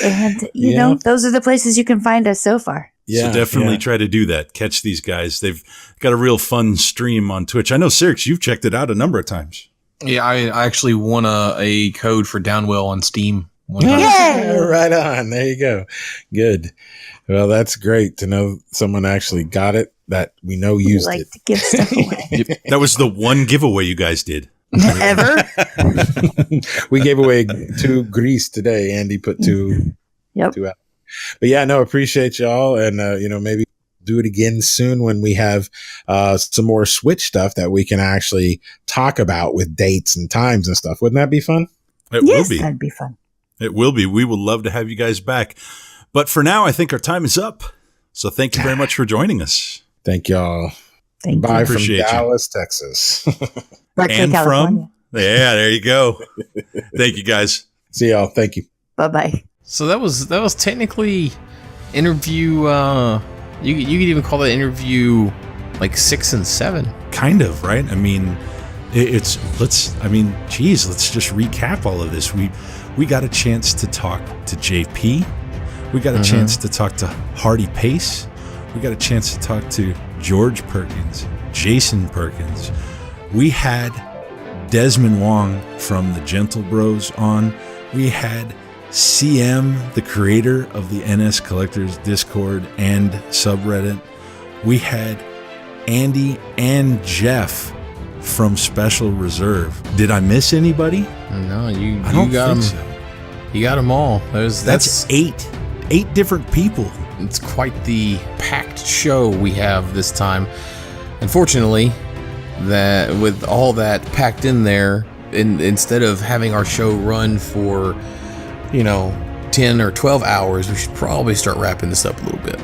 And those are the places you can find us so far. So definitely try to do that. Catch these guys. They've got a real fun stream on Twitch. I know, Cyrix, you've checked it out a number of times. Yeah, I actually won a code for Downwell on Steam. Yay! Right on. There you go. Good. Well, that's great to know someone actually got it that we know used it. To give stuff away. That was the one giveaway you guys did. Ever? We gave away 2 grease today. Andy put 2 out. But yeah, no, appreciate y'all. And, maybe do it again soon when we have some more Switch stuff that we can actually talk about with dates and times and stuff. Wouldn't that be fun? It will be. That'd be fun. It will be. We would love to have you guys back. But for now, I think our time is up. So thank you very much for joining us. Thank y'all. Thank Bye you. from Appreciate Dallas, Texas. And from? Yeah, there you go. Thank you, guys. See y'all. Thank you. Bye-bye. So that was technically interview. You could even call that interview like 6 and 7. Kind of, right? I mean, let's just recap all of this. We got a chance to talk to JP. We got a chance to talk to Hardy Pace. We got a chance to talk to George Perkins, Jason Perkins. We had Desmond Wong from the Gentle Bros on. We had CM, the creator of the NS Collectors Discord and subreddit. We had Andy and Jeff from Special Reserve. Did I miss anybody? No, you don't got them. think so. You got them all. That's 8 different people. It's quite the packed show we have this time. Unfortunately, that with all that packed in there, instead of having our show run for 10 or 12 hours, we should probably start wrapping this up a little bit.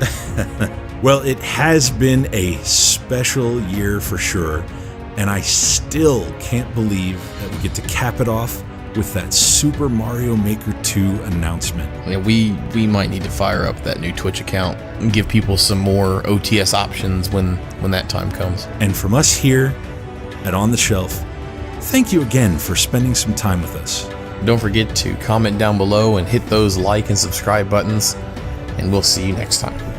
Well, it has been a special year for sure, and I still can't believe that we get to cap it off with that Super Mario Maker 2 announcement. Yeah, we might need to fire up that new Twitch account and give people some more OTS options when that time comes. And from us here at On the Shelf, thank you again for spending some time with us. Don't forget to comment down below and hit those like and subscribe buttons, and we'll see you next time.